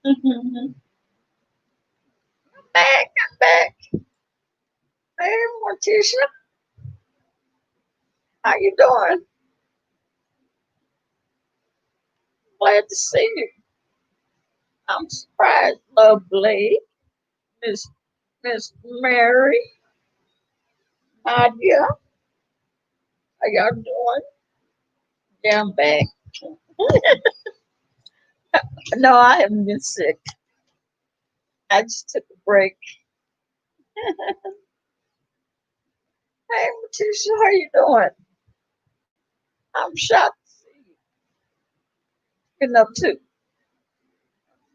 I'm back. I'm back. Hey, Morticia, how you doing? Glad to see you. I'm surprised, lovely Miss Miss Mary, Nadia. How y'all doing? Yeah, I'm back. No, I haven't been sick. I just took a break. Hey, Morticia, how you doing? I'm shocked to see you. Getting up too.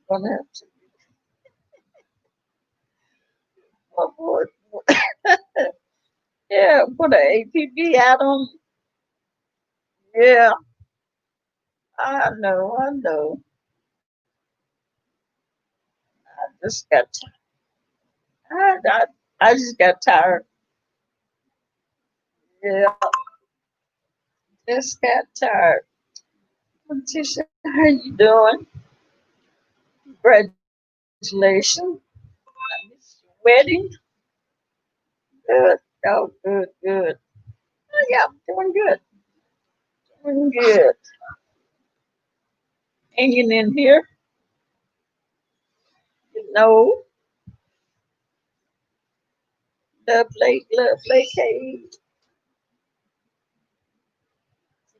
Gonna have to. Oh boy. Yeah, put an APB out on. Yeah, I know. I know. I just got. I, I, I just got tired. Yeah, just got tired. Tisha, how you doing? Congratulations. It's your wedding. Good. Oh, good, good. Oh, yeah, I'm doing good. Doing good. Hanging in here. You know, love Lake Cave.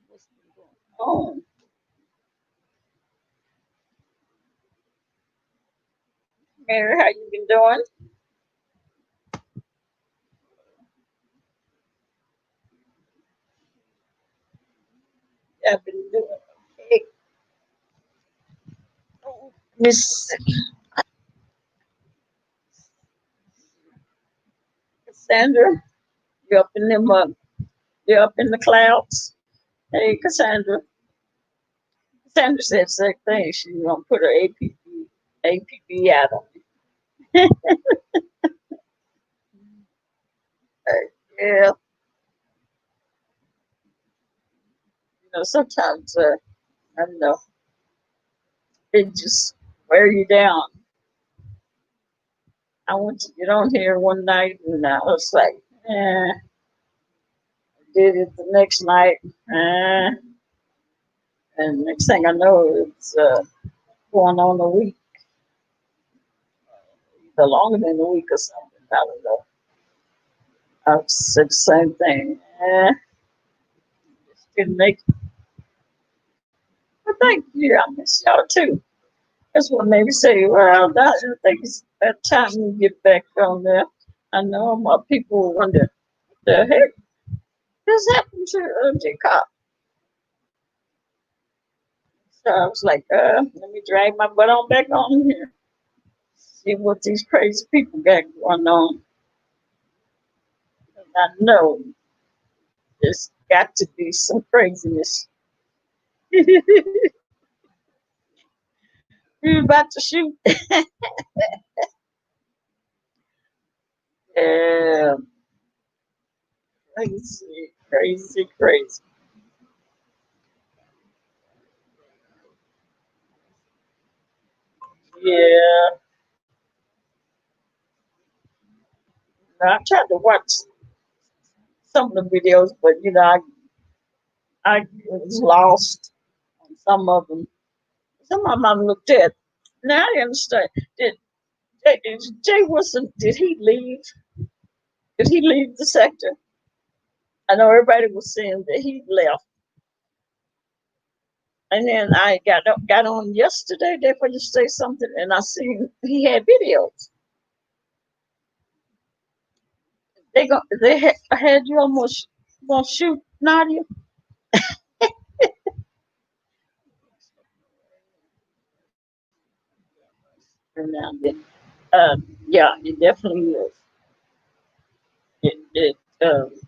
What's been going on? Mary, how you been doing? I've been doing okay. Miss Cassandra, you up in them you up in the clouds? Hey Cassandra. Cassandra said the same thing. She's gonna put her APB out on me. Yeah, sometimes I don't know, it just wear you down. I went to get on here one night and I was like, did it the next night, and next thing I know, it's going on a week, either longer than a week or something. I don't know. I said the same thing. Just didn't make it. But thank you. I miss y'all too. That's what made me say, well, I think it's that time we get back on there. I know my people wonder, what the heck this happened to Dcop. So I was like, let me drag my butt on back on here. See what these crazy people got going on. And I know there's got to be some craziness. We about to shoot. Yeah, crazy, crazy, crazy. Yeah, I tried to watch some of the videos, but I was lost on some of them. Some of them I looked at. Now I understand. Did, did Jay Wilson? Did he leave? Did he leave the sector? I know everybody was saying that he left, and then I got on yesterday. They for you say something, and I seen he had videos. Had you almost gonna shoot Nadia. And now then, yeah, it definitely is. It 'cause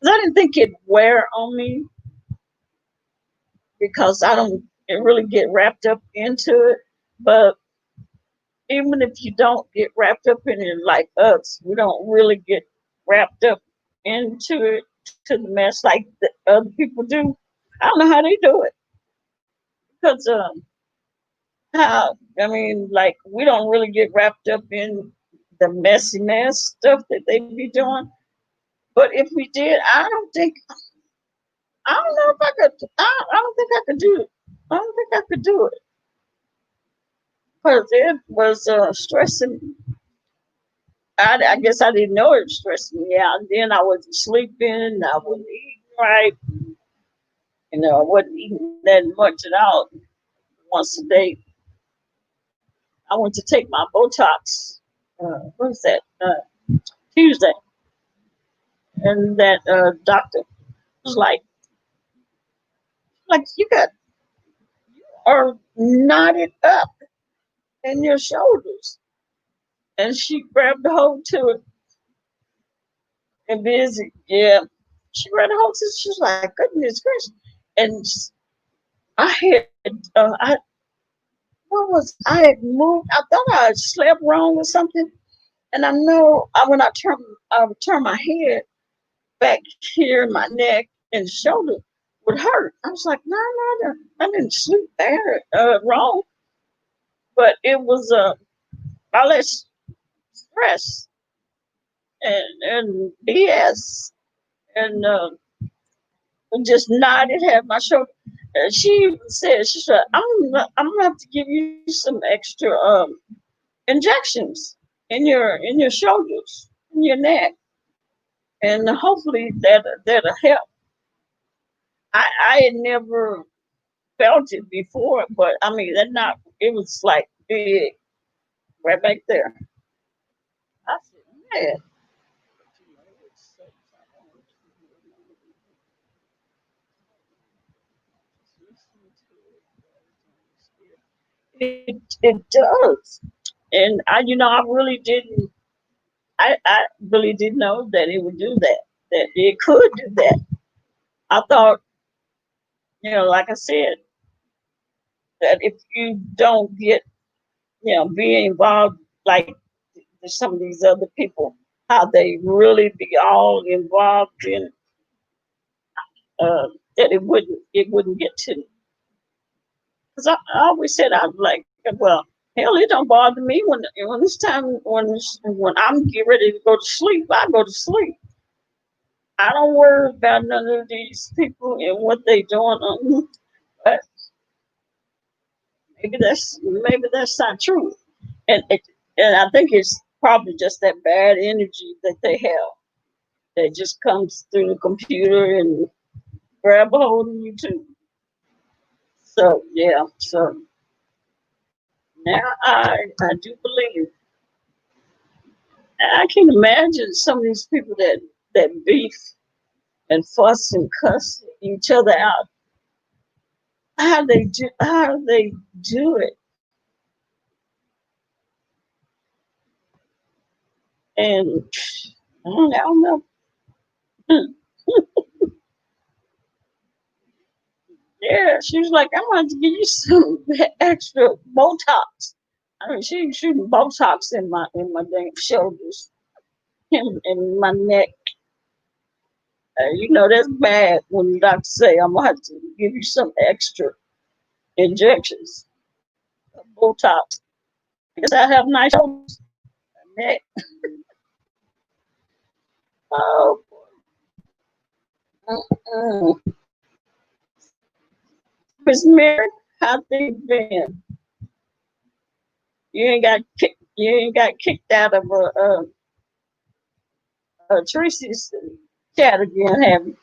I didn't think it'd wear on me because I don't really get wrapped up into it. But even if you don't get wrapped up in it like us, we don't really get wrapped up into it to the mess like the other people do. I don't know how they do it because how, I mean, like, we don't really get wrapped up in the messy mess stuff that they be doing. But if we did, I don't know if I could, I don't think I could do it. I don't think I could do it because it was stressing. I guess I didn't know it was stressing me out. And then I wasn't sleeping. I wasn't eating right. I wasn't eating that much at all. Once a day, I went to take my Botox. What is that? Tuesday, and that doctor was like you got are knotted up in your shoulders, and she grabbed a hold to it and busy. Yeah, she grabbed a hold to it. She was like, "Goodness gracious!" And I had I had moved. I thought I had slept wrong or something. And I know when I would turn my head back here, my neck and shoulder would hurt. I was like, no, no, no, I didn't sleep there wrong, but it was all that stress and BS and just nodded, had my shoulder. She said, I'm gonna have to give you some extra injections in your shoulders, in your neck, and hopefully that'll help. I had never felt it before, but I mean that not it was like big right back there. I said, man, it does. And I really didn't I really didn't know that it would do that. That it could do that. I thought, like I said, that if you don't get, be involved like some of these other people, how they really be all involved in that it wouldn't get to me. Because I always said I'd like, well, hell, it don't bother me when it's time when I'm get ready to go to sleep. I go to sleep. I don't worry about none of these people and what they doing. But maybe that's not true, and and I think it's probably just that bad energy that they have that just comes through the computer and grab a hold of you too. So yeah, so now I do believe I can imagine some of these people that beef and fuss and cuss each other out. How they do it, and I don't know. Yeah, she was like, "I'm going to give you some extra Botox." I mean, she was shooting Botox in my dang shoulders and my neck. That's bad when the doctor say I'm gonna have to give you some extra injections of Botox. I guess I have nice shoulders, neck. Oh, mm-mm. Miss Mary, how things been? You ain't got kicked out of Tracy's chat again, have you?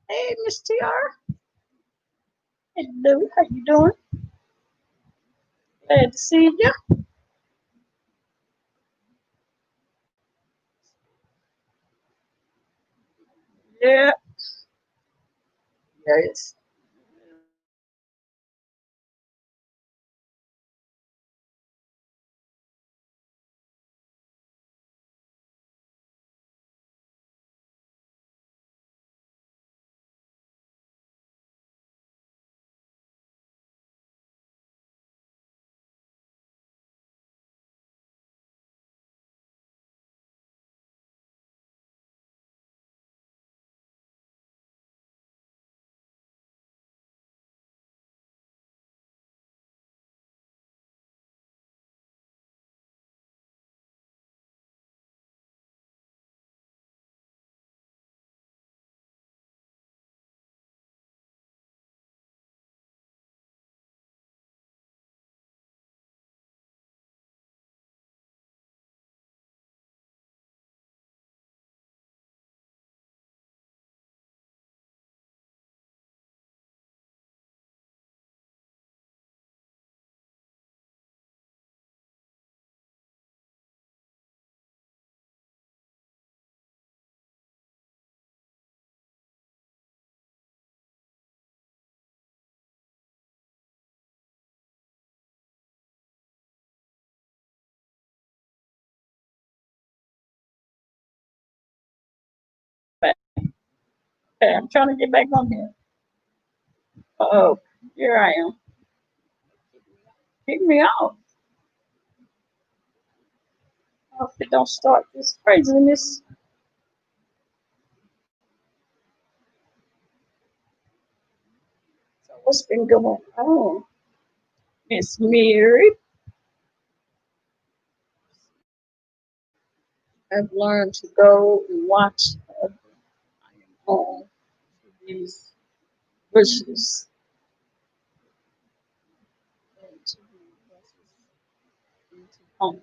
Hey, Miss TR. Hello, how you doing? Glad to see you. Yeah, yes. Okay, I'm trying to get back on here. Oh, here I am. Kick me out. I hope it don't start this craziness. So what's been going on? Miss Mary, I've learned to go and watch on these bushes into home.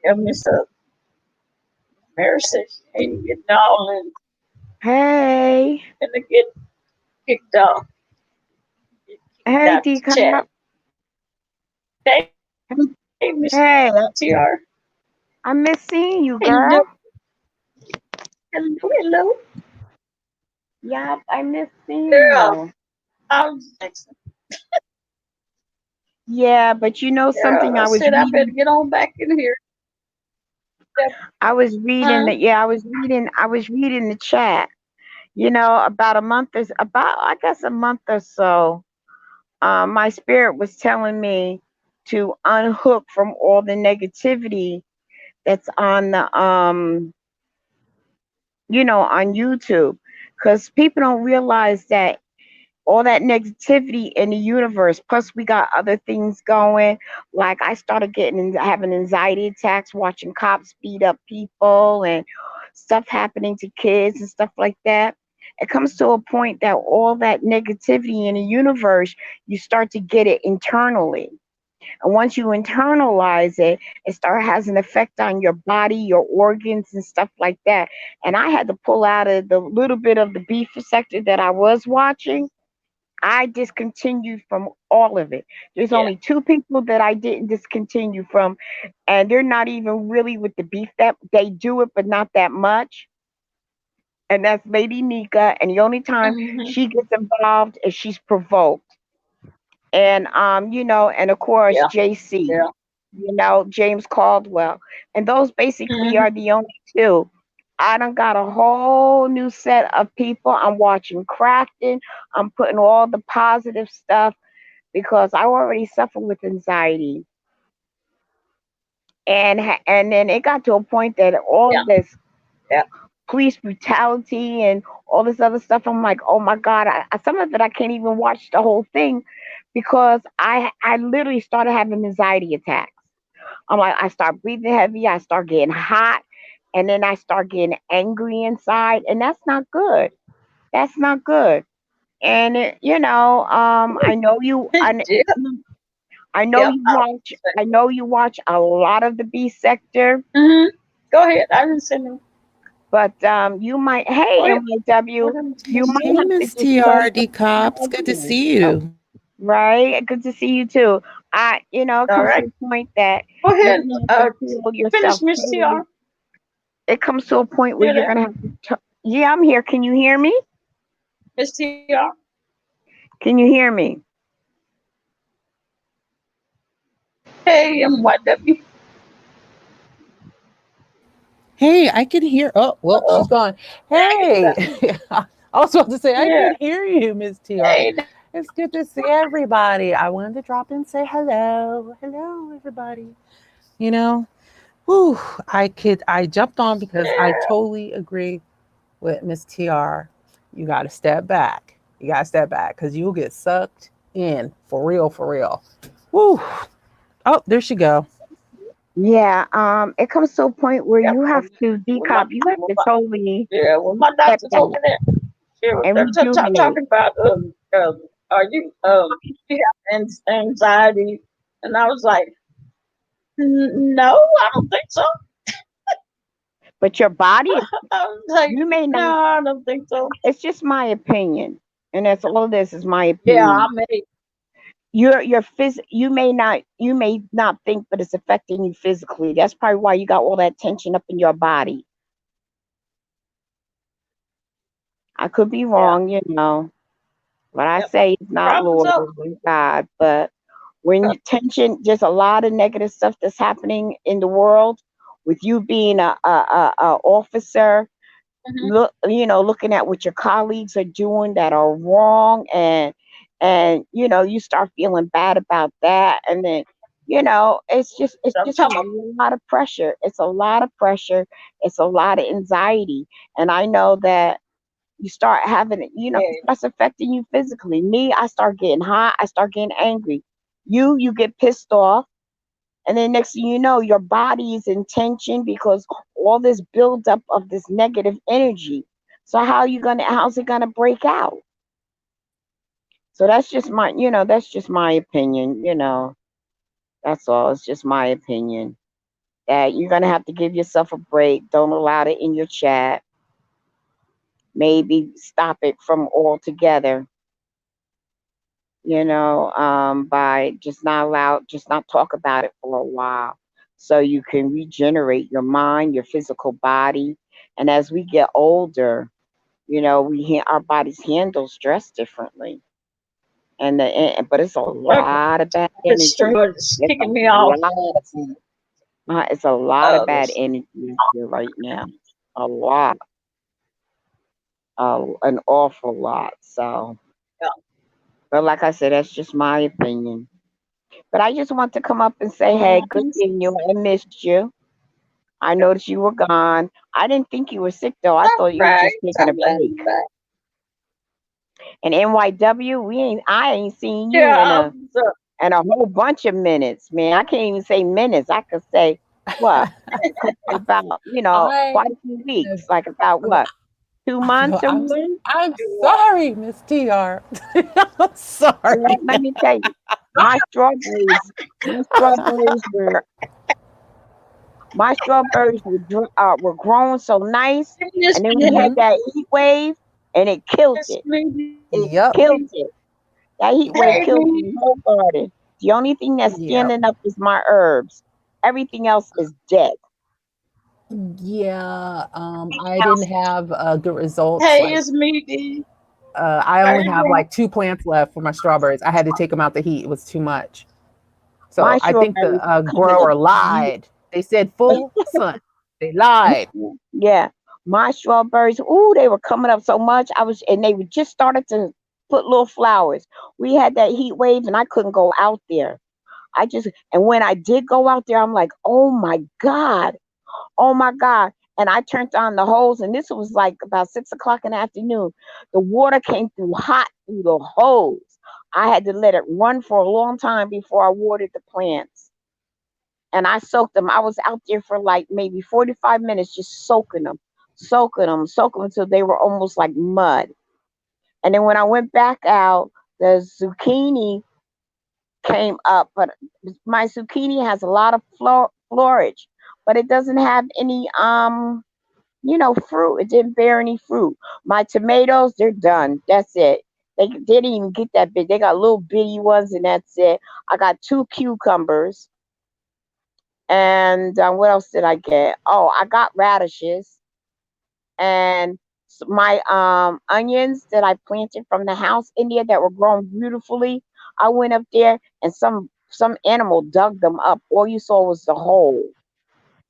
Yeah, Miss Mary said she ain't getting all in Hey, and to get kicked off, get kicked hey, out the chat. Dcop. Hey, Miss Hey, TR, I miss seeing you, hello, girl. hello, hello, Yeah, I miss seeing girl. you. I was texting, Yeah, but you know girl. something? I said I better get on back in here. Yeah, I was reading huh? that. Yeah, I was reading the chat. You know, about a month is about, I guess, a month or so. My spirit was telling me to unhook from all the negativity that's on the on YouTube, because people don't realize that all that negativity in the universe. Plus, we got other things going. Like I started having anxiety attacks watching cops beat up people and stuff happening to kids and stuff like that. It comes to a point that all that negativity in the universe, you start to get it internally. And once you internalize it, it start has an effect on your body, your organs, and stuff like that. And I had to pull out of the little bit of the beef sector that I was watching. I discontinued from all of it. There's Yeah. only two people that I didn't discontinue from, and they're not even really with the beef. That they do it, but not that much. And that's Lady Nika. And the only time Mm-hmm. she gets involved is she's provoked. And and of course Yeah. JC, Yeah. James Caldwell. And those basically Mm-hmm. are the only two. I done got a whole new set of people. I'm watching crafting. I'm putting all the positive stuff because I already suffer with anxiety. And then it got to a point that all Yeah. this Yeah. police brutality and all this other stuff, I'm like, oh my God, some of it I can't even watch the whole thing because I literally started having anxiety attacks. I'm like, I start breathing heavy, I start getting hot, and then I start getting angry inside, and that's not good. That's not good. And I know Yeah. I know Yep. you watch. I know you watch a lot of the B sector, Mm-hmm. Go ahead. I didn't say no. but you might. Go Hey, ahead. MYW, What am you I might Hey, have to Miss just close TR, the Cops. Good to room. see Oh, you. Right? Good to see you too. It all comes to right. a point that Go you're ahead. gonna have to pull yourself Finish, Miss totally. TR. It comes to a point where Hear you're that? gonna have to. Yeah, I'm here. Can you hear me? Miss TR. Can you hear me? Hey, MYW. Hey, I can hear. Oh, well, Uh-oh. she's gone. Now you Hey, back. I was about to say, I Yeah. can hear you, Miss TR. Hey. It's good to see everybody. I wanted to drop in and say hello. Hello, everybody. You know, whew, I jumped on because I totally agree with Miss TR. You got to step back. You got to step back because you'll get sucked in for real, for real. Whew. Oh, there she go. Yeah. It comes to a point where Yeah. you have to decop. You have to totally Yeah. When my step doctor back told me that, she was and rejuvenate. talking about are you you have anxiety, and I was like, No, I don't think so. But your body is. I was like, You may No, not. I don't think so. It's just my opinion, and that's all this is my Yeah, I opinion. may. You may not think, but it's affecting you physically. That's probably why you got all that tension up in your body. I could be Yeah. wrong, but I Yep. say it's not Probably Lord, so. it's God. But When you tension, there's a lot of negative stuff that's happening in the world. With you being a officer, Mhm. look, looking at what your colleagues are doing that are wrong, and you start feeling bad about that, and then it's just a I'm talking about lot of pressure. It's a lot of pressure. It's a lot of anxiety, and I know that you start having it, it yeah. starts affecting you physically. Me, I start getting hot, I start getting angry. You get pissed off, and then next thing you know, your body is in tension because all this buildup of this negative energy. So how's it gonna break out? So that's just my opinion. That's all. It's just my opinion. That you're gonna have to give yourself a break. Don't allow it in your chat. Maybe stop it from altogether, by just not talk about it for a while, so you can regenerate your mind, your physical body. And as we get older, our bodies handle stress differently. But it's a Well, lot of bad this energy. string is It's a kicking me off. lot it's a lot of bad This, energy here right now. A lot, an awful lot. So, yeah. but like I said, that's just my opinion. But I just want to come up and say, hey, good Mhm. seeing you. I missed you. I noticed you were gone. I didn't think you were sick though. I All thought you were right. just taking a I'm glad break. you're back. And NYW, I ain't seen you Yeah, in I a was, in a whole bunch of minutes, man. I can't even say minutes. I could say what? About, I quite a few have, weeks. Like about what? Two I feel months or more? I'm you sorry, Miss TR. I'm Girl, sorry. let me tell you, my strawberries, my strawberries were were growing so nice, miss and then we me. had Hmm. that heat wave, and it killed Miss it. me. It Yep. killed it. That heat wave Hey, killed the whole garden. The only thing that's Yep. standing up is my herbs. Everything else is dead. Yeah. I didn't have good results. hey, Like, it's me, D. I How only you have doing? like two plants left for my strawberries. I had to take them out the heat. It was too much. So My I think the strawberries are coming up grower beautiful. lied. They said full sun. They lied. Yeah, my strawberries. Ooh, they were coming up so much. And they were just started to put little flowers. We had that heat wave, and I couldn't go out there. And when I did go out there, I'm like, oh my God, oh my God. And I turned on the hose, and this was like about 6 o'clock in the afternoon. The water came through hot through the hose. I had to let it run for a long time before I watered the plants. And I soaked them. I was out there for like maybe 45 minutes just soaking them until they were almost like mud. And then when I went back out, the zucchini came up, but my zucchini has a lot of florage, but it doesn't have any fruit. It didn't bear any fruit. My tomatoes, they're done. That's it. They didn't even get that big. They got little bitty ones, and that's it. I got two cucumbers, and what else did I get? Oh, I got radishes, and my onions that I planted from the house in there that were growing beautifully. I went up there, and some animal dug them up. All you saw was the hole.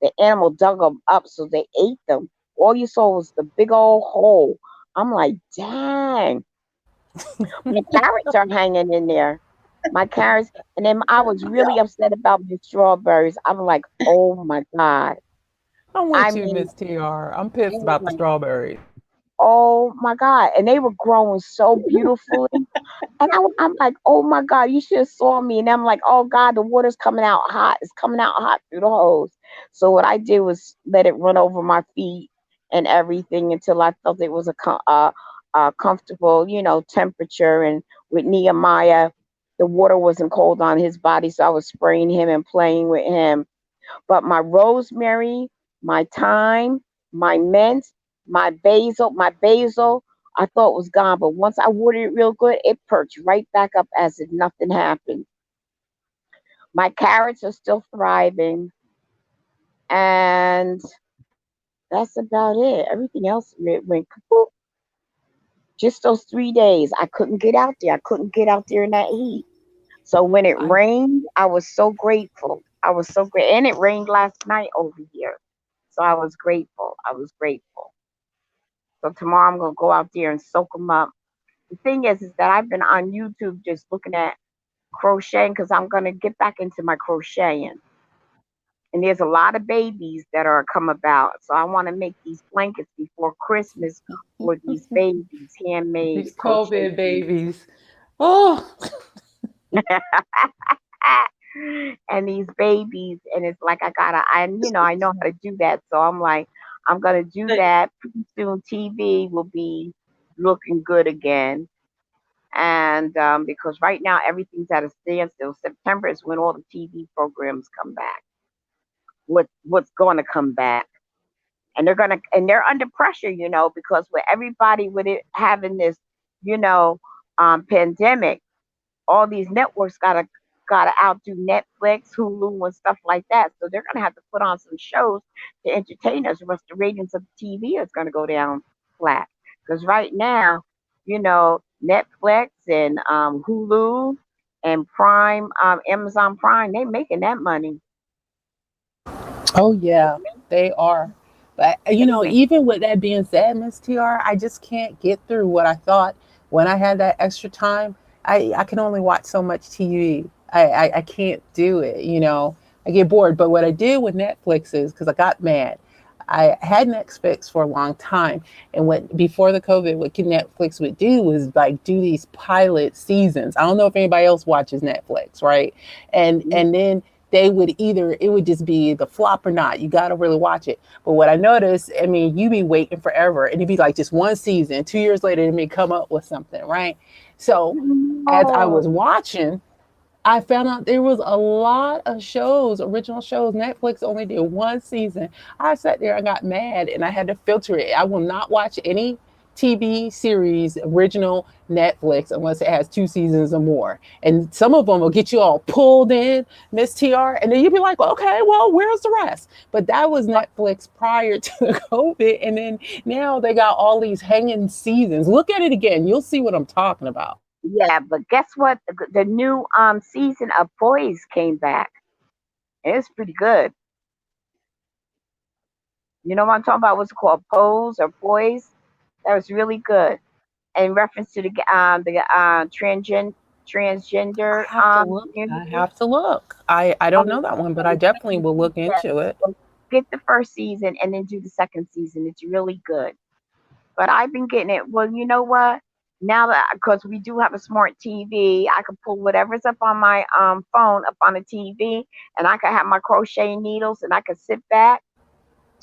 The animal dug them up, so they ate them. All you saw was the big old hole. I'm like, dang, my carrots are hanging in there. My carrots, and then I was really upset about the strawberries. I'm like, oh my God. I'm I with you, mean, Miss TR. I'm I pissed was about the like, strawberries. oh my God. And they were growing so beautifully. And I'm like, oh my God, you should have saw me. And I'm like, oh God, the water's coming out hot. It's coming out hot through the hose. So what I did was let it run over my feet and everything until I felt it was a comfortable, temperature. And with Nehemiah, the water wasn't cold on his body, so I was spraying him and playing with him. But my rosemary, my thyme, my mint, my basil, I thought was gone. But once I watered it real good, it perked right back up as if nothing happened. My carrots are still thriving, and that's about it. Everything else went kaput. Just those 3 days, I couldn't get out there. I couldn't get out there in that heat. So when it I rained, I was so grateful. I was so great, and it rained last night over here. So I was grateful. I was grateful. So tomorrow I'm gonna go out there and soak them up. The thing is that I've been on YouTube just looking at crocheting because I'm gonna get back into my crocheting. And there's a lot of babies that are come about. So I want to make these blankets before Christmas for these babies, handmade these crochet COVID babies. babies. Oh, And these babies, and it's like I know how to do that. So I'm like, I'm gonna do They, that. Pretty soon TV will be looking good again. And because right now everything's at a standstill. September is when all the TV programs come back. What's going to come back? And they're under pressure, because with everybody with it having this, you know, pandemic, all these networks gotta outdo Netflix, Hulu, and stuff like that. So they're gonna have to put on some shows to entertain us, or else the ratings of the TV is gonna go down flat. Because right now, Netflix and Hulu and Prime, Amazon Prime, they making that money. oh yeah, they are. But They make, even with that being said, Miss TR, I just can't get through what I thought when I had that extra time. I can only watch so much TV. I can't do it. I get bored. But what I did with Netflix is because I got mad. I had Netflix for a long time, and what before the COVID, what Netflix would do was like do these pilot seasons. I don't know if anybody else watches Netflix, right? And then they would either it would just be the flop or not. You got to really watch it. But what I noticed, I mean, you be waiting forever, and it'd be like just one season. 2 years later, it may come up with something, right? So as I no, was watching, I found out there was a lot of shows, original shows. Netflix only did one season. I sat there and got mad and I had to filter it. I will not watch any TV series, original Netflix, unless it has 2 seasons or more. And some of them will get you all pulled in, Miss TR, and then you'll be like, well, okay, well, where's the rest? But that was Netflix prior to COVID. And then now they got all these hanging seasons. Look at it again. You'll see what I'm talking about. yeah, but guess what? The new season of Boys came back. It's pretty good. You know what I'm talking about? What's it called? Pose or Poise? That was really good. In reference to the transgender I have to look. I community. have to look. I don't Um, know that one, but I definitely will look into it. so get the first season and then do the second season. It's really good. But I've been getting it. Well, you know what? Now that because we do have a smart TV, I can pull whatever's up on my phone up on the TV, and I can have my crochet needles, and I can sit back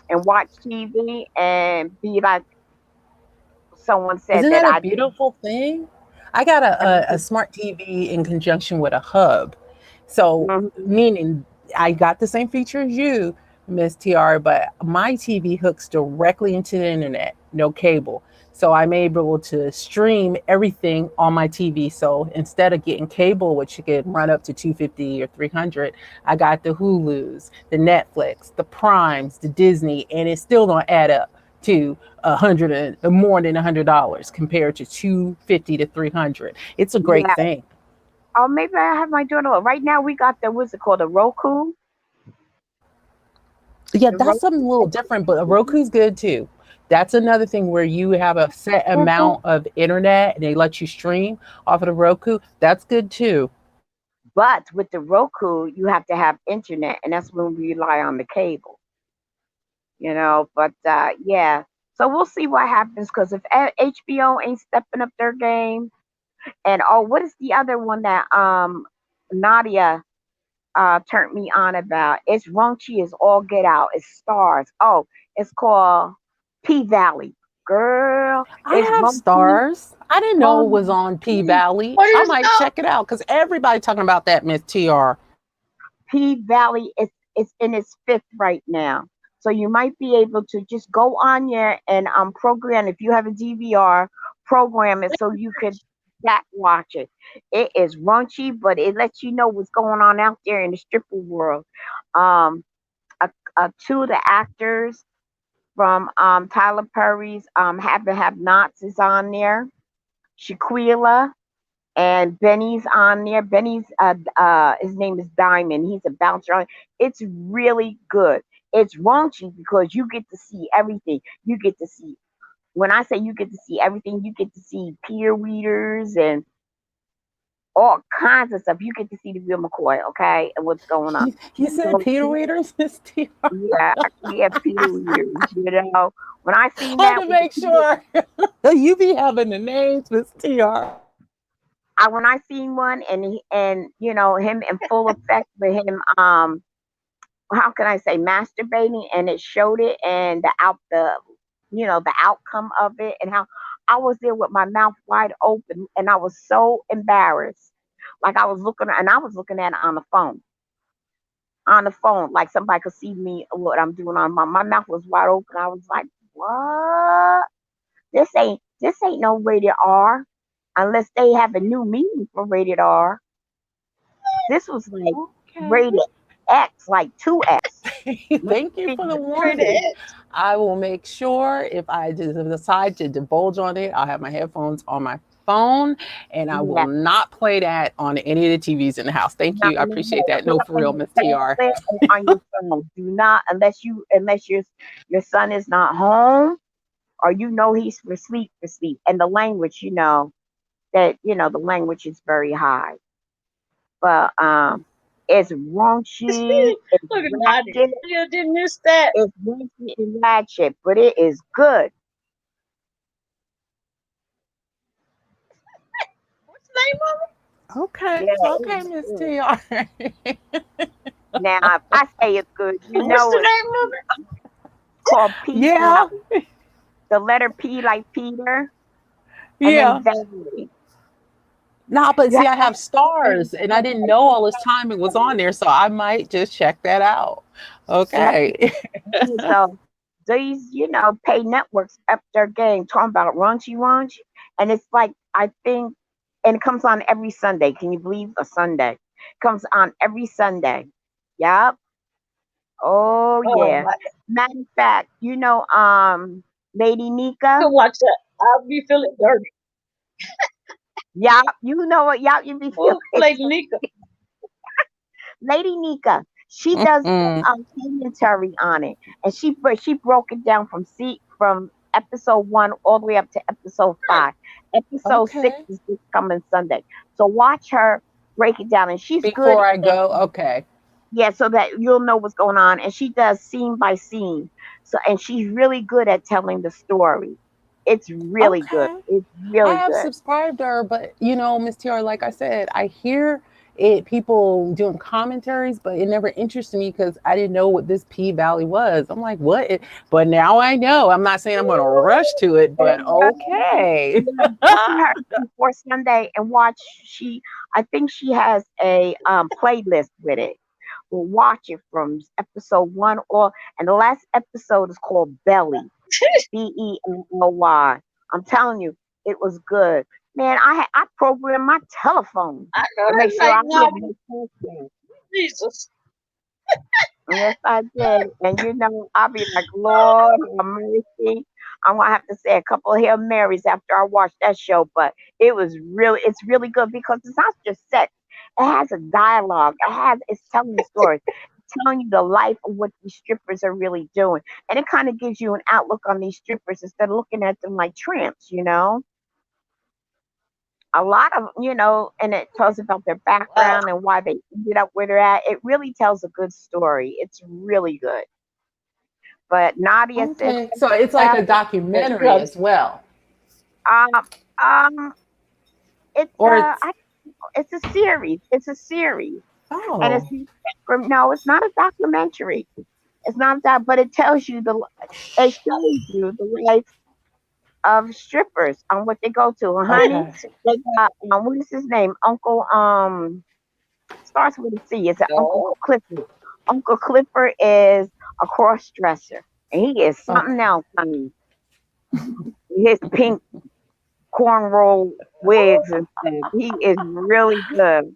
and watch TV and be like someone said Isn't that that a I did. beautiful thing? I got a smart TV in conjunction with a hub. So, Mhm. meaning I got the same feature as you, Miss TR, but my TV hooks directly into the internet, no cable. So I'm able to stream everything on my TV. So instead of getting cable, which you could run up to 250 or 300, I got the Hulus, the Netflix, the Primes, the Disney, and it still don't add up to 100 and more than $100 compared to 250 to 300. It's a great Yeah. thing. Oh, maybe I have my daughter. Right now, we got the what's it called? The Roku. Yeah, The that's something a little different, but Roku's good too. That's another thing where you have a set Roku. amount of internet and they let you stream off of the Roku. That's good too. But with the Roku, you have to have internet, and that's when we rely on the cable. But yeah. So we'll see what happens because if HBO ain't stepping up their game, and oh, what is the other one that Nadia turned me on about? It's raunchy as all get out. It's stars. Oh, it's called P Valley. Girl, I it's have raunchy. stars. I didn't know Oh it was my on P goodness. Valley. what I is might up? check it out because everybody talking about that, Miss TR. P Valley is in its fifth right now. So you might be able to just go on there and program if you have a DVR, program it so you could back watch it. It is raunchy, but it lets you know what's going on out there in the stripper world. Um, two of the actors from Tyler Perry's Have and Have Nots is on there. Shaquilla and Benny's on there. Benny's his name is Diamond. He's a bouncer on. It's really good. It's raunchy because you get to see everything. You get to see, when I say you get to see everything, you get to see peer readers and all kinds of stuff. You get to see the real McCoy, okay, and what's going on. You said So Peter Waiters, Miss TR. yeah, we have peer readers. When I seen I that want to with the make sure you be having the names, Miss TR. when I seen one and him in full effect with him how can I say masturbating, and it showed it, and the outcome of it, and how I was there with my mouth wide open and I was so embarrassed. Like I was looking at it on the phone, like somebody could see me what I'm doing on my mouth was wide open. I was like, what? This ain't no rated R unless they have a new meaning for rated R. This was like Okay. rated X, like 2X. Thank you for the Pretty warning. I will make sure if I decide to divulge on it, I'll have my headphones on my phone and I will Yeah. not play that on any of the TVs in the house. Thank No, you. I no, appreciate no. that. Put No, up for on real, your Miss TR. tablet and on your phone. Do not, unless your son is not home, or he's for sleep, for sleep. And the language, the language is very high. But it's raunchy, it's Look at Nadia. ratchet, You didn't miss that. it's raunchy and ratchet, but it is good. What's the name of Okay. Yeah, it Okay, is Miss good. TR. Now, if I say it's good, it? What's the it's name of it? called Peace Yeah. Valley. The letter P like Peter, and then Yeah. Valley. Nah, but You see, have I to have stars and I didn't know all this time it was on there. So I might just check that out. you have to Okay. so these, pay networks up their game talking about raunchy. And it's like I think and it comes on every Sunday. Can you believe a Sunday? Comes on every Sunday. Yep. Oh Oh yeah. my! Matter of fact, Lady I Nika. can watch that. I'll be feeling dirty. Yup, you know what, yup, you be Oh, feeling. Lady Nika. Lady Nika, she does Mm, commentary on it, and she broke it down from episode 1 all the way up to episode 5. Episode 6 okay. is this coming Sunday, so watch her break it down, and she's good. Before I And go, okay. yeah, so that you'll know what's going on, and she does scene by scene. So and she's really good at telling the story. It's really good. Okay. It's I really have good. subscribed to her, but Miss TR, like I said, I hear it people doing commentaries, but it never interested me because I didn't know what this P Valley was. I'm like, what? But now I know. I'm not saying I'm going to rush to it, but okay. Yeah, go to her before Sunday and watch. I think she has a playlist with it. We'll watch it from episode 1, and the last episode is called Belly, Belly. I'm telling you, it was good. Man, I programmed my telephone I know to make that sure light I had novel. no content. Jesus. Yes, I did. And I'll be like, Lord, have mercy. I'm gonna have to say a couple of Hail Marys after I watch that show. But it's really good because it's not just sex. It has a dialogue. It's telling you stories. It's telling you the life of what these strippers are really doing. And it kind of gives you an outlook on these strippers instead of looking at them like tramps. A lot of, and it tells about their Wow. background and why they ended up where they're at. It really tells a good story. It's really good. But Nadia says, Okay. So it's like a documentary Because as well. um, um, Or it's, it's a series. It's a series, and oh, no, it's not a documentary. It's not that, but it shows you the life of strippers on what they go to. Honey, okay. they got what is his name? Uncle starts with a C. It's Uncle no. Clifford. Uncle Clifford is a cross dresser, and he is something Okay. else. Honey, his pink cornrow wigs and stuff. He is really good.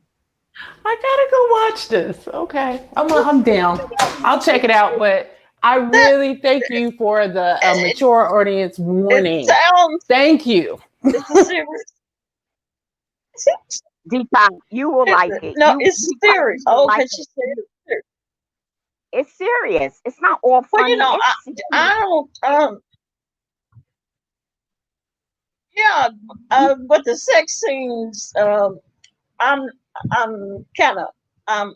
I gotta go watch this. Okay. I'm down. I'll check it out, but I That really thank you for the it, mature audience it warning. sounds. Thank you. It's a series. Dcop, you will like it. No, You it's Dcop, serious. you will Oh, like because she it. said it's serious. It's serious. It's not all Well, funny. It's I serious. don't. Yeah, but the sex scenes. I'm I'm kind of I'm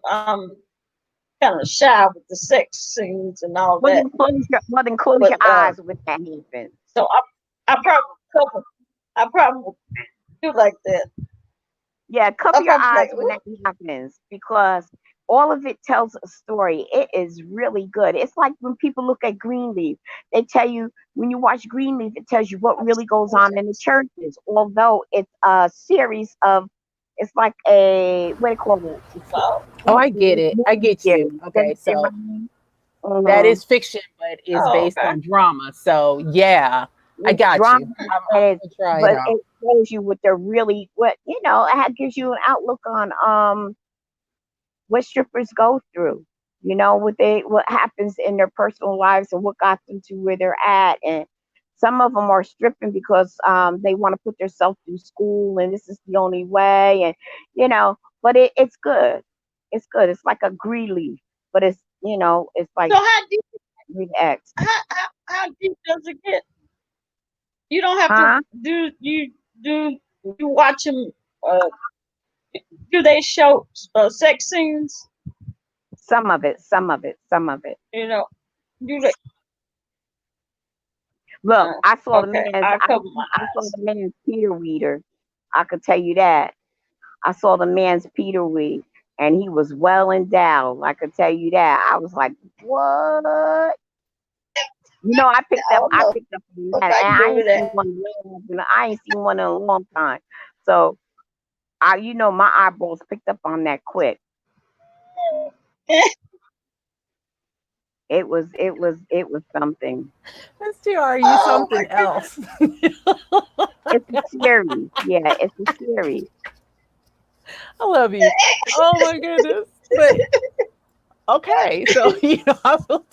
kind of shy with the sex scenes and all Well, that. then close But your eyes when that happens. so I probably cover. I probably do like that. Yeah, I cover your probably eyes like, when ooh, that happens because all of it tells a story. It is really good. It's like when people look at Greenleaf, they tell you when you watch Greenleaf, it tells you what really goes on in the churches. Although it's a series of, it's like a what do you call it? wow. Oh, It's I get a it. I movie get you. series. You Okay, understand what so I mean? that Mm-hmm. is fiction, but it's Oh, based okay. on drama. So yeah, I It's got drama, you. I'm and gonna try it but out. it shows you what they're really what gives you an outlook on what strippers go through. What happens in their personal lives and what got them to where they're at. And some of them are stripping because they want to put themselves through school and this is the only way. And but it's good. It's good. It's like a green leaf, but it's So like green X. how deep does it get? You don't have to Huh? do you watch them? Uh, do they show sex scenes? Some of it, some of it, some of it. You know, do they? Look, Okay, I cover my I saw eyes. the man's Peter Weeder. I could tell you that. I saw the man's Peter Weed, and he was well endowed. I could tell you that. I was like, what? I don't I know picked up on if that, I and can I do ain't that. seen one. I ain't seen one in a long time. So my eyeballs picked up on that quick. It was something. STR, you Oh my something goodness! else. It's a series. Yeah, it's a series. I love you. Oh my goodness. But okay, so I will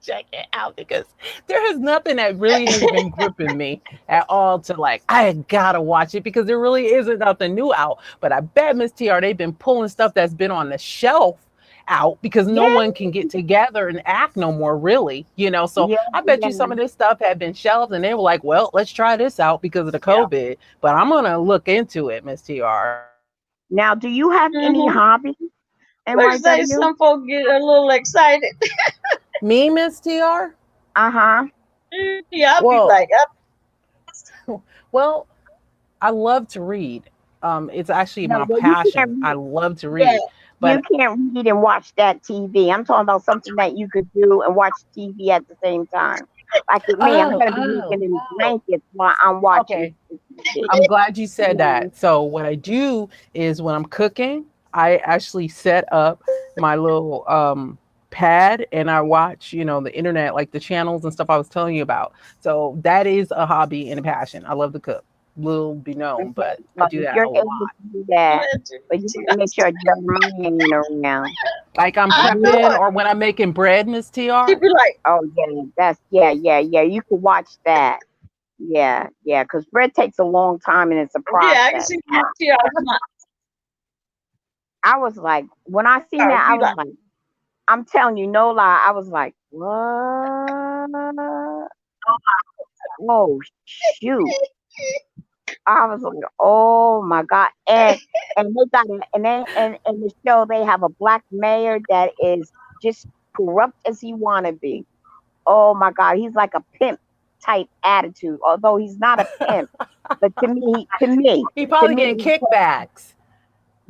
check it out because there is nothing that really has been gripping me at all to like I gotta watch it because there really isn't nothing new out. But I bet Miss TR they've been pulling stuff that's been on the shelf out because no Yeah, one can get together and act no more really. So yeah, I bet you yeah. some of this stuff had been shelved and they were like, well, let's try this out because of the Yeah. COVID. But I'm gonna look into it, Miss TR. Now, do you have any Mm-hmm. hobbies, Let's say NYW? some folks get a little excited. Me, Miss TR? Uh-huh. Yeah, I'll be Well, like, well, I love to read. It's actually No, my well, you can't passion. I read. love to Yeah, read. you But can't read and watch that TV. I'm talking about something that you could do and watch TV at the same time. Like with me, I'm oh, gonna be oh, making them oh. blankets while I'm watching Okay. the TV. I'm glad you said You that. So what I do is when I'm cooking, I actually set up my little pad and I watch, the internet, like the channels and stuff I was telling you about. So that is a hobby and a passion. I love to cook. Little be known, but I Well, do if that you're a able lot. to do that, let but you gotta make sure Jeremiah ain't around. Like I'm I know prepping it. or when I'm making bread, Miss She'd TR. be like, Oh yeah, yeah. You can watch that. Yeah, yeah, because bread takes a long time and it's a yeah, I can process. see she always not. I was like, when I seen that, I Be was like, like, I'm telling you, no lie. I was like, what? Oh shoot! I was like, oh my god! And they got it, and the show they have a black mayor that is just corrupt as he wanna be. Oh my god, he's like a pimp type attitude. Although he's not a pimp, but He to probably getting me, kickbacks.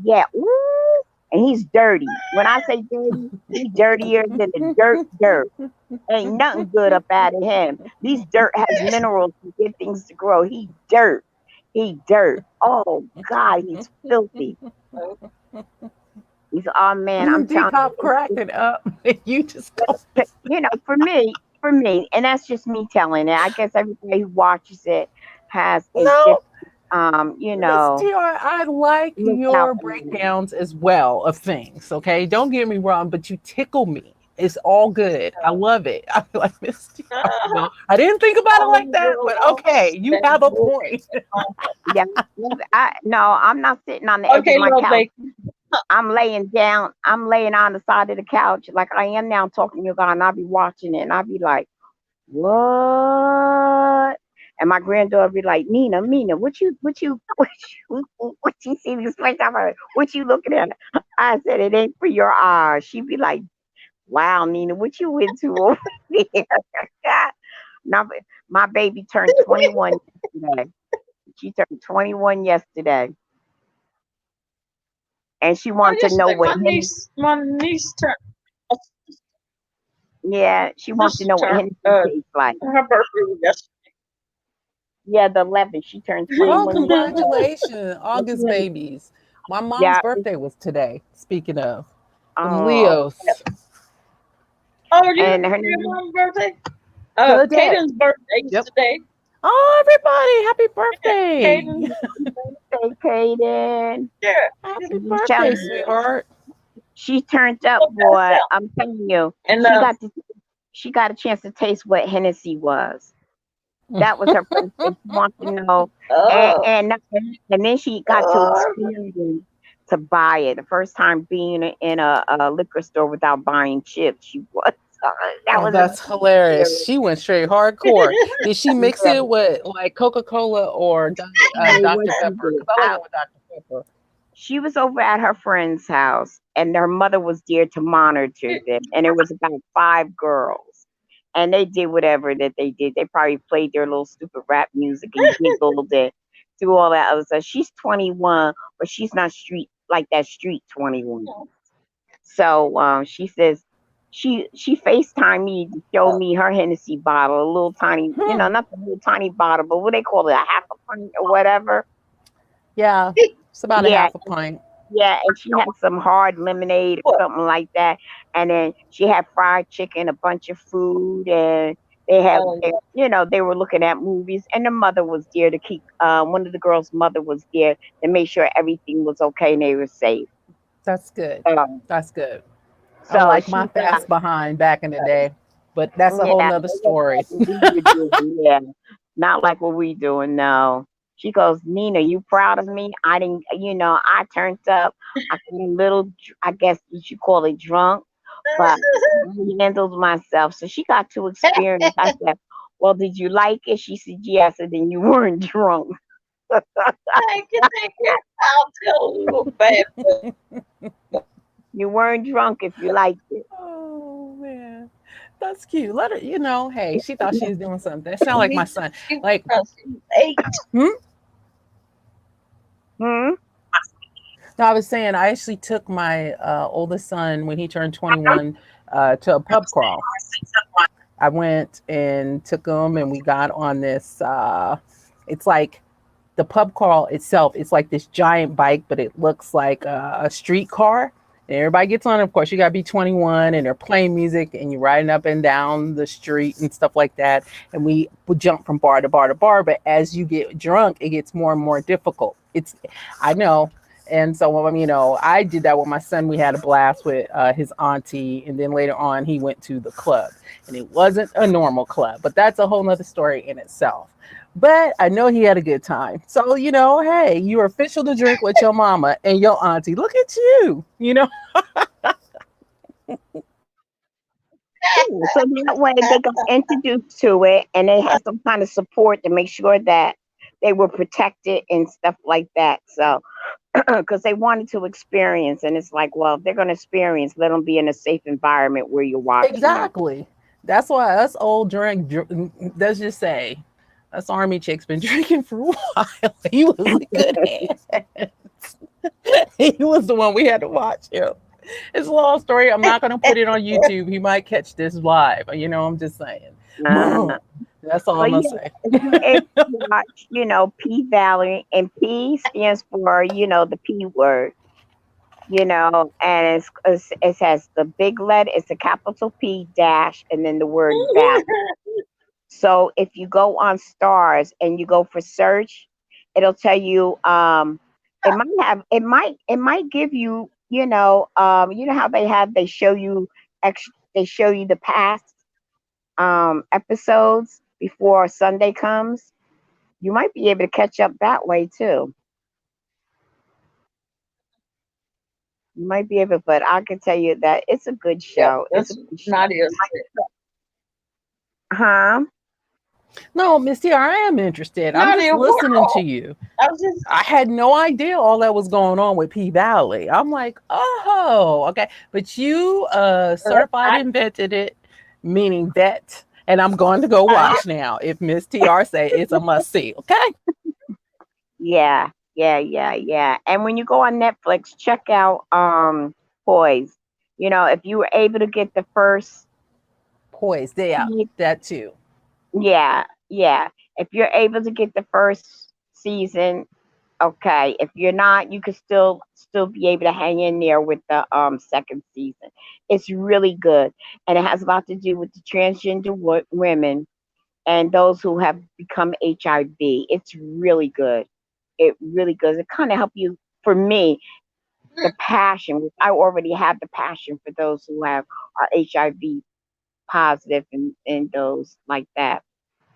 yeah. Ooh, and he's dirty. When I say dirty, he's dirtier than the dirt. Ain't nothing good up out of him. These dirt has minerals to get things to grow. He dirt. He dirt. Oh God, he's filthy. He's oh man, I'm telling you, Decop cracking up. You just go. for me, and that's just me telling it. I guess everybody who watches it has a No, different Miss TR, I like look out your on it. breakdowns as well of things. Okay, don't get me wrong, but you tickle me. It's all good. I love it. I feel like Misty. Uh, Well, I didn't think about it all like them that, girls but okay, lost you that have a book. point. Yeah, I no, I'm not sitting on the edge of Okay, my little couch. baby. I'm laying down. I'm laying on the side of the couch like I am now talking to you, God, and I'll be watching it, and I'll be like, "What?" And my granddaughter be like, "Nina, what you see this place? I'm like, what you looking at?" I said, "It ain't for your eyes." She be like, "Wow, Nina, what you into over there?" Now, my baby turned 21 yesterday. She turned 21 yesterday, and she Oh, wanted to know yesterday, what Hennessy. my niece turned, my Yeah, she wants to sister know what turned, Hennessy tastes like. her birthday was yesterday. Yeah, the 11th. She turned Oh, 21 yesterday. congratulations, August babies. My mom's Yeah. birthday was today. Speaking of them Oh, Leos, Oh, you and her remember your name mom's birthday? today. Caden's birthday is Yep. today. Oh, everybody, happy Yeah, birthday! Caden's is Kaden. yeah. Happy Caden's I'm birthday, telling birthday. you, sweetheart. she turned up, So that's boy. him. I'm telling you, And she got to, she got a chance to taste what Hennessy was. That was her first thing. She wanted to know, and oh, and and then she got to oh, experience to buy it. The first time being in a liquor store without buying chips, she was. That Oh, was a that's hilarious. experience. She went straight hardcore. Did she mix Yeah, it with like Coca Cola or no, what Dr. she Pepper? did. Because I like it with Dr. Pepper. She was over at her friend's house, and her mother was there to monitor them. And it was about five girls, and they did whatever that they did. They probably played their little stupid rap music and giggled and do all that other stuff. She's 21, but she's not street like that street 21. So she says she FaceTime me to show me her Hennessy bottle, a little tiny, Hmm. not the little tiny bottle, but what they call it, a half a pint or whatever. Yeah, it's about a Yeah, half a pint. yeah, and she had some hard lemonade or what? something like that. And then she had fried chicken, a bunch of food, and they had, Oh, they were looking at movies. And the mother was there to keep. One of the girls' mother was there to make sure everything was okay and they were safe. That's good. Um, That's good. so Unlike she my got, fast behind back in the day, but that's a whole yeah, nother it wasn't story. like what we were doing. Yeah, not like what we doing. No. She goes, Nina, you proud of me? I didn't, I turned up. I got a little, I guess what you call it, drunk, but I handled myself. So she got to experience. I said, well, did you like it? She said, yes. And then you weren't drunk. thank you. I'll tell you a bad You weren't drunk if you liked it. Oh man, that's cute. Let her, hey, she thought she was doing something. That sound like my me son. too Like, because he was 8. hmm? Hmm? No, I was saying I actually took my oldest son when he turned 21 to a pub crawl. I went and took him, and we got on this. It's like the pub crawl itself. It's like this giant bike, but it looks like a street car. And everybody gets on. Of course, you gotta be 21, and they're playing music, and you're riding up and down the street and stuff like that. And we would jump from bar to bar to bar. But as you get drunk, it gets more and more difficult. I know. And so, I did that with my son. We had a blast with his auntie, and then later on, he went to the club, and it wasn't a normal club, but that's a whole nother story in itself. But I know he had a good time. So, hey, you're official to drink with your mama and your auntie. Look at you. Yeah, so that way they got introduced to it and they had some kind of support to make sure that they were protected and stuff like that. So, because they wanted to experience, and it's like, well, if they're going to experience, let them be in a safe environment where you're watching them. Exactly. That's why us old let's just say, us army chick's been drinking for a while. He was a good hand. He was the one we had to watch him. It's a long story. I'm not going to put it on YouTube. He might catch this live. I'm just saying. Uh, That's all I'm but going to yeah, say. if you watch, P Valley, and P stands for, the P word, and it has the big letter, it's a capital P dash, and then the word Valley. So if you go on stars and you go for search, it'll tell you, it might give you, you know how they show you extra. they show you the past episodes before Sunday comes. You might be able to catch up that way too. You might be able, but I can tell you that it's a good Yeah, show. It's a that's good show. Nadia said. Huh? No, Miss T, I am interested. I'm just Nadia, what? listening to you. I was just I had no idea all that was going on with P Valley. I'm like, oh, okay. But you certified I, invented it, meaning vet, and I'm going to go I watch now. If Miss TR say it's a must see, okay? Yeah, yeah. And when you go on Netflix, check out Poise. You know, if you were able to get the first Poised, yeah, se- that too. yeah. If you're able to get the first season, okay. If you're not, you could still be able to hang in there with the second season. It's really good, and it has a lot to do with the transgender women and those who have become HIV. It's really good. It really good. It kind of help you. For me, the passion. Which I already have the passion for those who have are HIV positive and those like that.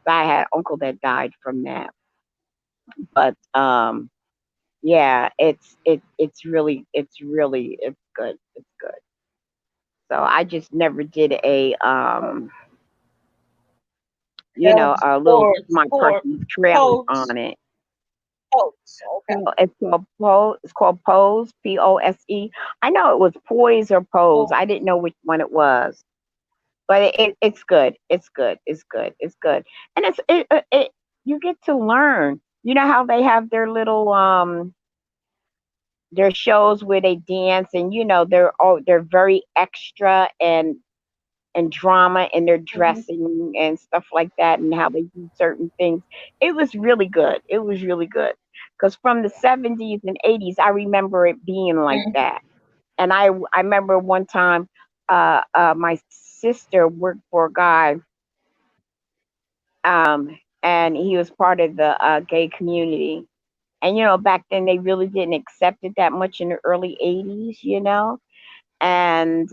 I had an uncle that died from that, but yeah, it's good. It's good. So I just never did that was a little sports, my sport, personal trailer coach, on it. coach. Okay. So it's called Pose. It's called Pose. Pose. I know it was Poise or Pose. Cool. I didn't know which one it was, but it's good. It's good. It's good. It's good. And it you get to learn. You know how they have their shows where they dance, and they're very extra and drama in their Mm-hmm. dressing and stuff like that, and how they do certain things. It was really good. It was really good because from the 70s and 80s, I remember it being like Mm-hmm. that. And I remember one time, my sister worked for a guy, and he was part of the gay community. And back then they really didn't accept it that much in the early 80s, and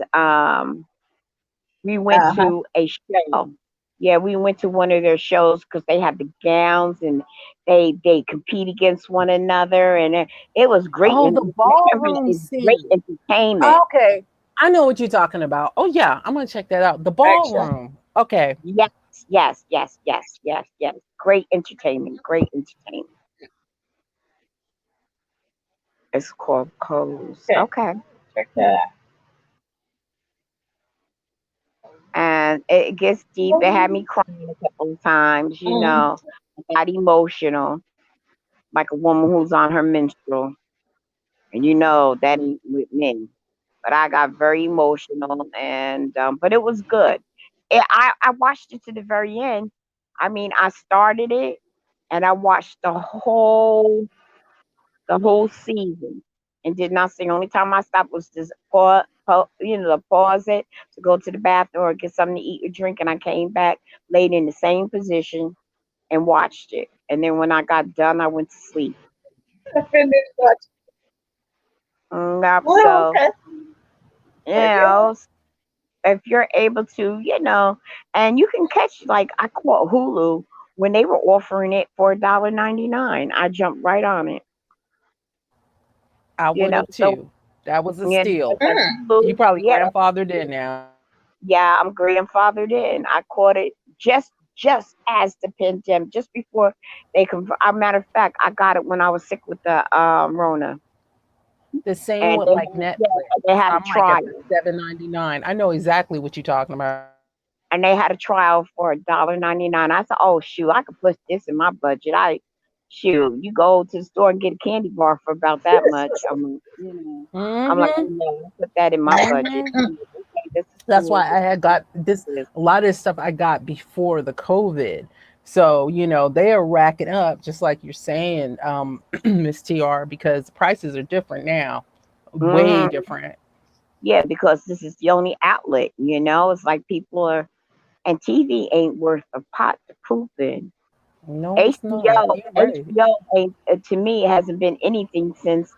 we went Uh-huh. to a show. Yeah, we went to one of their shows because they had the gowns, and they compete against one another, and it was great. Oh, And the remember, ballroom it's great scene. entertainment. Okay, I know what you're talking about. Oh yeah, I'm gonna check that out. The Action. ballroom. Okay, Yes, yes. Great entertainment. Great entertainment. It's called Pose. Okay. Okay. Check that And it gets deep. It had out. me crying a couple of times, Mm-hmm. I got emotional, like a woman who's on her menstrual. And that ain't with me. But I got very emotional, and but it was good. I watched it to the very end. I mean, I started it and I watched the whole season and did not sing. Only time I stopped was just to pause it to go to the bathroom or get something to eat or drink, and I came back, laid in the same position, and watched it. And then when I got done, I went to sleep. I finished watching. Yep, Well, so okay. you Check it out. know, if you're able to, and you can catch like I caught Hulu when they were offering it for $1.99. I jumped right on it. I would have So too. That was a like steal. at Mm. You Hulu, probably yeah, grandfathered in now. yeah, I'm grandfathered in. I caught it just as the pandemic, just before they convert. A matter of fact, I got it when I was sick with the Rona, The same and with like Netflix. they had a I'm like at the trial. $7.99. I know exactly what you're talking about. And they had a trial for $1.99. I said, "Oh shoot, I could put this in my budget." Shoot, you go to the store and get a candy bar for about that much. I'm like, Mm-hmm. oh no, I'll put that in my budget. Mm-hmm. Okay, this is That's cool. why I had got this. This. A lot of this stuff I got before the COVID. So, they are racking up, just like you're saying, Miss TR, because prices are different now. Way Hmm. different. Yeah, because this is the only outlet. It's like people are, and TV ain't worth a pot to poop in. No, it's not. HBO, You're right. HBO ain't to me hasn't been anything since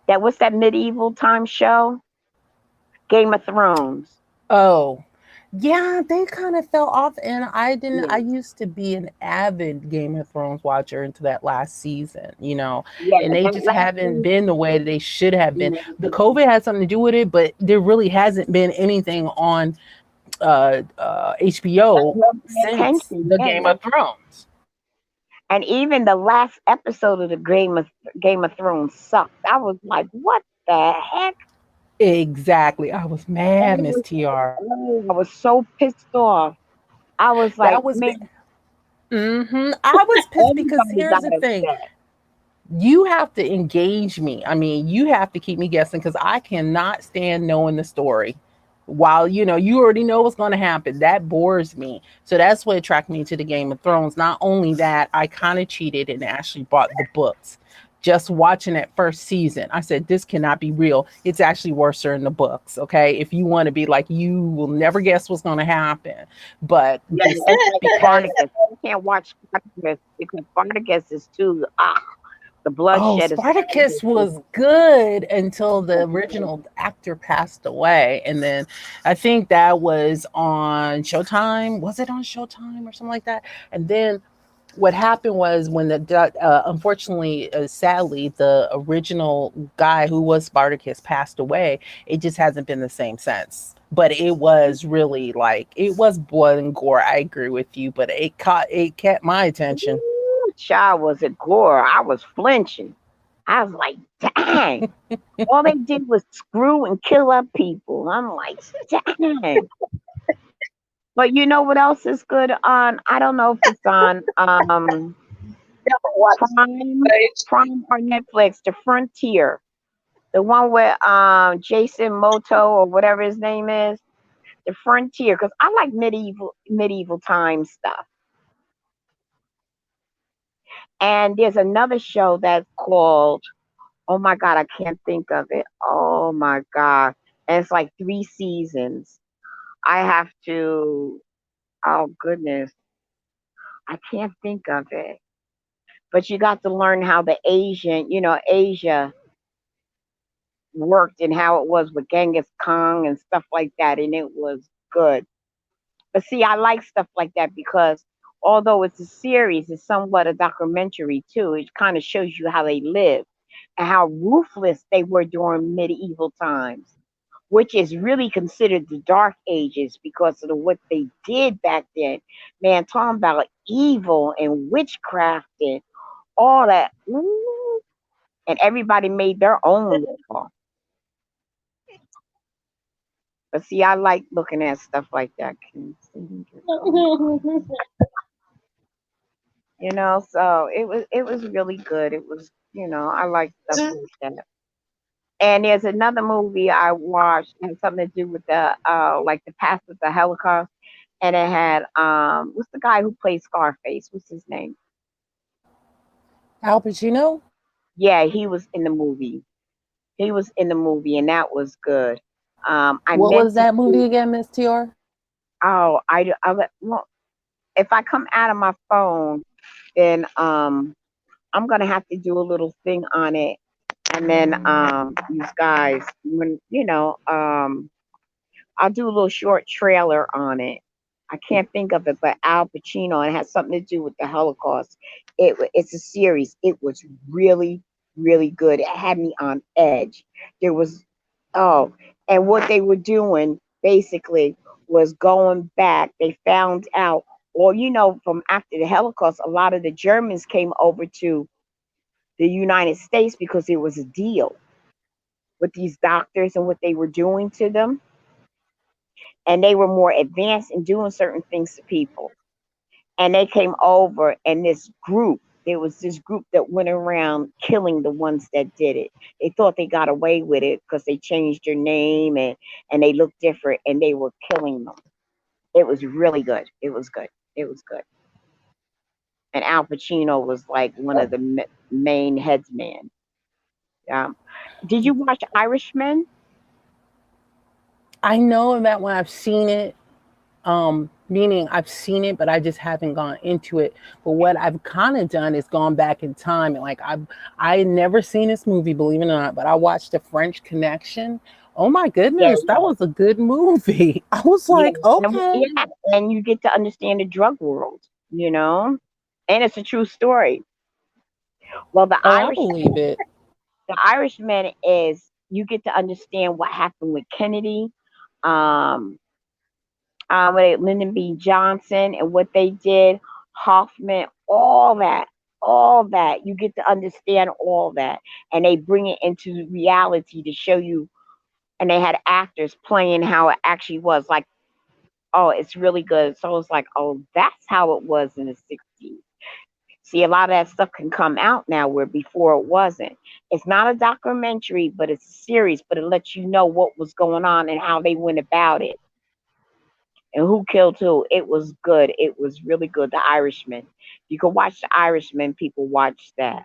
that what's that medieval time show? Game of Thrones. Oh, yeah, they kind of fell off, and I didn't. I Yeah, used to be an avid Game of Thrones watcher into that last season, yeah. and they That just last haven't season, been the way that they should have been. The mhm, COVID had something to do with it, but there really hasn't been anything on that HBO held my since attention. the Game Yeah, of Thrones. and even the last episode of the Game of Thrones sucked. I was like, what the heck? Exactly. I was And mad, it Miss was, TR. oh, I was so pissed off. I was like, That was. man, I was pissed because everybody here's got the thing. upset. You have to engage me. I mean, you have to keep me guessing because I cannot stand knowing the story. While you already know what's going to happen, that bores me. So that's what attracted me to the Game of Thrones. Not only that, I kind of cheated and actually bought the books. Just watching that first season, I said, this cannot be real. It's actually worse in the books. Okay. If you want to be like, you will never guess what's going to happen. But Yeah, this, it's like because Spartacus. You can't watch Spartacus because Spartacus is too, the Oh, bloodshed is Spartacus was good until the original actor passed away. And then I think that was on Showtime. Was it on Showtime or something like that? And then what happened was when unfortunately, sadly, the original guy who was Spartacus passed away, it just hasn't been the same since. But it was really like, it was blood and gore. I agree with you, but it kept my attention. Ooh, child was it gore. I was flinching. I was like, dang. All they did was screw and kill up people. I'm like, dang. But you know what else is good on? I don't know if it's on Never watched Prime, it. Prime or Netflix. The Frontier, the one with Jason Moto or whatever his name is. The Frontier, because I like medieval time stuff. And there's another show that's called, oh my god, I can't think of it. Oh my god, and it's like 3 seasons. I have to. Oh goodness, I can't think of it. But you got to learn how Asia worked and how it was with Genghis Khan and stuff like that, and it was good. But see, I like stuff like that because although it's a series, it's somewhat a documentary too. It kind of shows you how they lived and how ruthless they were during medieval times, which is really considered the dark ages because of what they did back then. Man, talking about evil and witchcraft and all that. Ooh, and everybody made their own law. But see, I like looking at stuff like that. So it was really good. It was, I like stuff like that. And there's another movie I watched that had something to do with the like the past of the Holocaust, and it had what's the guy who plays Scarface? What's his name? Al Pacino? Yeah, he was in the movie. He was in the movie, and that was good. I What meant was to that movie do. again, Miss TR? Oh, well, if I come out of my phone, then I'm gonna have to do a little thing on it, and then these guys, when I'll do a little short trailer on it. I can't think of it, but Al Pacino. It has something to do with the Holocaust. It's a series. It was really, really good. It had me on edge. There was, oh, and what they were doing basically was going back. They found out, or from after the Holocaust, a lot of the Germans came over to the United States because it was a deal with these doctors and what they were doing to them, and they were more advanced in doing certain things to people. And they came over, and there was this group that went around killing the ones that did it. They thought they got away with it because they changed their name and they looked different, and they were killing them. It was really good. It was good. It was good. And Al Pacino was like one of the main headsmen. Um, did you watch Irishman? I know that when I've seen it, meaning I've seen it, but I just haven't gone into it. But what I've kind of done is gone back in time, and like I never seen this movie, believe it or not, but I watched The French Connection Oh my Yeah, goodness, that was a good movie. I was yeah, like, okay. yeah, and you get to understand the drug world, you know, and it's a true story. Well, Oh, I believe it. The Irishman is you get to understand what happened with Kennedy, um, with Lyndon B. Johnson and what they did, Hoffman, all that. You get to understand all that, and they bring it into reality to show you. And they had actors playing how it actually was. Like, oh, it's really good. So it's like, oh, that's how it was in the '60s. See, a lot of that stuff can come out now where before it wasn't. It's not a documentary, but it's a series, but it lets you know what was going on and how they went about it and who killed who. It was good. It was really good. The Irishman. You can watch The Irishman, people watch that.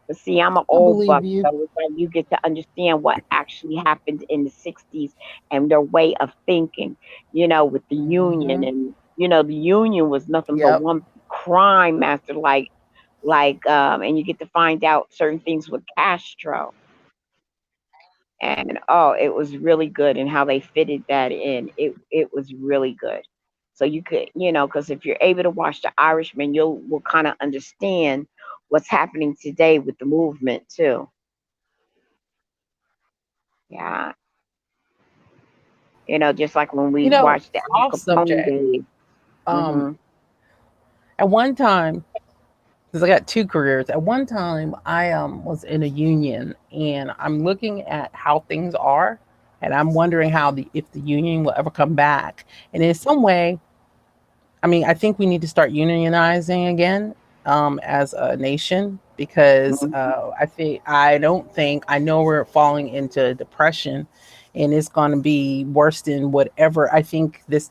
But see, I'm an I old believe buck, you. so it's like you get to understand what actually happened in the '60s and their way of thinking, with the Union. Hmm. And, the Union was nothing but Yep. one crime master, and you get to find out certain things with Castro. And oh, it was really good and how they fitted that in. It was really good. So you could, because if you're able to watch The Irishman, will kind of understand what's happening today with the movement too. Yeah, just like when we watched the Al Off Capone subject. days. Um, Hmm. at one time, because I got two careers. At one time, I was in a union, and I'm looking at how things are, and I'm wondering how the if the union will ever come back. And in some way, I mean, I think we need to start unionizing again as a nation because I don't think I know we're falling into depression, and it's going to be worse than whatever. I think this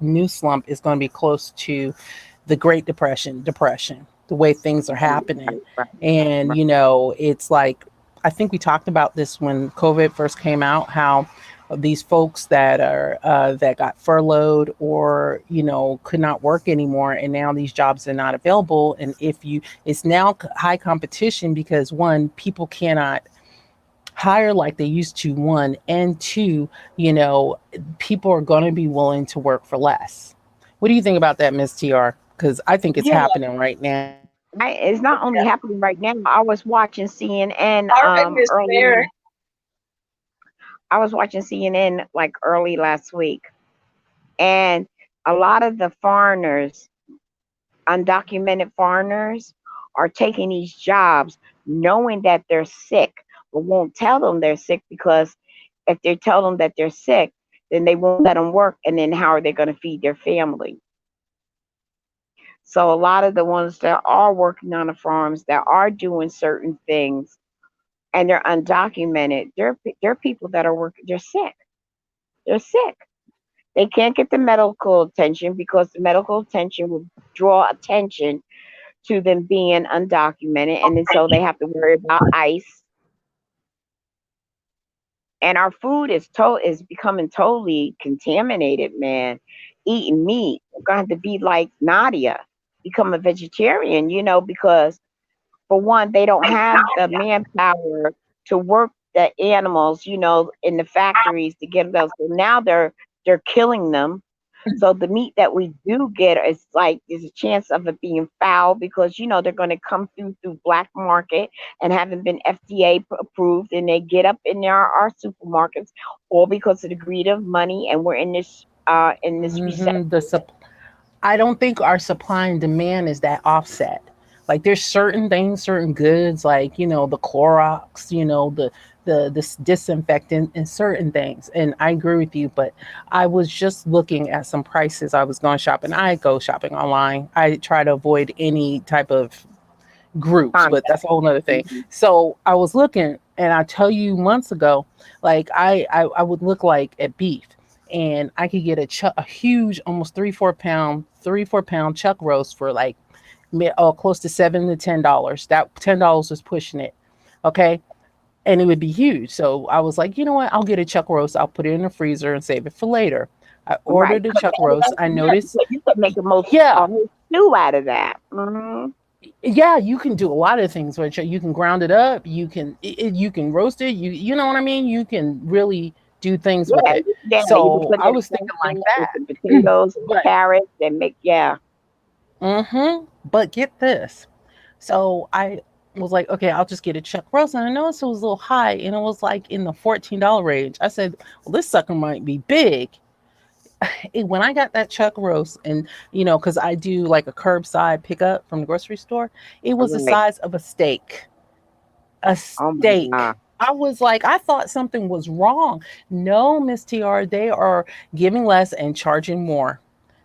new slump is going to be close to the Great Depression, the way things are happening, Right, right, and right. it's like I think we talked about this when COVID first came out, how these folks that got furloughed or could not work anymore, and now these jobs are not available, and if you it's now high competition because one, people cannot hire like they used to, one, and two, people are going to be willing to work for less. What do you think about that, Miss TR? Because I think it's Yeah, happening right now. it's not only happening right now. I was watching CNN All right, Miss Mary. early. I was watching CNN like early last week, and a lot of the foreigners, undocumented foreigners, are taking these jobs knowing that they're sick, but won't tell them they're sick because if they tell them that they're sick, then they won't let them work, and then how are they going to feed their family? So a lot of the ones that are working on the farms that are doing certain things and they're undocumented, they're people that are working. They're sick. They're sick. They can't get the medical attention because the medical attention will draw attention to them being undocumented, and then so they have to worry about ICE. And our food is becoming totally contaminated, man. Eating meat, we're going to have to be like Nadia, become a vegetarian, because for one, they don't have the manpower to work the animals, in the factories to get those. So now they're killing them. So the meat that we do get is like there's a chance of it being foul because they're going to come through black market and haven't been FDA approved, and they get up in our supermarkets all because of the greed of money, and we're in this recession. Hmm. I don't think our supply and demand is that offset. Like there's certain things, certain goods, like the Clorox, the this disinfectant, and certain things. And I agree with you, but I was just looking at some prices. I was going shopping. I go shopping online. I try to avoid any type of groups, but Contact. that's a whole nother thing. Mhm. So I was looking, and I tell you months ago, like I would look like at beef, and I could get a huge, almost 3 4 pound chuck roast for like close to $7 to $10. That $10 was pushing it, okay, and it would be huge. So I was like, you know what? I'll get a chuck roast. I'll put it in the freezer and save it for later. I Right. ordered a chuck roast. I Yeah, noticed, you could make the most yeah, a whole stew out of that. Hmm. Yeah, you can do a lot of things with it. You can ground it up. You can roast it. You know what I mean. You can really do things with Yeah, it. yeah. You can So put I it was in thinking like something with the that. potatoes and But carrots and make yeah. but get this. So I was like, okay, I'll just get a chuck roast, and I noticed it was a little high, and it was like in the $14 range. I said, well, this sucker might be big. When I got that chuck roast, and because I do like a curbside pickup from the grocery store, it was the Right. size of a steak. A Oh my steak. God. I was like, I thought something was wrong. No, Miss TR, they are giving less and charging more.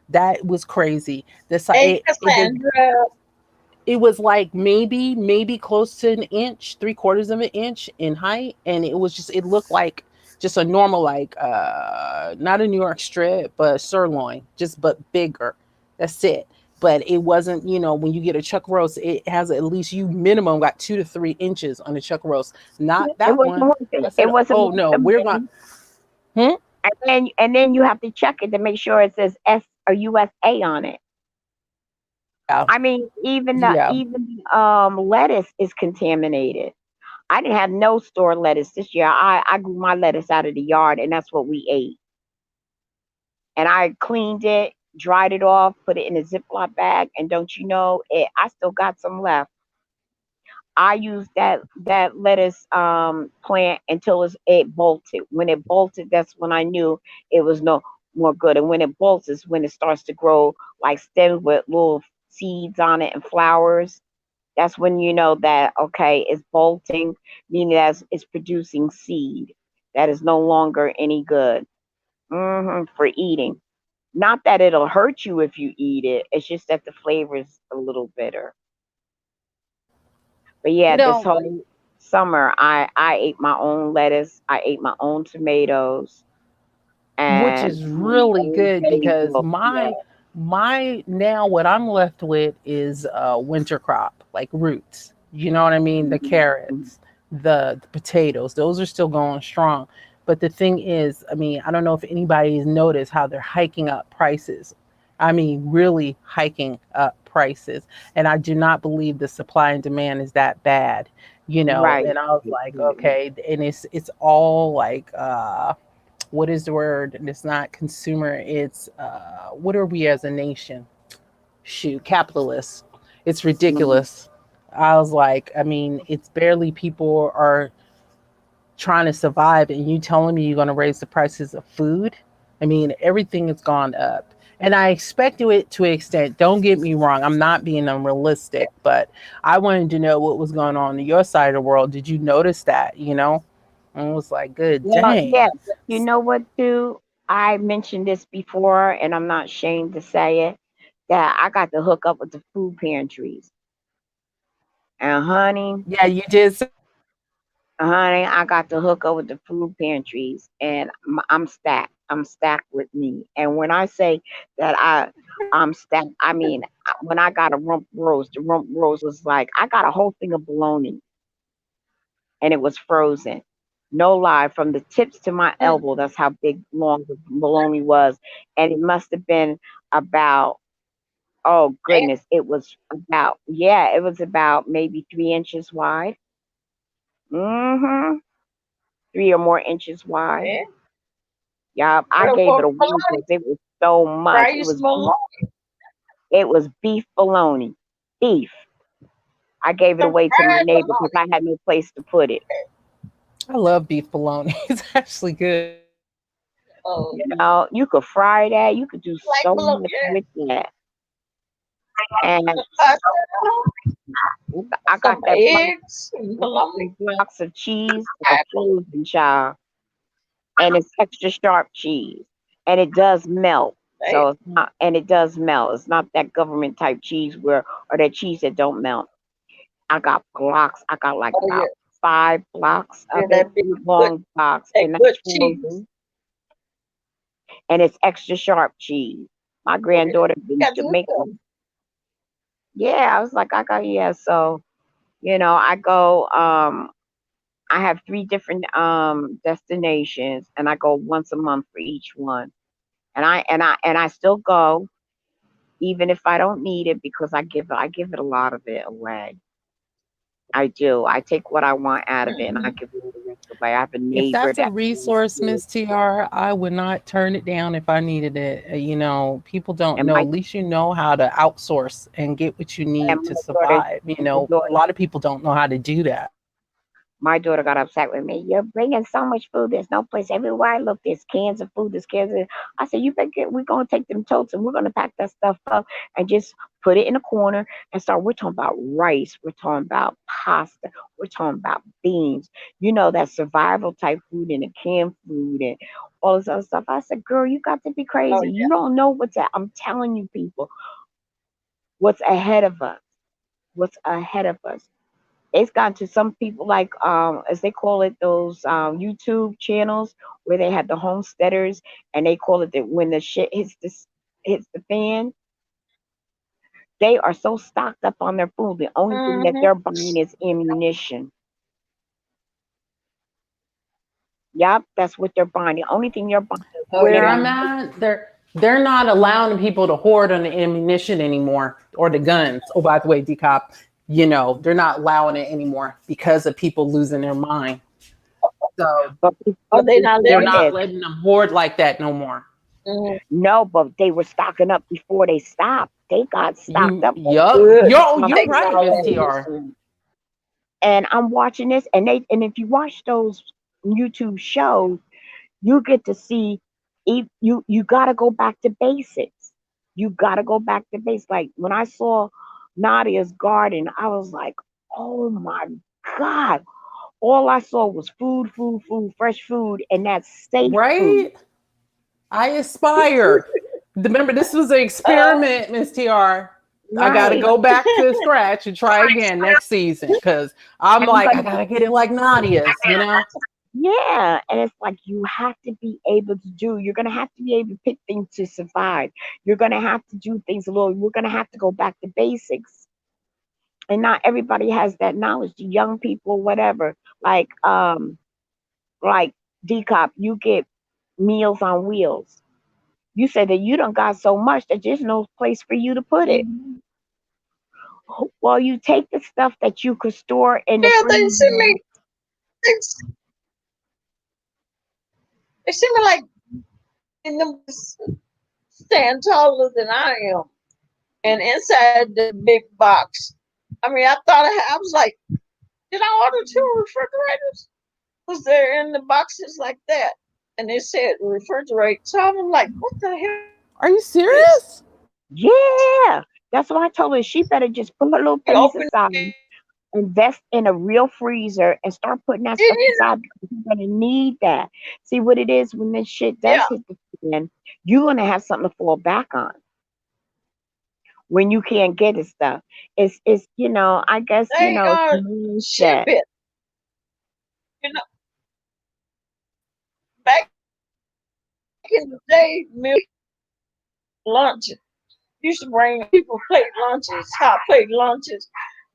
That was crazy. Hey, Cassandra. It was like maybe close to an inch, three quarters of an inch in height, and it looked like just a normal, like not a New York strip but sirloin, just but bigger. That's it. But it wasn't, when you get a chuck roast, it has at least, you minimum got 2 to 3 inches on the chuck roast. Not It that wasn't one. worth I it. said, It wasn't oh worth no, the we're going. money. Hmm? And then you have to check it to make sure it says S or USA on it. Yeah. I mean, even the Yeah. lettuce is contaminated. I didn't have no store lettuce this year. I grew my lettuce out of the yard, and that's what we ate. And I cleaned it, dried it off, put it in a Ziploc bag, and don't you know it? I still got some left. I used that lettuce plant until it bolted. When it bolted, that's when I knew it was no more good. And when it bolts is when it starts to grow like stems with little seeds on it and flowers. That's when you know that okay, it's bolting, meaning that it's producing seed that is no longer any good for eating. Not that it'll hurt you if you eat it. It's just that the flavor is a little bitter. But You yeah, this know, whole summer I ate my own lettuce, I ate my own tomatoes, which and is my really own good because basil. Yeah. my now what I'm left with is winter crop, like roots. You know what I mean? The Mhm. carrots, the potatoes, those are still going strong. But the thing is, I mean, I don't know if anybody has noticed how they're hiking up prices. I mean, really hiking up prices. And I do not believe the supply and demand is that bad, Right. and I was like, okay, and it's all like what is the word? And it's not consumer. It's what are we as a nation? Shoot, capitalists. It's Mhm. ridiculous. I was like, I mean, it's barely people are trying to survive, and you telling me you're going to raise the prices of food? I mean, everything has gone up. And I expected it to an extent. Don't get me wrong. I'm not being unrealistic, but I wanted to know what was going on your side of the world. Did you notice that? And I was like, good Well, yeah, dang. but you know what, too? I mentioned this before, and I'm not ashamed to say it, that I got to hook up with the food pantries. And Yeah, you did. honey, I got to hook up with the food pantries, and I'm stacked. I'm stacked with me. And when I say that I'm stacked, I mean when I got a rump roast, the rump roast was like I got a whole thing of bologna, and it was frozen. No lie, from the tips to my Mm. elbow. That's how big, long the bologna was, and it must have been about. Oh goodness, it was about yeah, it was about maybe 3 inches wide. Mm-hmm. 3 or more inches wide. Yeah. Yeah, I Well, gave it for away bologna, because it was so much. fry you some bologna. It was beef bologna. Beef. I gave it Some away to my fried neighbor because bologna. I had no place to put it. I love beef bologna. It's actually good. Oh, You know, you could fry that. You could do like so bologna. much Yeah. with that. And The pasta, I got some that block, eggs, and I got bologna. them blocks of cheese that are Apple. frozen, child, and it's extra sharp cheese, and it does melt. Hey, So it's not, and it does melt. It's not that government type cheese where, or that cheese that don't melt. I got blocks. I got like oh yeah, about 5 blocks yeah, of it, that big big good, long blocks, that and that's good cheese. frozen, and it's extra sharp cheese. My Oh yeah, granddaughter you in got to Jamaica. them. Yeah, I was like, I got yeah. So I go. I have 3 different destinations, and I go once a month for each one. And I still go, even if I don't need it, because I give it a lot of it away. I do. I take what I want out of it and I Mhm. give all the rest away. I have a If neighbor that's a that resource, Miss TR, I would not turn it down if I needed it. People don't and know. my At least you know how to outsource and get what you and need to my daughter survive. my A daughter lot of people don't know how to do that. my daughter got upset with me. You're bringing so much food. There's no place. Everywhere I look, there's cans of food. There's cans of. I said, you better get. We're gonna take them totes and we're gonna pack that stuff up and just put it in a corner and start. We're talking about rice. We're talking about pasta. We're talking about beans. That survival type food and the canned food and all this other stuff. I said, girl, you got to be Oh crazy. yeah. You don't know what's. I'm telling you, people, what's ahead of us. What's ahead of us. It's gotten to some people like as they call it, those YouTube channels where they have the homesteaders and they call it that when the shit hits the fan, they are so stocked up on their food. The only thing that Mhm. they're buying is ammunition. Yep, that's what they're buying. The only thing they're buying is Where I'm ammunition. at, they're not allowing people to hoard on the ammunition anymore or the guns. Oh, by the way, Decop, they're not allowing it anymore because of people losing their mind. So But people Oh, don't they not they're letting understand not it. this. letting them hoard like that no more. Mhm. No, but they were stocking up before they stopped. They got stocked You, up on yup, good you're Taking right, all Miss that. TR. ammunition. And I'm watching this, and if you watch those YouTube shows, you get to see you got to go back to basics. You got to go back to basics. Like when I saw Nadia's garden, I was like, oh my god! All I saw was food, food, food, fresh food, and that's safe food. Right? I aspire. Remember, this was an Uh, experiment, Miss TR. I got to Right. go back to scratch and try again next season because I'm I'm like, I gonna got to get it like Nadia's. Yeah, and it's like you have to be able to do. You're gonna have to be able to pick things to survive. You're gonna have to do things a little. We're gonna have to go back to basics, and not everybody has that knowledge. The young people, whatever, like Dcop, you get Meals on Wheels. You said that you don't got so much that there's no place for you to put it. mhm. Well, you take the stuff that you could store in the Yeah, freezer. they, they see me like in them stand taller than I am, and inside the big box. I mean, I was like, did I order two refrigerators? Was there in the boxes like that? And they said refrigerate. So I'm like, what the hell is Are you this? serious? Yeah, that's why I told her she better just put her little You pennies open aside, it, invest in a real freezer, and start putting that stuff you aside because you're gonna need that. See what it is when this shit know, does yeah, hit the fan, you're gonna have something to fall back on when you can't get the stuff. It's I guess they it's ship mindset. it. You know, back in the day, lunches used to bring people plate lunches, hot plate lunches.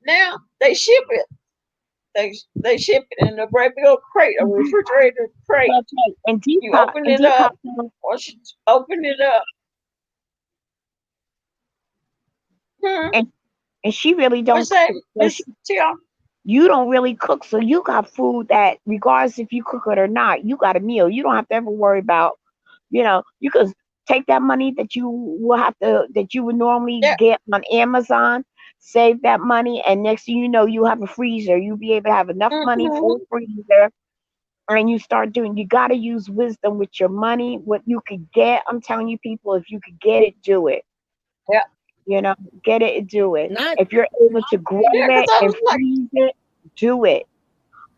Now they ship it. They ship it in a great big old crate, a refrigerator crate. That's right. And You Depop open and it Depop up, or you open it up. Hmm. and and she really don't What's that, cook. So Miss Tia? you don't really cook, so you got food that regardless if you cook it or not, you got a meal. You don't have to ever worry about, you could take that money that you would normally Yeah. get on Amazon, save that money, and next thing you know, you have a freezer. You'll be able to have enough money for a Hmm. freezer, and you got to use wisdom with your money, what you could get. I'm telling you, people, if you could get it, do it. Yeah. You know, get it and do it. Not If you're able to grow Yeah. Because it I and was like, freeze it, do it.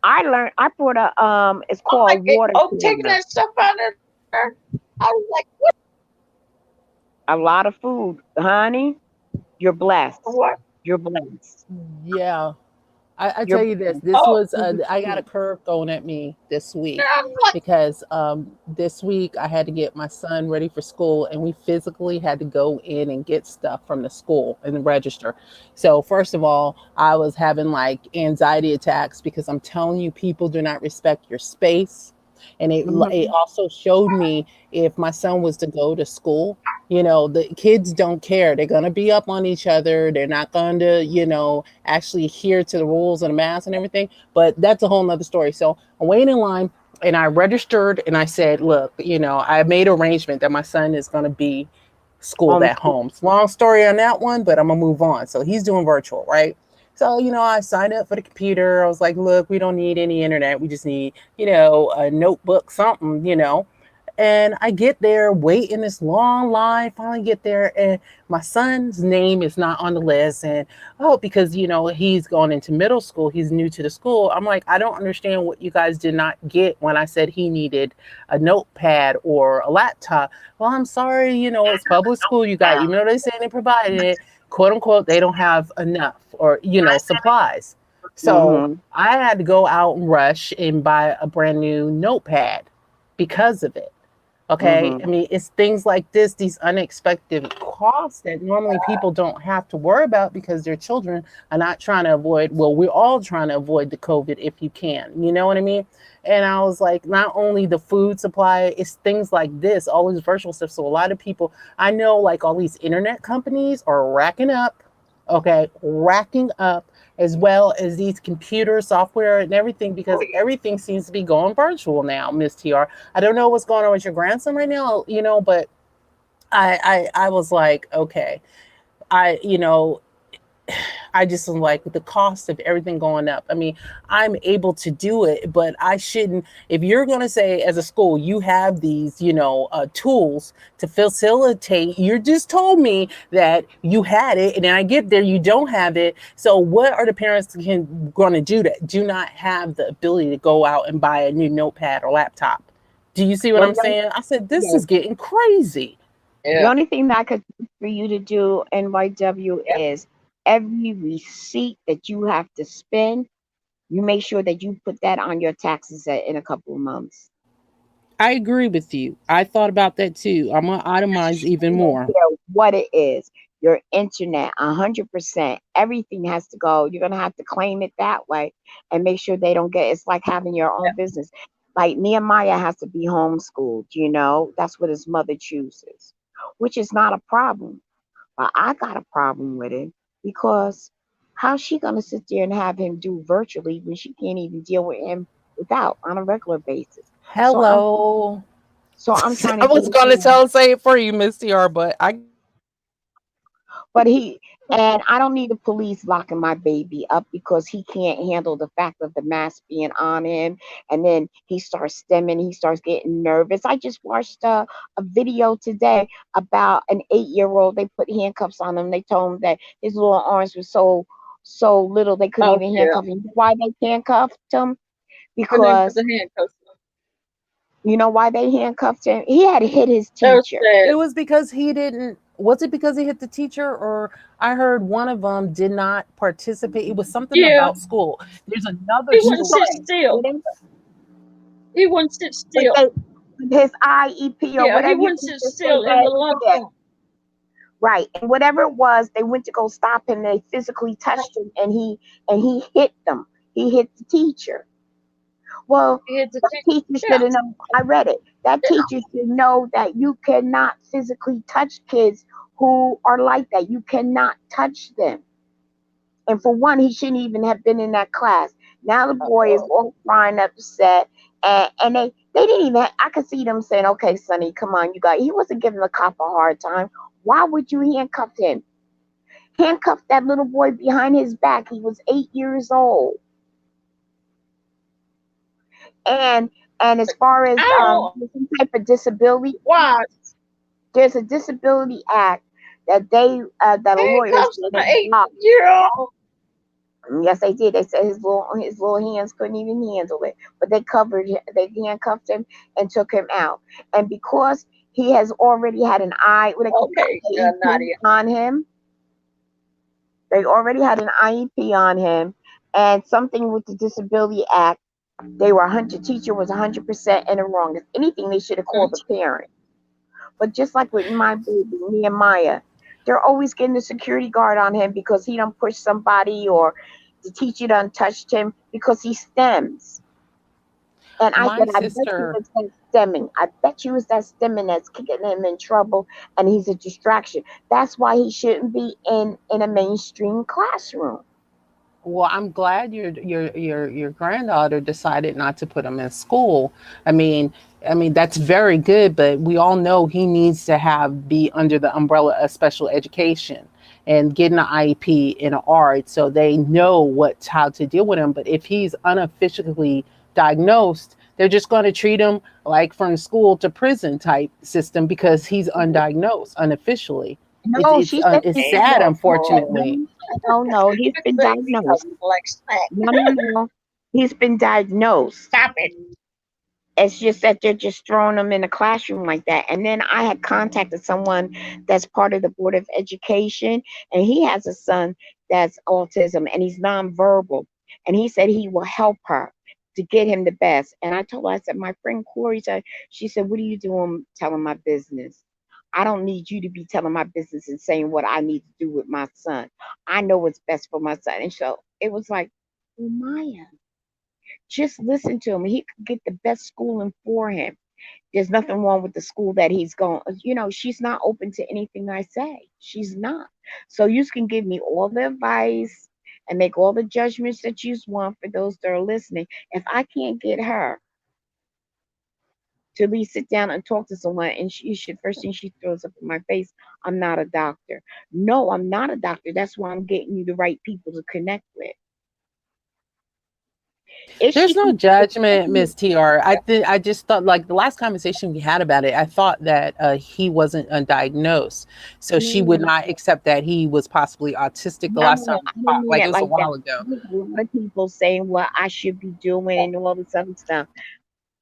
I bought it's I'm called a like, water taking canner. that stuff out of there. I was like, A lot of food, honey. You're blessed. what? You're blessed. Yeah. I You're tell you this. blessed. This Oh, was Food is I got a food. curve thrown at me this week I'm like, because this week I had to get my son ready for school, and we physically had to go in and get stuff from the school and register. So first of all, I was having like anxiety attacks because I'm telling you, people do not respect your space. And it Mhm. also showed me if my son was to go to school, the kids don't care. They're going to be up on each other. They're not going to, actually adhere to the rules and the mask and everything. But that's a whole nother story. So I'm waiting in line and I registered and I said, look, I made arrangement that my son is going to be schooled at Homeschool. home. It's a long story on that one, but I'm going to move on. So he's doing virtual, right? So, I signed up for the computer. I was like, look, we don't need any internet. We just need, a notebook, something, And I get there, wait in this long line, finally get there, and my son's name is not on the list. And because he's going into middle school, he's new to the school. I'm like, I don't understand what you guys did not get when I said he needed a notepad or a laptop. Well, I'm sorry, it's public school, you got, even though they say they provided it, quote unquote, they don't have enough or supplies. So Mhm. I had to go out and rush and buy a brand new notepad because of it. Okay. I Mhm. mean, it's things like this, these unexpected costs that normally people don't have to worry about because their children are not trying to avoid. Well, we're all trying to avoid the COVID if you can. You know what I mean? And I was like, not only the food supply, it's things like this, all this virtual stuff. So a lot of people, I know like all these internet companies are racking up, okay, racking up as well as these computer software and everything because everything seems to be going virtual now, Miss TR. I don't know what's going on with your grandson right now, but I was like, okay, I you know I just am like the cost of everything going up. I mean, I'm able to do it, but I shouldn't. If you're going to say as a school, you have these, tools to facilitate. You just told me that you had it, and then I get there, you don't have it. So what are the parents going to do that do not have the ability to go out and buy a new notepad or laptop? Do you see what Well, I'm saying? I said this yes. is getting crazy. The Yeah. only thing that I could do for you to do, NYW, Yeah. is every receipt that you have to spend, you make sure that you put that on your taxes in a couple of months. I agree with you. I thought about that too. I'm gonna itemize even I don't more. care what it is. Your internet, 100%. Everything has to go. You're gonna have to claim it that way, and make sure they don't get. It's like having your own business. Like Nehemiah has to be homeschooled. That's what his mother chooses, which is not a problem. But I got a problem with it because how's she gonna sit there and have him do virtually when she can't even deal with him without on a regular basis? So I'm Hello. so I'm trying I to was get gonna him. say it for you, Miss TR, but I got you. But and I don't need the police locking my baby up because he can't handle the fact of the mask being on him. And then he starts stemming, he starts getting nervous. I just watched a video today about an 8-year-old. They put handcuffs on him. They told him that his little arms were so little they couldn't Oh even yeah. handcuff him. Why they handcuffed him? Couldn't even put Because the handcuffs on. you know why they handcuffed him? He had hit his That was teacher. sad. It was because he didn't. Was it because he hit the teacher, or I heard one of them did not participate? It was something Yeah. about school. There's He another wouldn't story. sit Right. still. He wouldn't sit But still. they, his IEP or Yeah, he whatever your wouldn't sit teacher said still in that, the yeah, lunchroom. right. And whatever it was, they went to go stop him. They physically touched him, and he hit them. He hit the teacher. Well, He had to that teach. teacher should Yeah. have known. I read it. That teacher should know that you cannot physically touch kids who are like that. You cannot touch them. And for one, he shouldn't even have been in that class. Now the boy is Uh-oh. all crying upset, and they didn't even. I could see them saying, "Okay, Sonny, come on, you got." He wasn't giving the cop a hard time. Why would you handcuff him? Handcuff that little boy behind his back. He was 8 years old, and as far as I don't. some type of disability, Why there's a disability act that a lawyer handcuffs said on they an blocked. 8-year-old? Yes, they did. They said his little hands couldn't even handle it, but they handcuffed him and took him out. And because he has already had an what they call Okay, IEP Nadia. on him, they already had an IEP on him, and something with the Disability Act, they were 100. Teacher was 100% in the wrong. If anything, they should have Mm. called the parent. But just like with my baby Nehemiah, they're always getting the security guard on him because he done pushed somebody or the teacher done touched him because he stems. And I My said, I bet you sister, it's that stemming. I bet you it's that stemming that's kicking him in trouble, and he's a distraction. That's why he shouldn't be in a mainstream classroom. well, I'm glad your granddaughter decided not to put him in school. I mean, that's very good, but we all know he needs to have be under the umbrella of special education and get an IEP in art so they know what how to deal with him. But if he's unofficially diagnosed, they're just going to treat him like from school to prison type system because he's undiagnosed unofficially. No, she said It's he's And been sad, well, unfortunately. no, no, he's been because diagnosed. he's like snack. No, no, no. He's been diagnosed. Stop it. It's just that they're just throwing them in a classroom like that. And then I had contacted someone that's part of the Board of Education, and he has a son that's autism and he's nonverbal. And he said he will help her to get him the best. And I told her, I said, my friend Corey said, she said, what are you doing telling my business? I don't need you to be telling my business and saying what I need to do with my son. I know what's best for my son. And so it was like, oh, Maya, just listen to him. He could get the best schooling for him. There's nothing wrong with the school that he's going. She's not open to anything I say. She's not. So you can give me all the advice and make all the judgments that you want for those that are listening. If I can't get her to at least sit down and talk to someone, and she should first thing she throws up in my face, I'm not a doctor. No, I'm not a doctor. That's why I'm getting you the right people to connect with. If There's she no can, judgment, Miss TR. I just thought like the last conversation we had about it, I thought that he wasn't undiagnosed. So she would no, not accept that he was possibly autistic the no, last no, time I I didn't talked. mean Like it it was a like that. while ago. There's a lot of people saying what I should be doing and all this other stuff.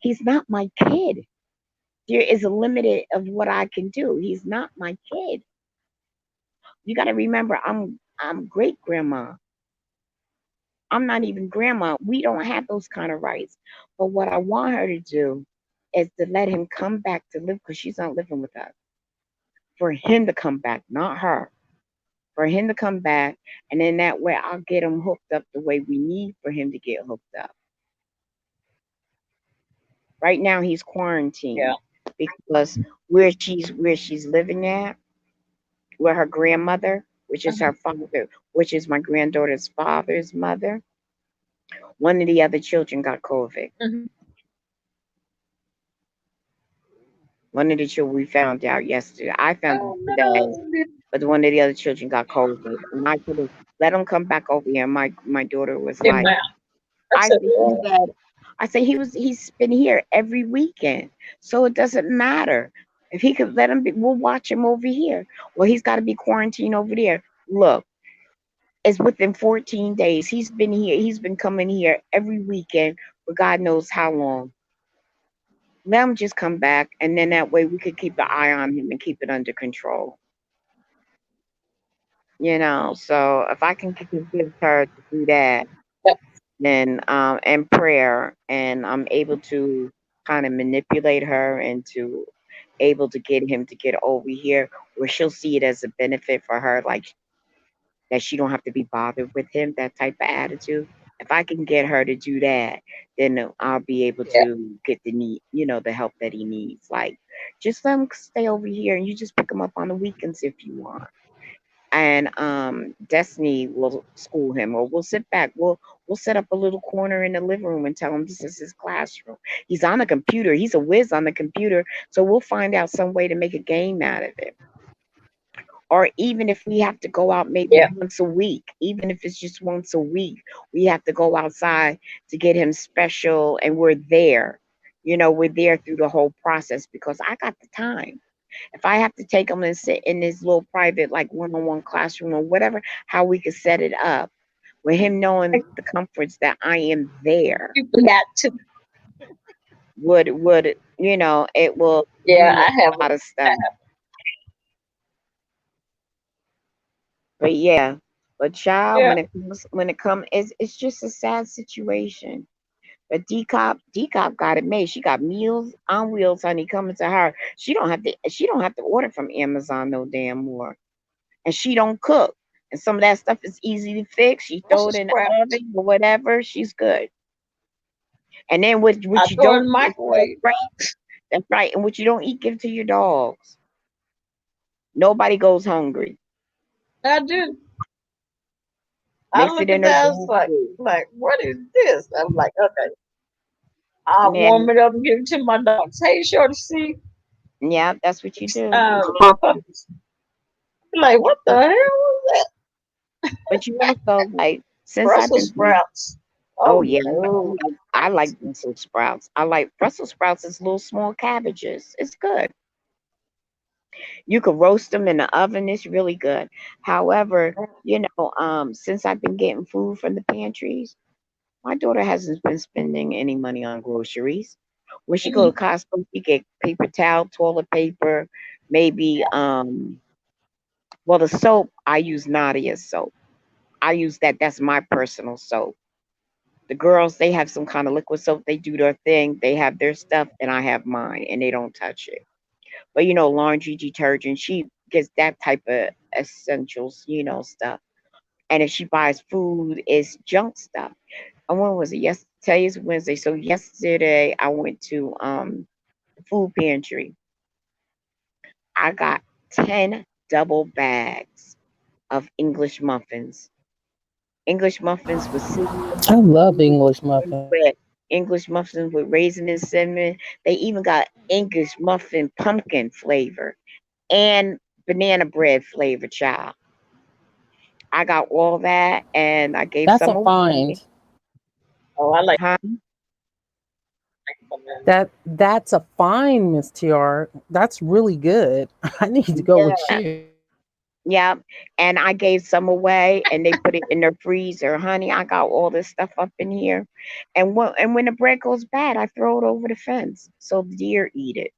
He's not my kid. There is a limit of what I can do. He's not my kid. You got to remember, I'm great grandma. I'm not even grandma. We don't have those kind of rights. But what I want her to do is to let him come back to live because she's not living with us. For him to come back, not her. For him to come back, and then that way I'll get him hooked up the way we need for him to get hooked up. Right now he's Yeah. quarantined because where she's living at, where her grandmother, which is her father, which is my granddaughter's father's mother, one of the other children got COVID. Mhm. One of the children we found out yesterday. I found out Oh today, no. but one of the other children got COVID. And I could have let him come back over here. My daughter was Get him like, out. I I said, said, he well, said, I said he's been here every weekend, so it doesn't matter. If he could let him be, we'll watch him over here. Well, he's got to be quarantined over there. Look, it's within 14 days. He's been here. He's been coming here every weekend for God knows how long. Let him just come back, and then that way we could keep an eye on him and keep it under control. So if I can give her to do that, yeah, then and prayer, and I'm able to kind of manipulate her and to able to get him to get over here where she'll see it as a benefit for her, like that she don't have to be bothered with him, that type of attitude. If I can get her to do that, then I'll be able yeah, to get the help that he needs. Like, just let him stay over here, and you just pick him up on the weekends if you want. And Destiny will school him, or we'll sit back. We'll set up a little corner in the living room and tell him this is his classroom. He's on the computer. He's a whiz on the computer, so we'll find out some way to make a game out of it. Or even if we have to go out maybe yeah, once a week, even if it's just once a week, we have to go outside to get him special, and we're there. We're there through the whole process because I got the time. If I have to take him and sit in this little private, like one-on-one classroom or whatever, how we could set it up with him knowing the comforts that I am there you got to. it will Yeah, eliminate I have a it. lot of stuff. But yeah, but child, Yeah. when it comes, it's just a sad situation. But Dcop got it made. She got meals on wheels, honey, coming to her. She don't have to order from Amazon no damn more. And she don't cook. And some of that stuff is easy to fix. She What's throw the it in the scraps? oven or whatever. She's good. And then I what you throw it in don't the eat, that's microwave. right. That's right. And what you don't eat, give to your dogs. Nobody goes hungry. I do. I Mix it look in at their that, I was dog food. like, what is this? I'm like, okay. I'll Yeah, warm it up and give it to my dogs. Hey, Shorty, see, yeah, that's what you do. puppies. Like, what the hell was that? But you also like since I've Brussels been sprouts. oh Oh yeah, no. I like Brussels sprouts. I like Brussels sprouts is little small cabbages. It's good. You could roast them in the oven. It's really good. However, since I've been getting food from the pantries, my daughter hasn't been spending any money on groceries. When she go to Mhm. Costco, she get paper towel, toilet paper, maybe well the soap I use Nadia's soap. I use that. That's my personal soap. The girls, they have some kind of liquid soap. They do their thing. They have their stuff, and I have mine, and they don't touch it. But laundry detergent, she gets that type of essentials, stuff. And if she buys food, it's junk stuff. And when was it? Yes, today is Wednesday. So yesterday I went to the food pantry. I got 10 double bags of English muffins. English muffins with cinnamon, I love English English muffins muffins. with English muffins with raisin and cinnamon. They even got English muffin pumpkin flavor and banana bread flavor, child. I got all that and I gave That's a some away. find. Oh, I like Huh? banana. That's a find, Miss TR. That's really good. I need to go with Yeah. you. Yeah. And I gave some away and they put it in their freezer. Honey, I got all this stuff up in here. And when the bread goes bad, I throw it over the fence so the deer eat it.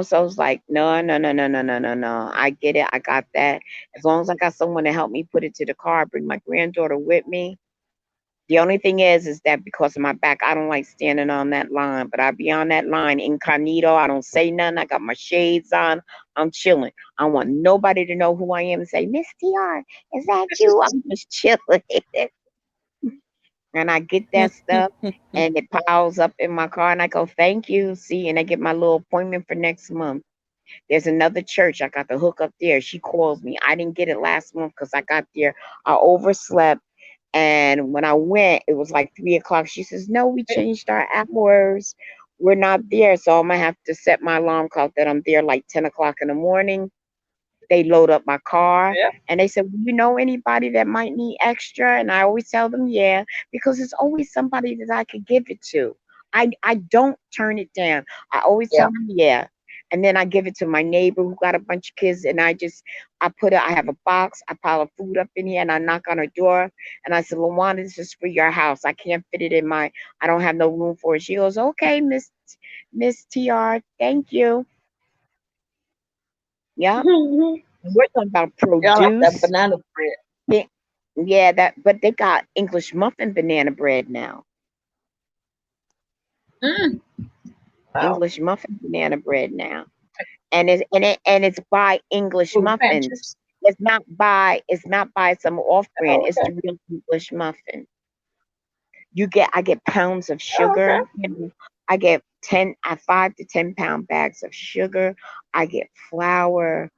So it's like, no, no, no, no, no, no, no, no. I get it. I got that. As long as I got someone to help me put it to the car, bring my granddaughter with me. The only thing is that because of my back, I don't like standing on that line. But I be on that line incognito. I don't say nothing. I got my shades on. I'm chilling. I want nobody to know who I am and say, Miss TR, is that you? I'm just chilling. And I get that stuff and it piles up in my car and I go, thank you. See, and I get my little appointment for next month. There's another church. I got the hook up there. She calls me. I didn't get it last month because I got there. I overslept. And when I went, it was like 3 o'clock. She says, no, we changed our hours. We're not there. So I'm going to have to set my alarm clock that I'm there like 10 o'clock in the morning. They load up my car Yeah. and they said, well, you know anybody that might need extra? And I always tell them, yeah, because it's always somebody that I could give it to. I don't turn it down. I always tell Yeah. them, yeah. And then I give it to my neighbor who got a bunch of kids and I have a box, I pile of food up in here and I knock on her door and I said, Luana, this is for your house. I can't fit it I don't have no room for it. She goes, okay, Miss TR, thank you. Yeah. We're talking about Yeah, I like that produce. banana bread. Yeah, yeah, but they got English muffin banana bread now. Mm. Wow. English muffin banana bread now. And it's by English Food muffins. pantries. It's not by some off brand. Oh, It's okay. the real English muffin. I get pounds of Oh, okay. sugar. I get 5 to 10 pound bags of sugar. I get flour.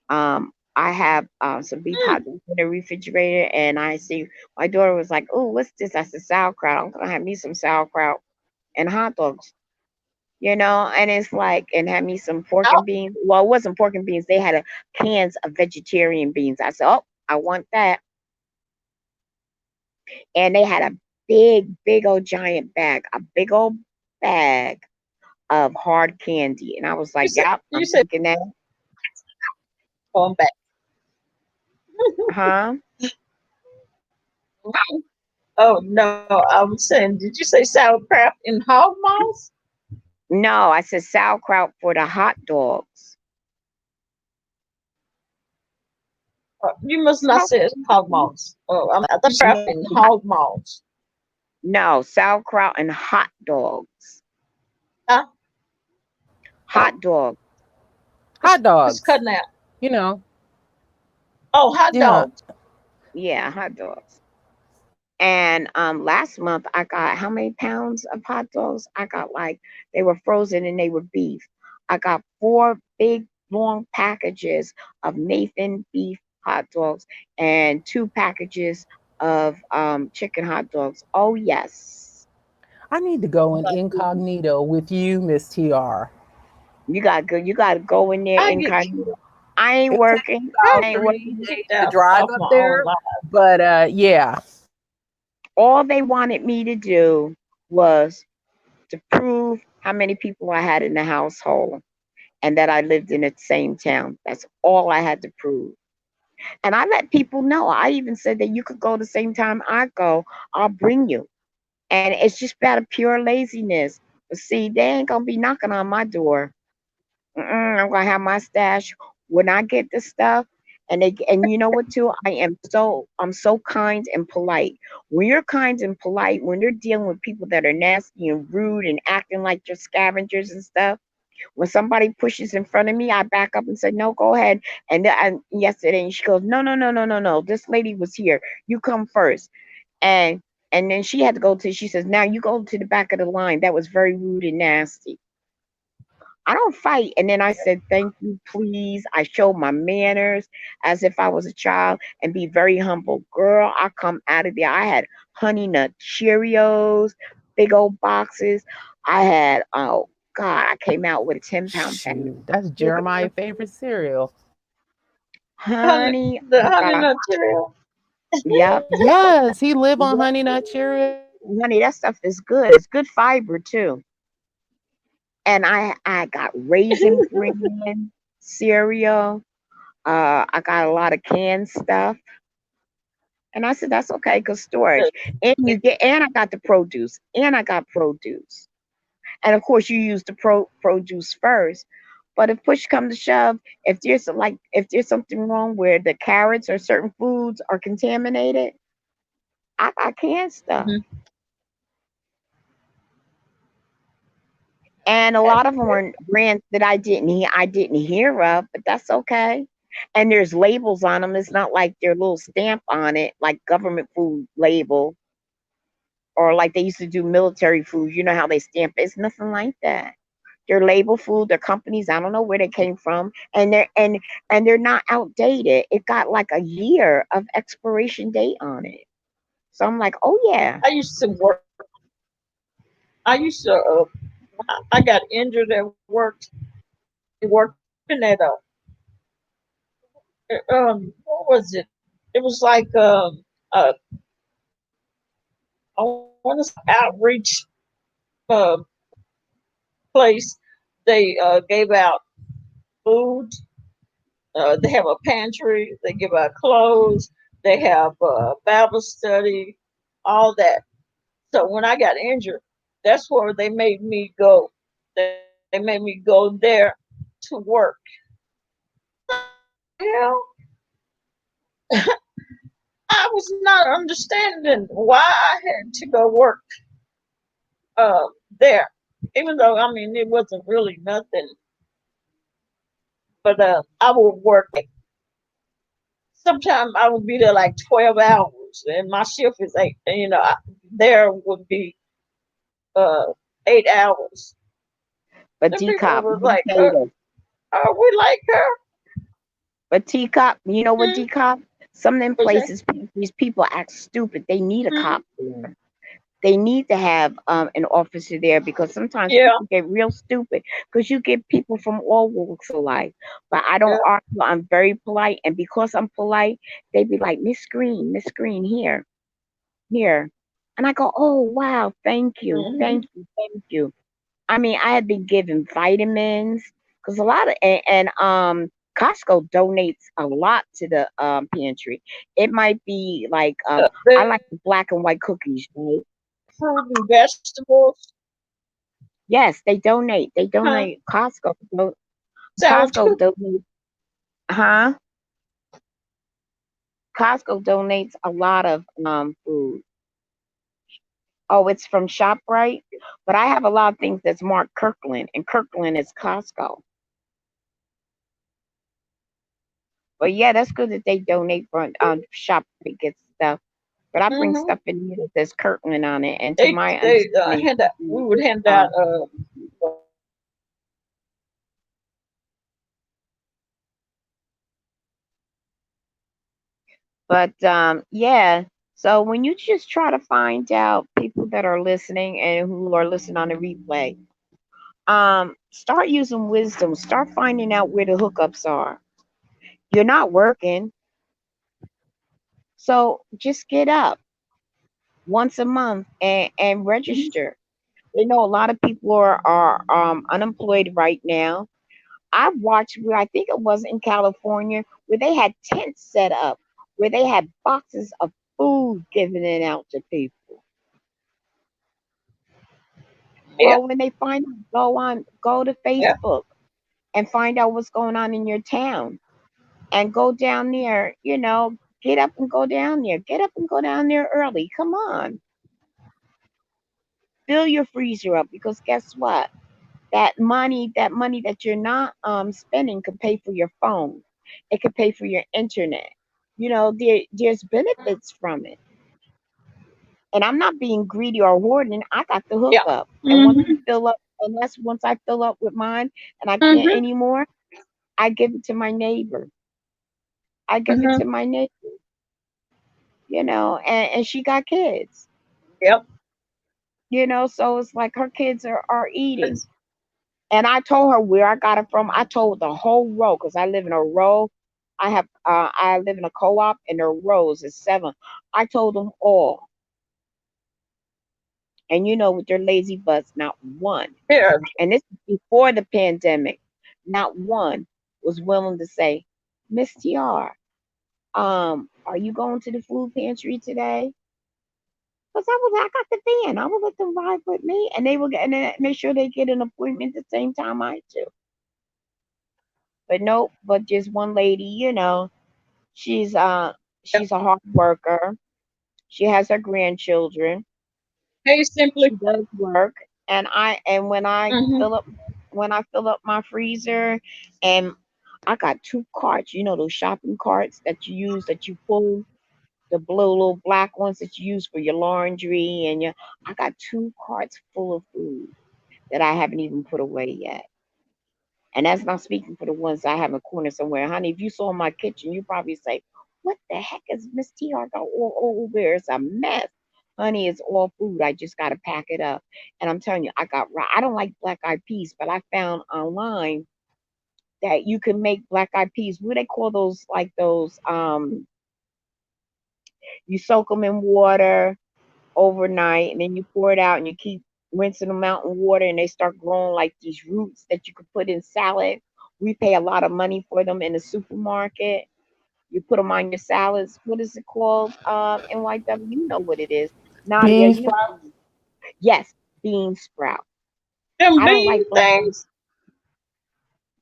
I have some beef Mm. hot dogs in the refrigerator, and I see my daughter was like, "Oh, what's this?" I said, "Sauerkraut. I'm gonna have me some sauerkraut and hot dogs." And it's like, and had me some pork Oh, and beans. Well, it wasn't pork and beans. They had cans of vegetarian beans. I said, "Oh, I want that." And they had a big, big old giant bag, a big old bag of hard candy, and I was you like, said "Yep, you I'm said taking that." going back. Huh? Oh no, I'm saying, did you say sauerkraut in hog maws? No, I said sauerkraut for the hot dogs. You must not say it's hog maws. Oh, I thought you said in hog maws. No, sauerkraut and hot dogs. Huh? Huh? Hot dog. Hot It's dogs. cutting out. You know, Oh, hot yeah. dogs. Yeah, hot dogs. And last month I got how many pounds of hot dogs? I got like they were frozen and they were beef. I got four big long packages of Nathan beef hot dogs and two packages of chicken hot dogs. Oh yes. I need to go in incognito with you, Miss TR. You gotta go in there I get incognito. I ain't It'll take me working. about I ain't 3 days to out drive off up my own there, life. but yeah. all they wanted me to do was to prove how many people I had in the household and that I lived in the same town. That's all I had to prove. And I let people know. I even said that you could go the same time I go. I'll bring you. And it's just out of pure laziness. But see, they ain't gonna be knocking on my door. I'm gonna have my stash when I get the stuff. And you know what too? I'm so kind and polite. When you're kind and polite, when you're dealing with people that are nasty and rude and acting like you're scavengers and stuff, when somebody pushes in front of me, I back up and say, "No, go ahead." And yesterday, and she goes, "No, no, no, no, no, no. This lady was here. You come first." And and then she had to go to. She says, "Now you go to the back of the line. That was very rude and nasty." I don't fight. And then I said, "Thank you, please." I showed my manners as if I was a child and be very humble. Girl, I come out of there. I had Honey Nut Cheerios, big old boxes. I had, oh God, I came out with a 10-pound bag. Shoot, that's Jeremiah's favorite cereal. Honey, The oh honey God. nut cereal. Yep. Yes, he live on Yep. Honey Nut Cheerios. Honey, that stuff is good. It's good fiber too. And I got Raisin Bran cereal. I got a lot of canned stuff. And I said, that's okay, because storage. And I got the produce. And I got produce. And of course you use the produce first. But if push comes to shove, if there's something wrong where the carrots or certain foods are contaminated, I got canned stuff. Mhm. And a lot of them were brands that I didn't hear of, but that's okay. And there's labels on them. It's not like their little stamp on it, like government food label, or like they used to do military food. You know how they stamp it. It's nothing like that. They're label food. They're companies. I don't know where they came from, and they're not outdated. It got like a year of expiration date on it. So I'm like, oh yeah. I used to work. I used to. I got injured at work. Working at what was it? It was like uh I want to say outreach uh place. They gave out food. They have a pantry. They give out clothes. They have Bible study, all that. So when I got injured, that's where they made me go. They made me go there to work. Hell, I was not understanding why I had to go work uh, there, even though I mean it wasn't really nothing. But I would work. Sometimes I would be there like 12 hours, and my shift is eight. And, there would be uh, 8 hours. But The people decop, were let me like, tell you this. "We like her." But teacup, you know what Hmm? decop? Some of them Was that? places, these people act stupid. They need a Hmm? cop there. They need to have an officer there because sometimes Yeah, people get real stupid because you get people from all walks of life. But I don't yeah. argue. I'm very polite, and because I'm polite, they be like, Miss Green, here, here," and I go, "Oh wow, Hmm. thank you." I mean, I have been given vitamins because a lot of and Costco donates a lot to the pantry. It might be like I They like the black and white cookies, right? fruit and vegetables. Yes, they donate. They Huh? donate. Sour Costco too. donates. Huh? Costco donates a lot of food. Oh, it's from ShopRite, but I have a lot of things that's marked Kirkland, and Kirkland is Costco. But yeah, that's good that they donate for ShopRite gets stuff. But I bring Hmm. stuff in here that says Kirkland on it, and to They my they understanding, hand out. We Kirkland would is hand out But yeah. So when you just try to find out people that are listening and who are listening on the replay, start using wisdom. Start finding out where the hookups are. You're not working, so just get up once a month and register. You know, a lot of people are unemployed right now. I've watched where I think it was in California where they had tents set up, where they had boxes of food given it out to people. yep, Well, when they find out, go to yep. Facebook and find out what's going on in your town and go down there, get up and go down there. Get up and go down there early. Come on. Fill your freezer up because guess what? That money that you're not spending could pay for your phone. It could pay for your internet. There's benefits from it. And I'm not being greedy or hoarding. I got the Yeah. hookup. And Hmm. once I fill up with mine and I can't Hmm. anymore, I give it to my neighbor. I give it Hmm. to my neighbor, and she got kids, Yep. so it's like her kids are eating. That's, And I told her where I got it from. I told the whole row because I live in a row. I live in a co-op and the rows is 7. I told them all. And with their lazy butts, not one. yeah. And this is before the pandemic. Not one was willing to say, Miss TR, are you going to the food pantry today? Because I got the van. I will let them ride with me, and they will get and then make sure they get an appointment at the same time I do. But nope, but just one lady, she's uh Yep. she's a hard worker. She has her grandchildren. Hey, simply. She does work, and Hmm. when I fill up my freezer, and I got 2 carts. Those shopping carts that you use that you pull the blue little black ones that you use for your laundry and your. I got 2 carts full of food that I haven't even put away yet. And that's not speaking for the ones I have in a corner somewhere. Honey, if you saw my kitchen, you probably say, what the heck is Miss TR got all over there? It's a mess. Honey, it's all food. I just got to pack it up. And I'm telling you, I don't like black eyed peas, but I found online that you can make black eyed peas. What do they call those? Like those, you soak them in water overnight and then you pour it out and you keep rinsing them out in water and they start growing like these roots that you could put in salad. We pay a lot of money for them in the supermarket. You put them on your salads. What is it called? NYW, you know what it is. Nadia, Bean you sprout. yes, bean sprout. Them I don't bean like black. things.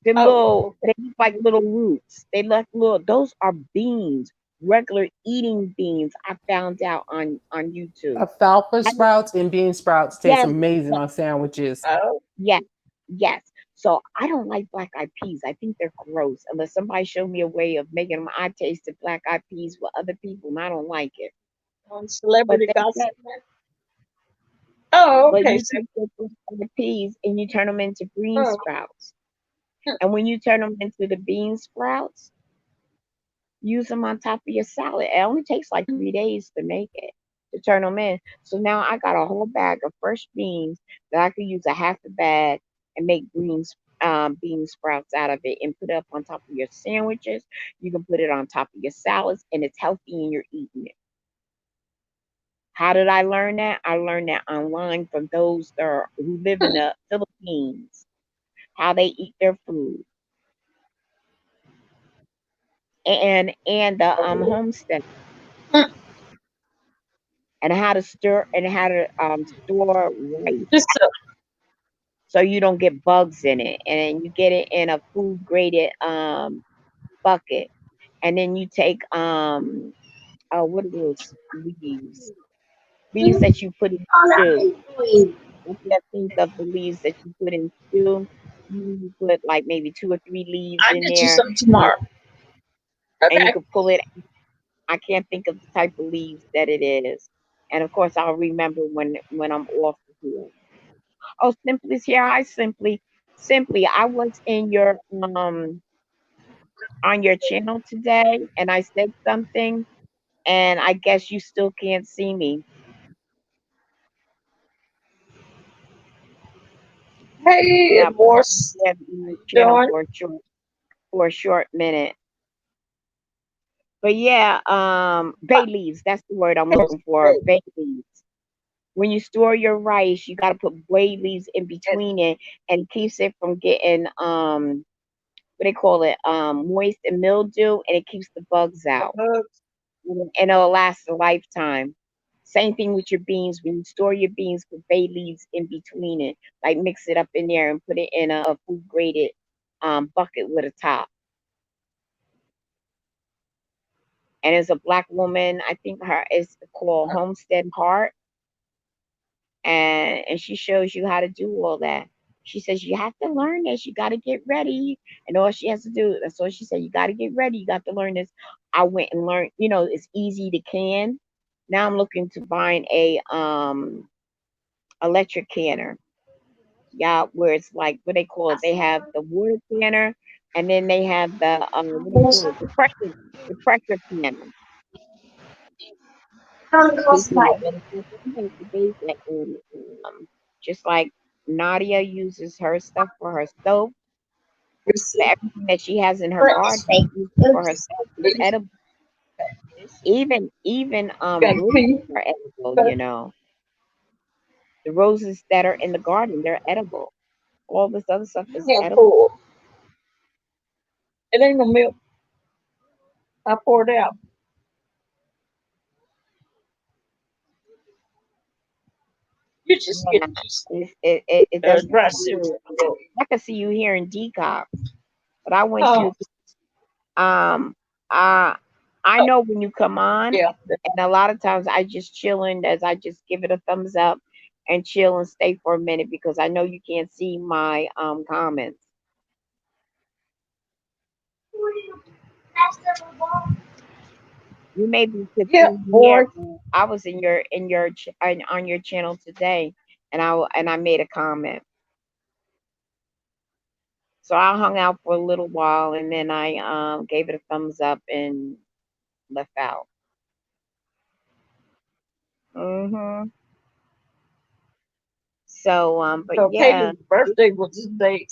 They Oh, look like little roots. They look little. Those are beans, regular eating beans. I found out on YouTube. Alfalfa I didn't- sprouts and bean sprouts taste Yes, amazing on sandwiches. oh. yes, yes. So I don't like black eyed peas. I think they're gross. Unless somebody showed me a way of making them. I tasted black eyed peas with other people, and I don't like it. On But celebrity they said, gossip. Oh, but okay. you So, take those black eyed peas and you turn them into bean oh, sprouts. And when you turn them into the bean sprouts, use them on top of your salad. It only takes like 3 days to make it, to turn them in. So now I got a whole bag of fresh beans that I could use a half a bag and make bean sprouts out of it and put it up on top of your sandwiches. You can put it on top of your salads and it's healthy and you're eating it. How did I learn that? I learned that online from those who live in the Philippines, how they eat their food, and the homestead, and how to store rice just so you don't get bugs in it, and then you get it in a food graded bucket, and then you take what are those leaves that you put in stew. If you have think of the leaves that you put in stew, you put like maybe 2 or 3 leaves I in get you there, some and tomorrow. you Okay. can pull it I can't think of the type of leaves that it is. And of course, I'll remember when I'm off here. Oh, Simply's here. Hi, Simply. Simply, I was in your on your channel today, and I said something, and I guess you still can't see me. Hey, Yeah, Morse, yeah, my channel doing? for a short minute. But yeah, bay leaves. That's the word I'm looking for. Bay leaves. When you store your rice, you got to put bay leaves in And between it, and it keeps it from getting what they call it moist and mildew, and it keeps the bugs the out, bugs. and it'll last a lifetime. Same thing with your beans. When you store your beans, put bay leaves in between it, like mix it up in there and put it in a food graded bucket with a top. And as a black woman, I think her is called Homestead Heart, and she shows you how to do all that. She says you have to learn this. You got to get ready, and all she has to do. That's all she said. You got to get ready. You got to learn this. I went and learned. You know, it's easy to can. Now I'm looking to buying a electric canner. Yeah, where it's like what they call it. They have the water canner, and then they have the what do you call it? The pressure canner. Speaking of it, I'm going to debate that just like Nadia uses her stuff for her stove, but everything that she has in her garden, she uses for her stove. It's edible. Even Got roses pee. are edible. You know, the roses that are in the garden, they're edible. All this other stuff is Hand edible. pulled. It ain't no milk. I poured out. You just get Yeah, just it doesn't dry taste cereal. good. I can see you here in Dcop, but I went Oh, to Um, uh, I know when you come on, yeah. and a lot of times I just chilling as I just give it a thumbs up and chill and stay for a minute because I know you can't see my comments. You may be Yeah, fifteen here. boy. I was on your channel today, and I made a comment. So I hung out for a little while, and then I gave it a thumbs up and left out. Mhm. So but So yeah, Caleb's birthday was today,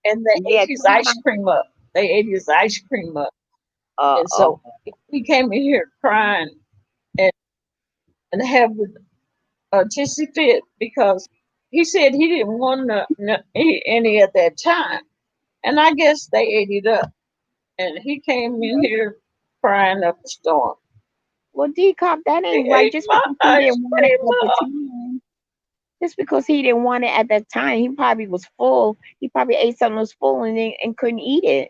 and they ate yeah. his Come ice on. cream up. They ate his ice cream up. And Oh, so he came in here crying and, and having a tissy fit because he said he didn't want any at that time. And I guess they ate it up. And he came in here crying up a storm. well, Decop, that They ain't right. ate Just my because he ice didn't want it cream at the up. time, just because he didn't want it at that time, he probably was full. He probably ate something that was full and couldn't eat it.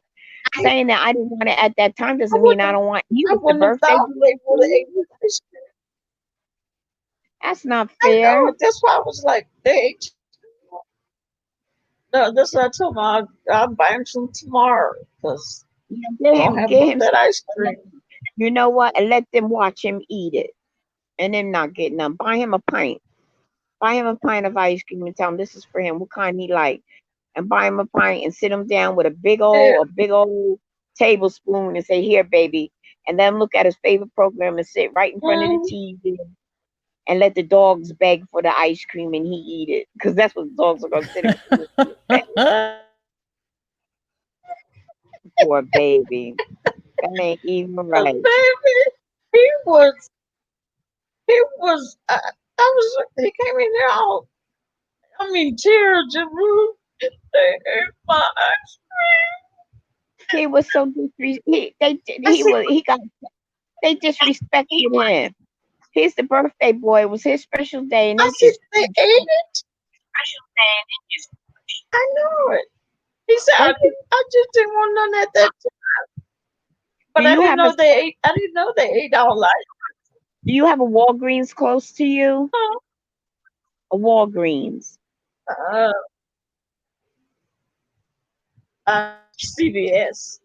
Saying that I didn't want it at that time I doesn't mean wouldn't I have, don't want. He I was the wouldn't have birthday thought they would have boy. ate his ice cream. That's not I fair. know. That's why I was like, they ate. No, that's what I told him. I'll buy him some tomorrow because Yeah, I'm going to have get more of him that some. ice And let, cream. you know what? And let them watch him eat it, and then not get none. Buy him a pint. Buy him a pint of ice cream and tell him this is for him. What kind he like? And buy him a pint and sit him down with Yeah. a big old tablespoon and say, "Here, baby." And then look at his favorite program and sit right in front of the Mm-hmm. TV and let the dogs beg for the ice cream and he eat it. Because that's what the dogs are gonna sit in front of the TV and beg for, baby. That ain't even right. Baby, he was, I was, he came in there all, I mean, tears of they ate my ice He was so I said, he got they disrespected him. He's the birthday boy. It was his special day and I they said, they ate disrespected it? I know it. He said, they I just didn't want none at that time. do But I you didn't have a know they ate, I didn't know they ate all like, Walgreens close to you? oh, A Walgreens. uh, CVS.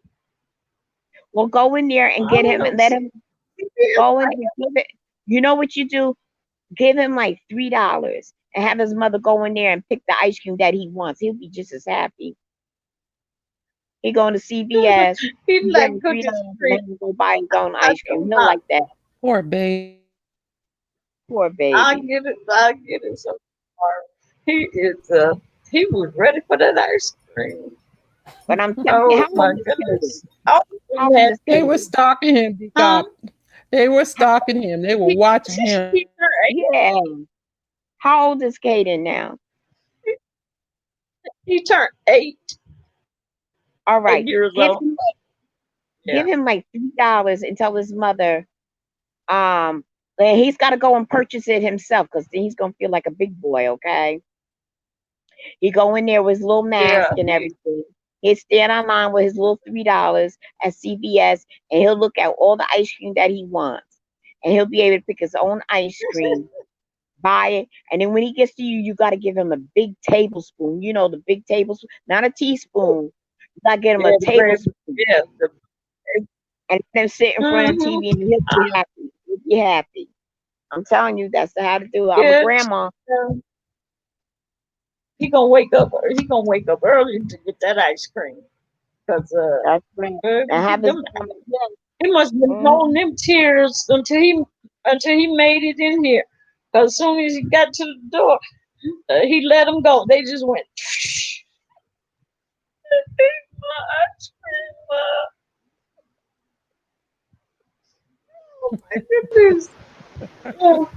Well, go in there and I get don't him know. and let him. Go in and give it. You know what you do? Give him like $3 and have his mother go in there and pick the ice cream that he wants. He'll be just as happy. He going to CVS, He you give like him cookies $3 and and let cream. him go buy his own I ice cream. told He'll my, like that. Poor baby. Poor I baby. get it. I get it. So far, he is. He was ready for that ice cream. But I'm telling you, Oh how my old is Kaden? goodness! All of How them old had is They cake. were Kaden? stalking him, Huh? Dcop. They were How, stalking him. They were He, watching him. he turned yeah. How old is Kaden now? 8. All 8 right. years Give old. him Yeah. like $3 and tell his mother, um, that he's got to go and purchase it himself because then he's gonna feel like a big boy. Okay. He go in there with his little Yeah. mask and He. everything. He'll stand online with his little $3 at CVS, and he'll look at all the ice cream that he wants, and he'll be able to pick his own ice cream, buy it, and then when he gets to you, you got to give him a big tablespoon. You know, the big tablespoon, not a teaspoon. You got to get him a Yeah. The brand. tablespoon, Yeah. The. and then sit in front of the Mm-hmm. TV, and he'll be happy. He'll be happy. I'm telling you, that's how to do it. I'm a Yeah. grandma. He gonna wake up. He gonna wake up early to get that ice cream. Cause That's right. And have his them, grandma. he must have been holding Mhm. them tears until he made it in here. Cause as soon as he got to the door, he let them go. They just went. Ice cream. Oh my goodness. Oh,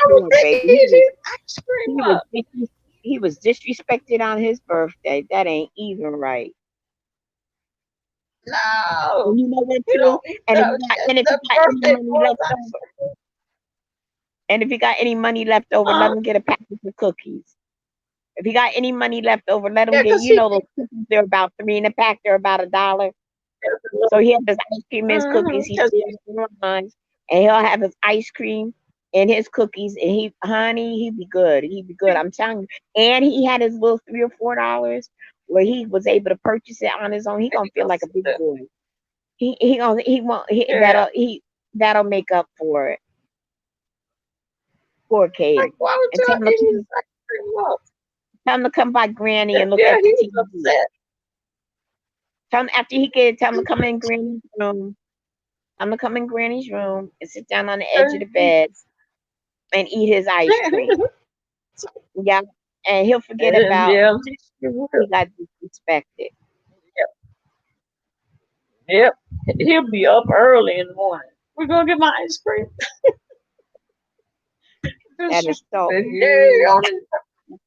I'm Poor thinking baby. eating ice cream He was up. he was disrespected on his birthday. That ain't even right. No, And you know what he too? don't eat And if that. you got and if you The got any birthday money boys left ice over, cream. and if you got any money left over, let Uh, him get a package of cookies. If you got any money left over, let him yeah, get. cause You he know those cookies. They're about three in a pack. They're about $1. has a So little. he has his ice cream and his cookies. He Cause stands in line, and he'll have his ice cream and his cookies. And honey, he'd be good. He'd be good. I'm telling you. And he had his little $3 or $4 where he was able to purchase it on his own. He gonna feel like a big boy. He won't yeah. that'll make up for it. Poor Like, Caden. why would And y'all eat his ice cream up? tell him to come by Granny and look Yeah, at the he was TV. upset. Tell him after tell him to come in Granny's room. I'm gonna come in Granny's room and sit down on the edge of the bed and eat his ice cream. Yeah, and he'll forget about Yeah, he will. he got disrespected. Yep, yep. He'll be up early in the morning. We're gonna get my ice cream. That is so Disrespected. Yay, so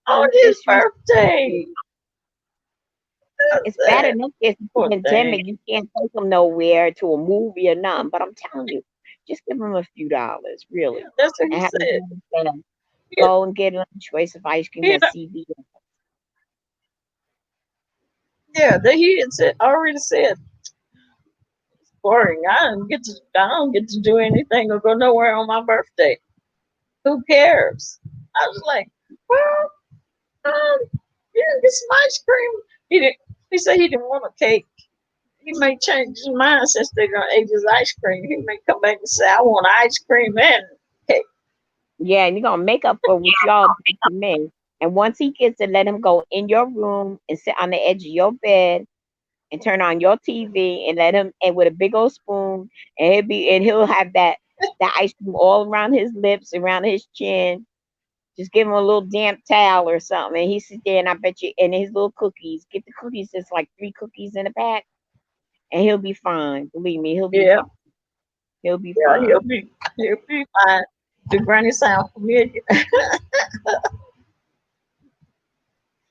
on his disrespectful. birthday. That's It's bad it. enough it's a Poor thing. pandemic. You can't take him nowhere to a movie or nothing. But I'm telling you, just give him a few dollars, Yeah, really, that's what he and have him said. He, go and get a choice of ice cream he, at CVS. yeah, he had said already said boring. I don't get to do anything or go nowhere on my birthday. Who cares? I was like, well, you didn't get some ice cream. He didn't. He said he didn't want a cake. He may change his mind since they're gonna eat his ice cream. He may come back and say, "I want ice cream and cake." Yeah, and you're gonna make up for what y'all did to me. And once he gets it, let him go in your room and sit on the edge of your bed and turn on your TV and let him and with a big old spoon and he'll have that ice cream all around his lips, around his chin. Just give him a little damp towel or something, and he sit there and I bet you and his little cookies. Get the cookies, it's like 3 cookies in a pack, and he'll be fine. Believe me, he'll be Yeah, fine. He'll be yeah, fine. he'll be fine. The granny sound familiar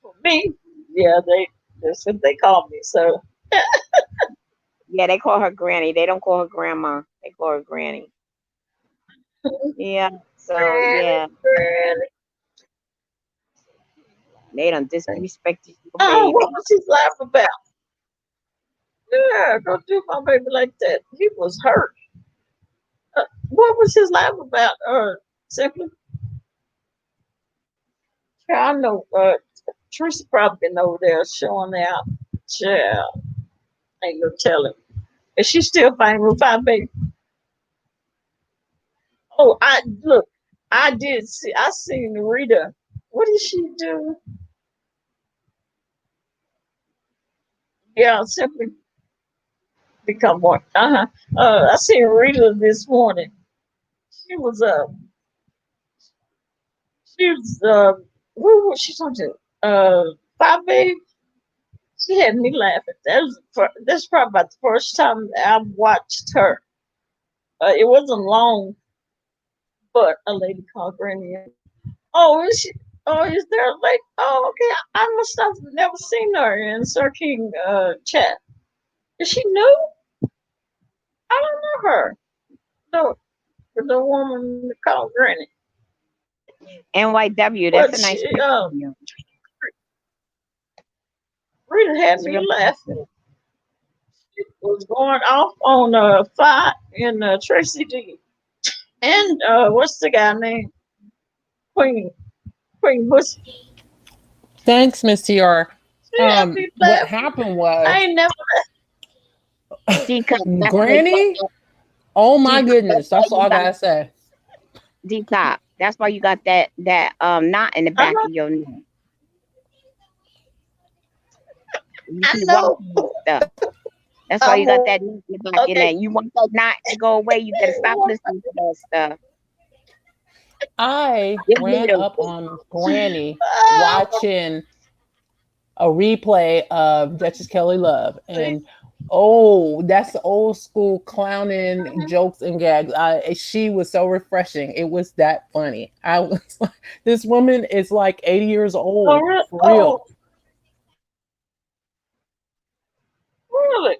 for me. Yeah, that's what they call me. So Yeah, they call her granny. They don't call her grandma. They call her granny. Yeah. So granny, yeah, granny. they done disrespected your Oh, what baby. was his laugh about? Yeah, don't do my baby like that. He was hurt. What was his laugh about? Simply, yeah, I know. Teresa probably been over there showing out. Yeah, ain't no telling. Is she still fighting with Five Baby? Oh, I look. I did see. I seen Rita. What did she do? Yeah, simply become one. I seen Rita this morning. She was she was who was she talking to? Five Baby. She had me laughing. That's probably about the first time I watched her. It wasn't long, but a lady called Granny. Oh, is she? Oh, is there a lady? Oh, okay. I must have never seen her in Sir King chat. Is she new? I don't know her. No, the woman called Granny. NYW, that's But a nice she picture of you. Rita had It's me really laughing. She was going off on Fight and Tracy D. And what's the guy named Queen Queen Bush? Thanks, Miss TR. She had me What laughing. happened I was ain't never. D cup. That's why you got Granny. that Oh D my cup. That's goodness, why that's all you I got gotta say. D top. That's why you got that knot in the I back know. of your neck. You I keep know. watching this stuff. That's why I'm you got that knot in the back of your okay. neck. You want that knot to go away, you better stop listening to that stuff. I Get ran rid of up it. on Granny Oh, watching a replay of Duchess Kelly Love, see. and oh, that's the old school clowning jokes and gags. She was so refreshing. It was that funny. I was like, this woman is like 80 years Oh, old for real. oh, really?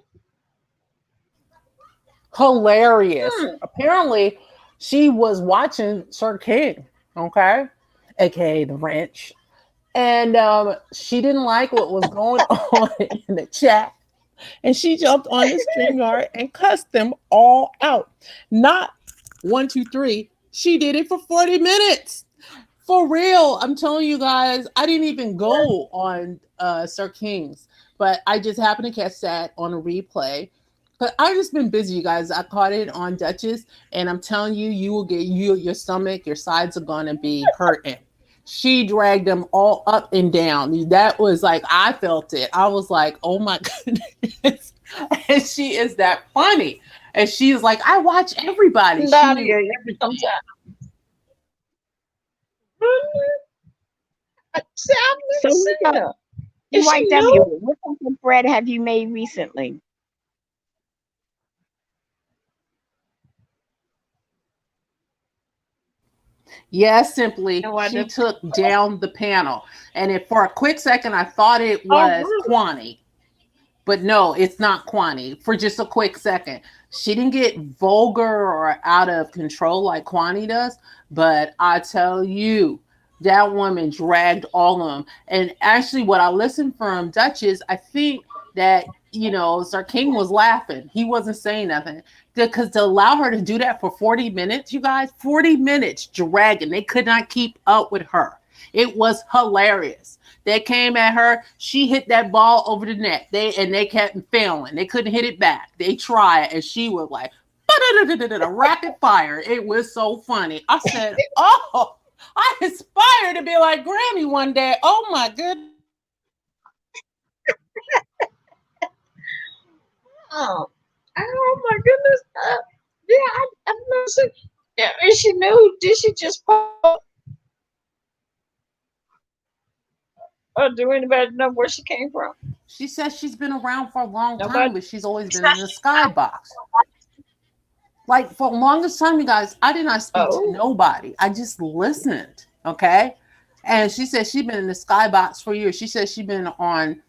Hilarious. Hmm. Apparently, she was watching Sir King, okay, aka the wrench, and she didn't like what was going on in the chat, and she jumped on the stream yard and cussed them all out. Not one, two, three. She did it for 40 minutes. For real, I'm telling you guys, I didn't even go on Sir King's, but I just happened to catch that on a replay. But I've just been busy, you guys. I caught it on Duchess, and I'm telling you, you will get your stomach, your sides are gonna be hurting. She dragged them all up and down. That was like I felt it. I was like, oh my goodness. And she is that funny. And she is like, I watch everybody. She Nadia, sometimes. Really? See, I've So never seen her. Is she NYW, new? what type of bread have you made recently? Yes, simply, And why she the? took down the panel. And if for a quick second I thought it Oh, was really? Kwani, but no, it's not Kwani for just a quick second. She didn't get vulgar or out of control like Kwani does, but I tell you, that woman dragged all of them. And actually, what I listened from Duchess, I think that, Sir King was laughing. He wasn't saying nothing. Because to allow her to do that for 40 minutes, you guys, 40 minutes dragging, they could not keep up with her. It was hilarious. They came at her. She hit that ball over the net. They kept failing. They couldn't hit it back. They tried, and she was like, rapid fire. It was so funny. I said, "Oh, I aspire to be like Granny one day." Oh my goodness. Oh, oh my goodness. Yeah, I've never seen. Yeah, is she new? Did she just pop? Or do anybody know where she came from? She says she's been around for a long time, Nobody. but she's always been in the skybox. Like for the longest time, you guys, I did not speak to Oh, nobody. I just listened. Okay. And she said she'd been in the skybox for years. She said she'd been on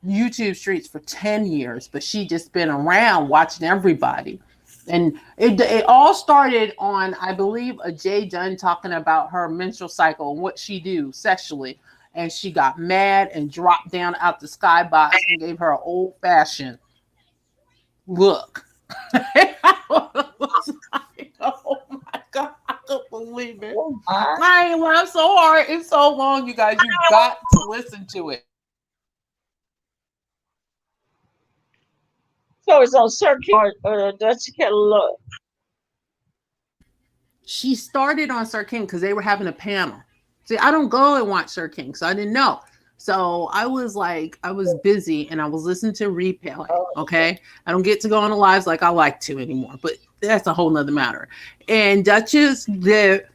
YouTube streets for 10 years, but she just been around watching everybody. And it all started on, I believe, a Jay Dunn talking about her menstrual cycle and what she do sexually. And she got mad and dropped down out the skybox and gave her an old fashioned look. I was like, oh my God, I can't believe it. oh my. I ain't laughed so hard in so long, you guys. You got to listen to it. So always on circuit or does she get a look? She started on Sir King because they were having a panel. See, I don't go and watch Sir King, so I didn't know. So I was like, I was busy and I was listening to replay. Oh, Okay. I don't get to go on the lives like I like to anymore, but that's a whole nother matter. And Duchess did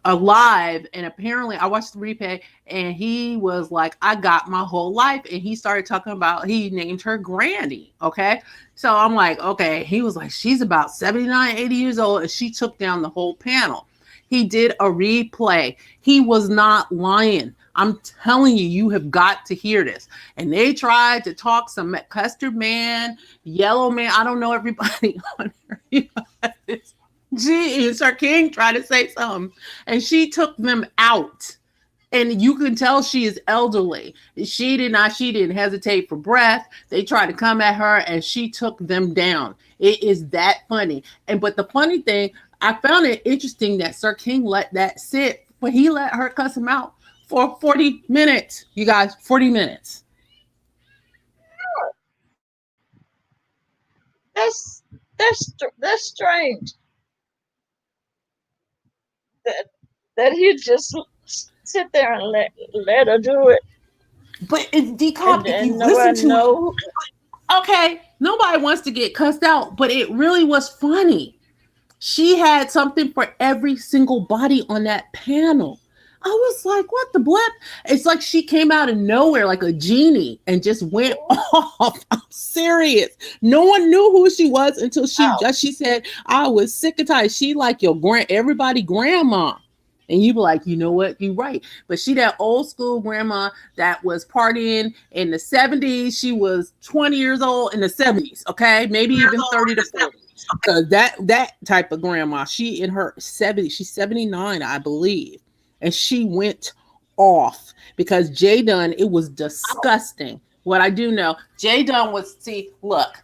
alive, and apparently I watched the replay, and he was like, I got my whole life, and he started talking about, he named her Granny. Okay, so I'm like, okay. He was like, she's about 79, 80 years old, and she took down the whole panel. He did a replay. He was not lying. I'm telling you, you have got to hear this. And they tried to talk some custard man, yellow man, I don't know everybody on here. G and Sir King tried to say something, and she took them out. And you can tell she is elderly. She didn't hesitate for breath. They tried to come at her, and she took them down. It is that funny. And but the funny thing, I found it interesting that Sir King let that sit, but he let her cuss him out for 40 minutes. You guys, 40 minutes. that's strange that he just sit there and let her do it, But it's Dcop, if you and listen nobody to it, know. okay, nobody wants to get cussed out, but it really was funny. She had something for every single body on that panel. I was like, what the blip? It's like she came out of nowhere like a genie and just went off. I'm serious. No one knew who she was until she said, I was sick and tired. She like your everybody grandma. And you be like, you know what? You're right. But she that old school grandma that was partying in the 70s. She was 20 years old in the 70s. Okay. Maybe even 30 to 40. That type of grandma, she in her 70s, she's 79, I believe. And she went off because Jay Dunn, it was disgusting. What I do know, Jay Dunn was, see, look,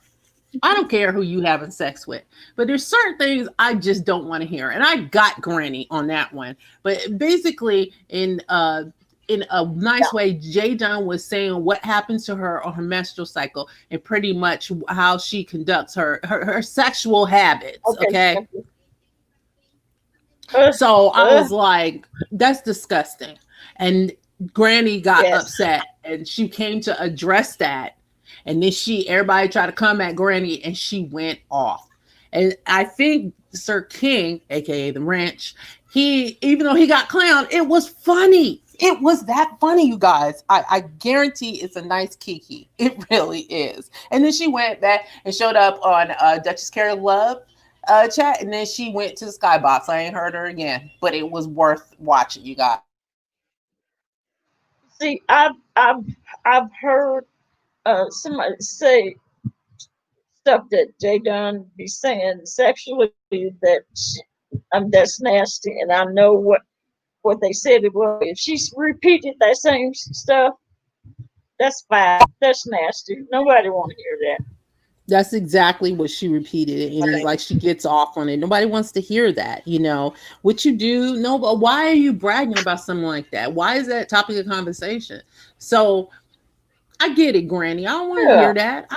I don't care who you having sex with, but there's certain things I just don't want to hear. And I got Granny on that one. But basically, in a nice way, Jay Dunn was saying what happens to her on her menstrual cycle and pretty much how she conducts her sexual habits. Okay. So I was like, that's disgusting. And Granny got upset and she came to address that. And then everybody tried to come at Granny and she went off. And I think Sir King, aka the ranch, even though he got clowned, it was funny. It was that funny, you guys. I guarantee it's a nice kiki. It really is. And then she went back and showed up on Duchess Carey Love chat, and then she went to the skybox. I ain't heard her again, but it was worth watching, you guys. See, I've heard somebody say stuff that Jay Dunn be saying sexually that's nasty, and I know what they said it was. If she repeated that same stuff, that's foul. That's nasty. Nobody want to hear that. That's exactly what she repeated. And it's like she gets off on it. Nobody wants to hear that, What you do, no, but why are you bragging about something like that? Why is that topic of conversation? So I get it, Granny. I don't want to hear that.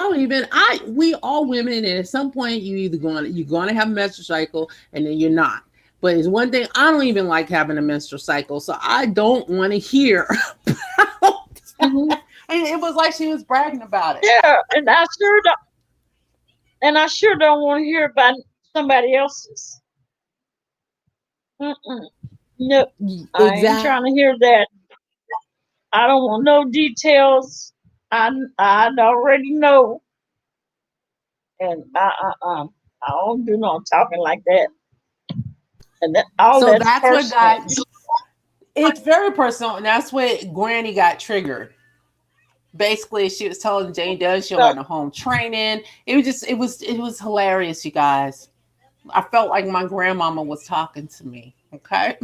We all women, and at some point you're gonna have a menstrual cycle and then you're not. But it's one thing, I don't even like having a menstrual cycle, so I don't want to hear about that. And it was like she was bragging about it. Yeah, and I sure don't want to hear about somebody else's. No, I ain't trying to hear that. I don't want no details. I already know, and I don't do no talking like that. And that's what got. It's very personal, and that's what Granny got triggered. Basically, she was telling Jane Dunn she don't got no home training. It was hilarious, you guys. I felt like my grandmama was talking to me. Okay.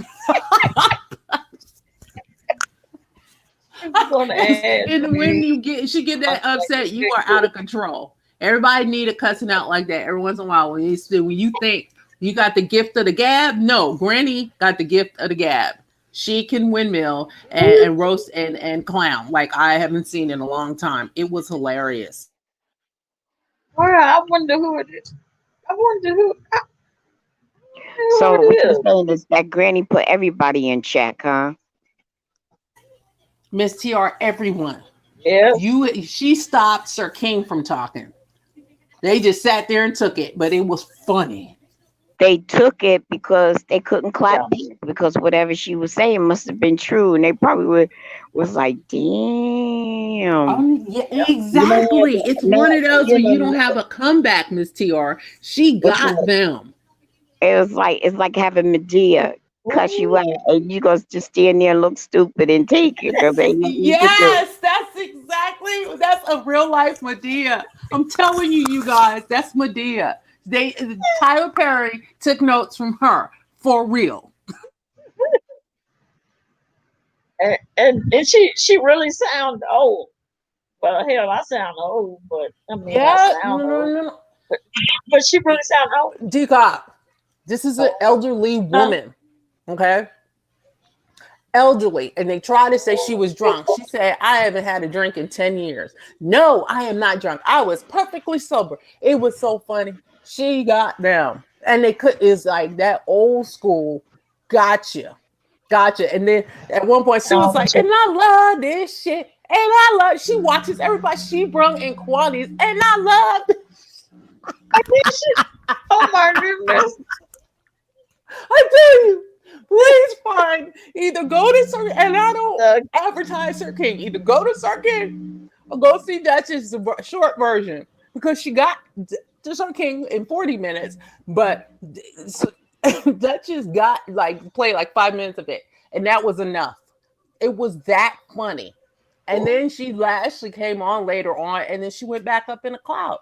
And when she get that upset, you are out of control. Everybody need a cussing out like that every once in a while. When you think you got the gift of the gab, no, Granny got the gift of the gab. She can windmill and roast and clown like I haven't seen in a long time. It was hilarious. Well, I wonder who it is. I wonder who So it what you're is. saying is that Granny put everybody in check, huh? Miss TR, everyone. Yes. She stopped Sir King from talking. They just sat there and took it, but it was funny. They took it because they couldn't clap Yeah. back because whatever she was saying must have been true, and they probably was like, "Damn." Yeah, Yeah. You know, exactly. It's now, one of those you where you don't know, have a comeback, Miss TR. She it's got like them. it's like having Medea cuss you out, Ooh. and you gonna just stand there and look stupid and take it because ain't nothing you could do. Yes, that's a real life Medea. I'm telling you, you guys, that's Medea. They Tyler Perry took notes from her for real. And she really sound old. Well, hell, I sound old, but I mean, I Yeah, no, sound no, old. no, But but she really sound old. no. Dcop, this is an Oh, elderly huh? woman. Okay, elderly, and they try to say she was drunk. She said, I haven't had a drink in 10 years. No, I am not drunk. I was perfectly sober. It was so funny. She got them. And they could is like that old school gotcha. Gotcha. And then at one point she was Oh, like, and I love this shit. And I love she watches everybody she brung in qualities. And I love oh my goodness. I tell you, please find either go to Sir and I don't The, advertise Sir King. Either go to Sir King or go see Duchess the short version because she got to Sir King in 40 minutes, but Duchess got like played like 5 minutes of it, and that was enough. It was that funny. And then she actually came on later on, and then she went back up in the cloud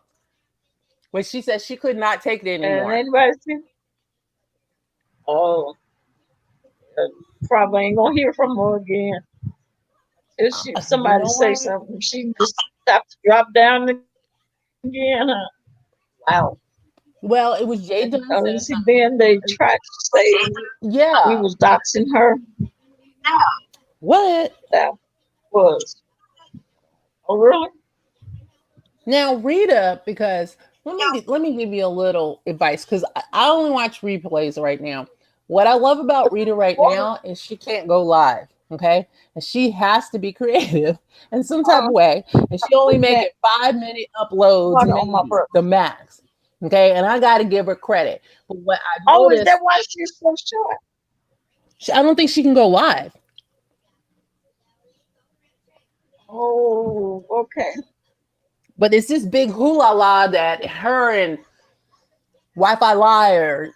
when she said she could not take it and anymore. anybody see? Oh, uh, probably ain't gonna hear from her again. If she You somebody know say what? something, she just have to drop down again. Huh? Wow. Well, it was Jay And Dunn said see, then something. they tried to say we Yeah. was doxing her. What? That was. Oh, really? Now, Rita, because let me give you a little advice because I only watch replays right now. What I love about Rita right now is she can't go live, okay? And she has to be creative in some type of Oh, way, and she only with make that it 5 minute uploads, water on my maybe breath. the max, okay? And I got to give her credit. But what I Oh, is that noticed, why she's so short? I don't think she can go live. Oh, okay. But it's this big hula la that her and Wi-Fi liar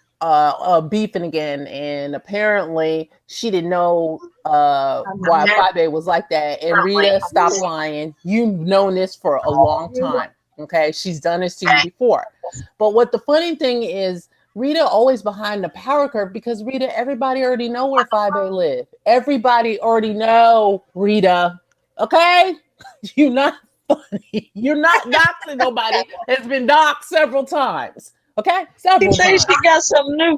beefing again, and apparently she didn't know why Friday was like that. And Rita, stop lying. You've known this for a long time. Okay, she's done this to you before. But what the funny thing is, Rita always behind the power curve because Rita, everybody already know where 5A live. Everybody already know Rita. Okay, you're not funny. You're not doxing nobody that's been doxed several times. Okay, She several thinks times. she got something new.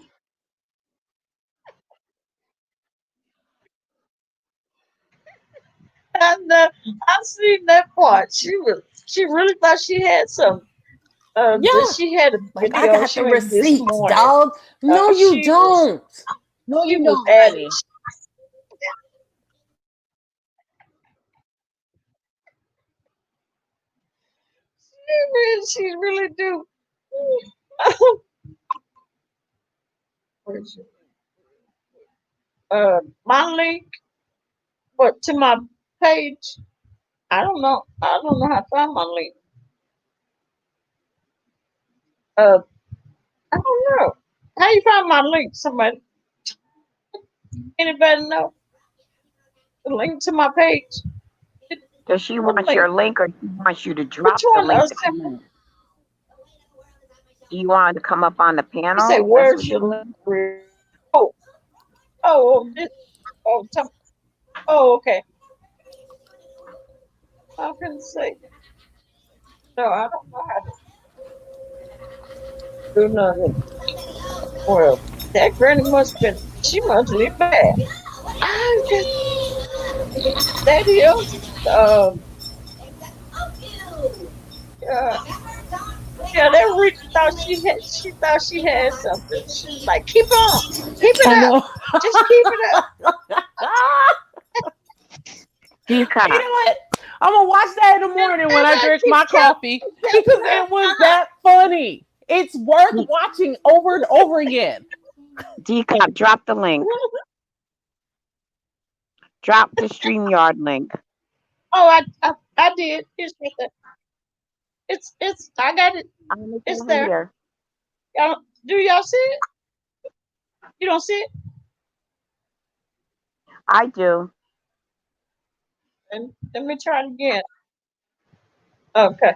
And I seen that part. She really thought she had some. Yeah, She had a like I video got the showing this receipts, morning. dog. No, you She was don't. No, she you was don't, at it. honey. She really do. My link, but to my page. I don't know. I don't know how to find my link. Uh, I don't know. How you find my link? Somebody, anybody know the link to my page? Does she What want your link? link or she wants you to Which drop the one? link to come Simple. in? Do you want it to come up on the You say, panel? That's where's what you your want? link? Oh, this. Oh, oh, okay. I can say no. I don't know how to do nothing. Well, that granny must been. She must be bad. I just that is. Um. Uh, Yeah, that Rita thought she had something. She was like, keep it I up, know. just keep it up. Decop. You know what? I'm gonna watch that in the morning when And I I drink keep my coffee telling because her, it was that funny. It's worth D- watching over and over again. Decop. Drop the link. Drop the StreamYard link. oh, I did. It's I got it. I'm It's over there. here. Y'all, do y'all see it? You don't see it? I do. And let me try it again. Okay.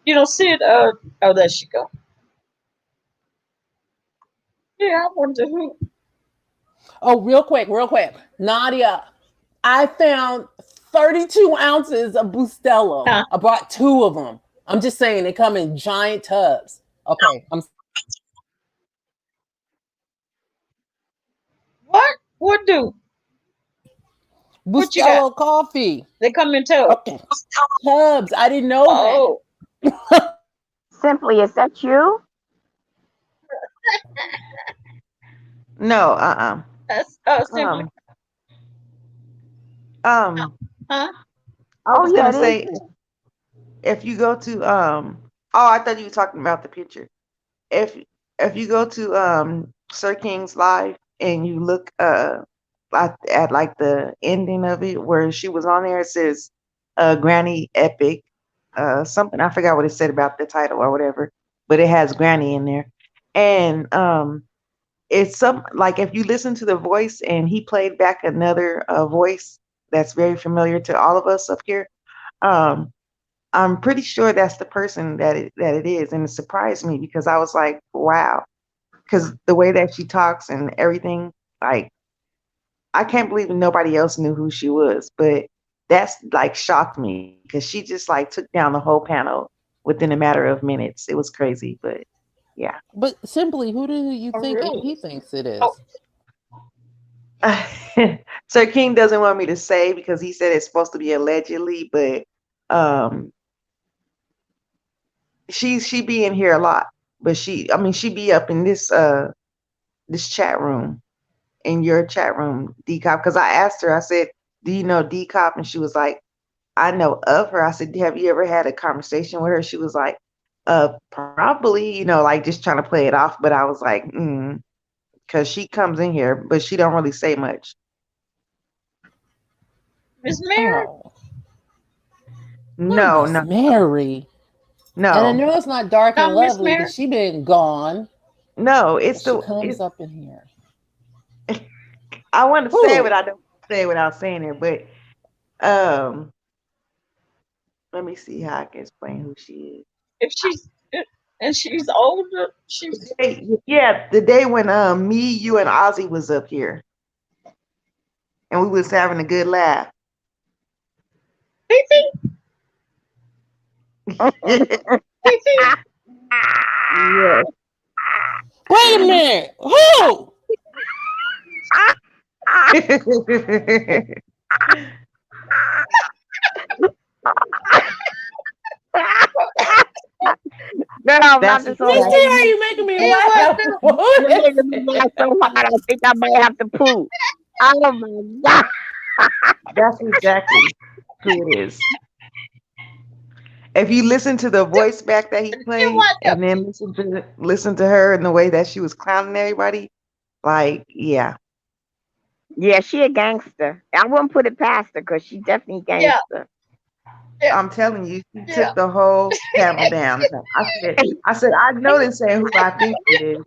You don't see it? Oh, there she go. Yeah, I wonder who. Oh, real quick. Nadia, I found 32 ounces of Bustelo. Huh? I brought two of them. I'm just saying they come in giant tubs. Okay, I'm What? What do? What you got? Bustelo coffee. They come in tubs. Okay, tubs. I didn't know that. Oh, Simply, is that you? No, that's simply. um, um, Huh? I Oh was yeah, gonna it is say you. if you go to oh, I thought you were talking about the picture. If if you go to Sir King's live and you look at like the ending of it where she was on there, it says Granny Epic, something I forgot what it said about the title or whatever, but it has Granny in there. And it's some like if you listen to the voice and he played back another voice that's very familiar to all of us up here. Um, I'm pretty sure that's the person that it is, and it surprised me because I was like, wow, because the way that she talks and everything, like I can't believe nobody else knew who she was, but that's like shocked me because she just like took down the whole panel within a matter of minutes. It was crazy, but yeah. But simply, who do you Oh, think really? he thinks it Oh, is? Sir King doesn't want me to say because he said it's supposed to be allegedly, but um she be in here a lot. But I mean she be up in this chat room, in your chat room, Dcop. Because I asked her, I said, do you know Dcop? And she was like, I know of her. I said, have you ever had a conversation with her? She was like, probably, like just trying to play it off. But I was like, because she comes in here, but she don't really say much. Miss Mary? Oh, not No, Miss no, Mary. And I no, know it's not dark and Not Miss lovely Mary? because she been gone, no. but she comes It's up in here. I want to say it, but Who? I don't say it without saying it. But um, let me see how I can explain who she If she's and she's older, is. she's Yeah, the day when me, you, and Ozzy was up here and we was having a good laugh. Fifi. Fifi. Yes. Wait a minute. Who? Girl, I'm That's laughing so You hard. see how exactly. you making me It laugh? wasn't. Who You're is making me laugh it? so hard. I think I might have to poop. Oh my god. That's exactly who it is. If you listen to the voice back that he It played, wasn't. and then listen to her and the way that she was clowning everybody, like yeah, Yeah, she a gangster. I wouldn't put it past her because she definitely Yeah, gangster. yeah, I'm telling you, she yeah. took the whole panel down. I know this ain't who I think it is.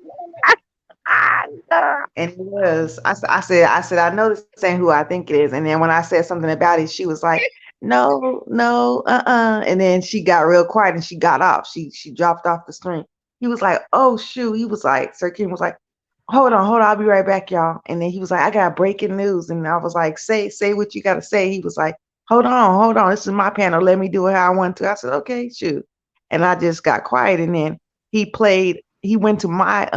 Ah, girl. And it was. I said, I know this ain't who I think it is. And then when I said something about it, she was like, no, no, And then she got real quiet and she got off. She dropped off the screen. He was like, oh shoot. He was like, Sir Kim was like, hold on, I'll be right back, y'all. And then he was like, I got breaking news. And I was like, say what you gotta say. He was like, hold on. This is my panel. Let me do it how I want to. I said, okay, shoot. And I just got quiet. And then he went to my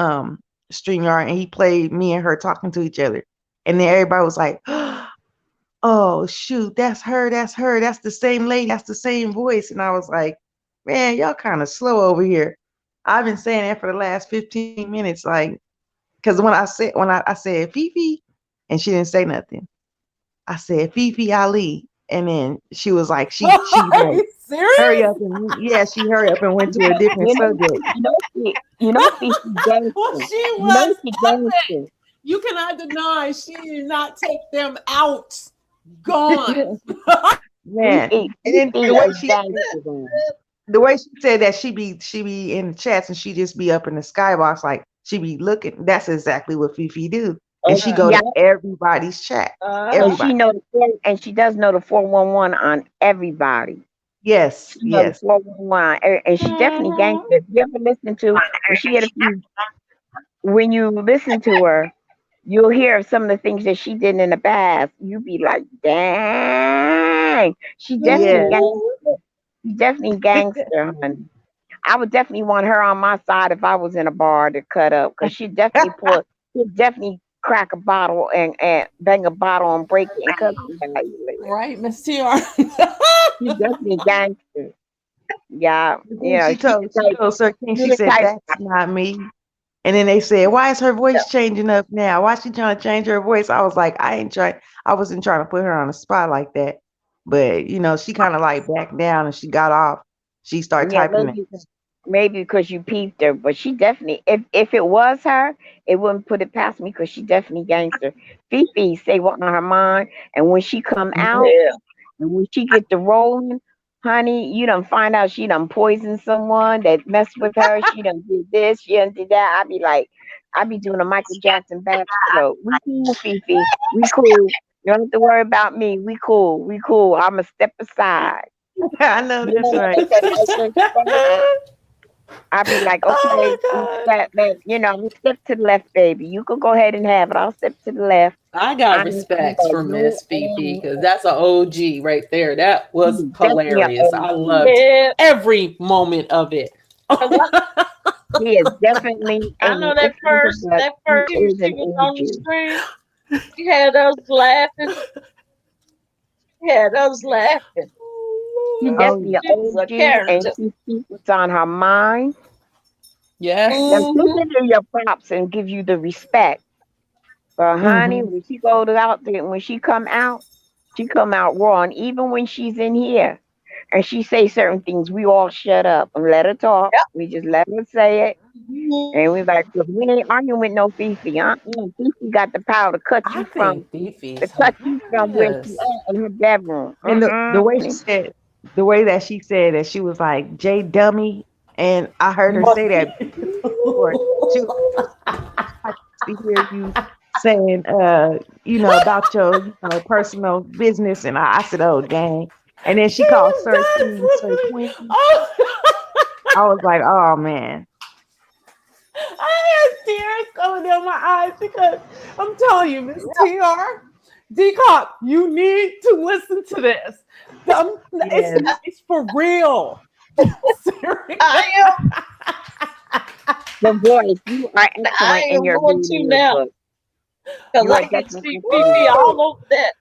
StreamYard and he played me and her talking to each other. And then everybody was like, oh shoot, that's her, that's the same lady, that's the same voice. And I was like, man, y'all kind of slow over here. I've been saying that for the last 15 minutes, like, because when I said Fifi, and she didn't say nothing. I said Fifi Ali, and then she was like, she Are like you serious? hurry up and yeah, she hurry up and went to a different You know, subject. Fifi Well, gangster. she You know was she epic. gangster. You cannot deny she did not take them out. Gone. Man, Fifi, and then Fifi is gangster. Man. the way she said that she be in the chats and she just be up in the skybox like she be looking. That's exactly what Fifi do, and she Okay. go Yeah, to everybody's chat. and Everybody. she know and she does know the 411 on everybody. Yes, She know the yes. 411, and she definitely Mhm. gangster. If you ever listen to when she get a few, when you listen to her, you'll hear some of the things that she did in the past. You be like, dang, she definitely Yes. gangster. She definitely gangster, honey. I would definitely want her on my side if I was in a bar to cut up, because she definitely crack a bottle and bang a bottle and break it and cut somebody with it. Right, Miss TR. She definitely gangster. Yeah, But then yeah. She the she type. told Sir King, She she the said, type. "That's not me." And then they said, "Why is her voice changing up now? Why she trying to change her voice?" I was like, I wasn't trying to put her on the spot like that. But she kind of like backed down and she got off. She started Yeah, typing it. maybe because you peeped her, but she definitely. If it was her, it wouldn't put it past me because she definitely gangster. Fifi say what on her mind, and when she come out. Yeah. And when she get to rolling, honey, you done find out she done poisoned someone that messed with her. She done did this, she done did that. I be doing a Michael Jackson backstroke. We cool, Fifi. We cool. You don't have to worry about me. We cool. We cool. I'ma step aside. I know You that's know, right. I be like, okay, Oh my god. step to the left, baby. You can go ahead and have it. I'll step to the left. I got I ain't respects got for no Miss Fifi because that's an OG right there. That was he's definitely an hilarious. I OG. loved Yeah. every moment of it. 'Cause He is definitely, I and know if that he's a first buck, that he first is she an was on the OG. screen. She had us laughing. She had us laughing. He Oh, definitely an She was a OG, and character. she keeps what's on her mind. Now Yes. she'll Hmm. give you your props and give you the respect. But honey, hmm when she go to out there, when she come out raw. And even when she's in here and she say certain things, we all shut up and let her talk. We just let her say it. Yep. And we like, look, we ain't arguing with no Fifi. Fifi got the power to I think Fifi's cut you from where she hilarious. at in her bedroom. And the way she Honey. said, the way that she said that she was like J dummy, and I heard her say that before. She was I used to hear you saying, about your, personal business. And I said, oh, dang. And then She she called was Sir done King, with Sir me. Queen. Oh, I was like, oh, man. I had tears coming down my eyes because I'm telling you, Miss TR, Dcop, you need to listen to this. It's Yes. it's for real. Seriously. I am. The voice, you are excellent I in am your going reading to your now book. because You I are can definitely see excellent. Fifi Woo! all over that.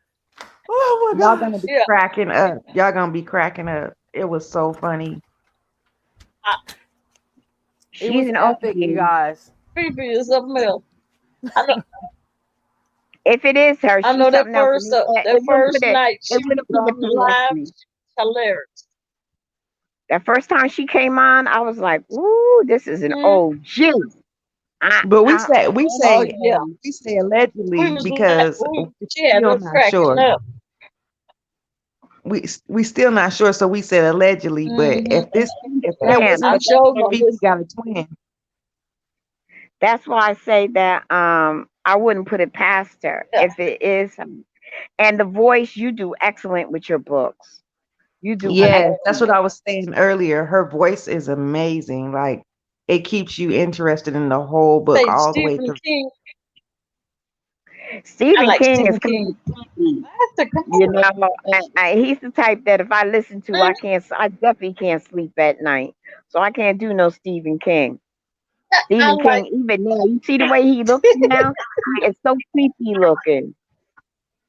Oh my Y'all gosh. gonna be Yeah. cracking up. Y'all gonna be cracking up. It was so funny. I, It She's was an epic, you OG. guys. Fifi is something else. I know. If it is her, I she's know that something else. And first that first night it she wouldn't was put it on the past live. me. Hilarious. That first time she came on, I was like, "Ooh, this is an Hmm. OG." I, But we I, say we Oh say yeah. we say We allegedly was because we're she had still us not cracking sure. up. We still not sure, so we said allegedly. But Hmm. if that man, She wasn't but true, showed then no. Fifi got a twin. that's why I say that I wouldn't put it past her Yeah. if it is. And the voice, you do excellent with your books. You do Yes, that's what excellent. I was saying earlier. Her voice is amazing. Like it keeps you interested in the whole book Say all the way Stephen through. King. I Stephen like King Stephen is kind King. of creepy. That's a come You on. know, he's the type that if I listen to, Mhm. I definitely can't sleep at night. So I can't do no Stephen King. I Stephen like. King, even now, you see the way he looks now? He is so creepy looking.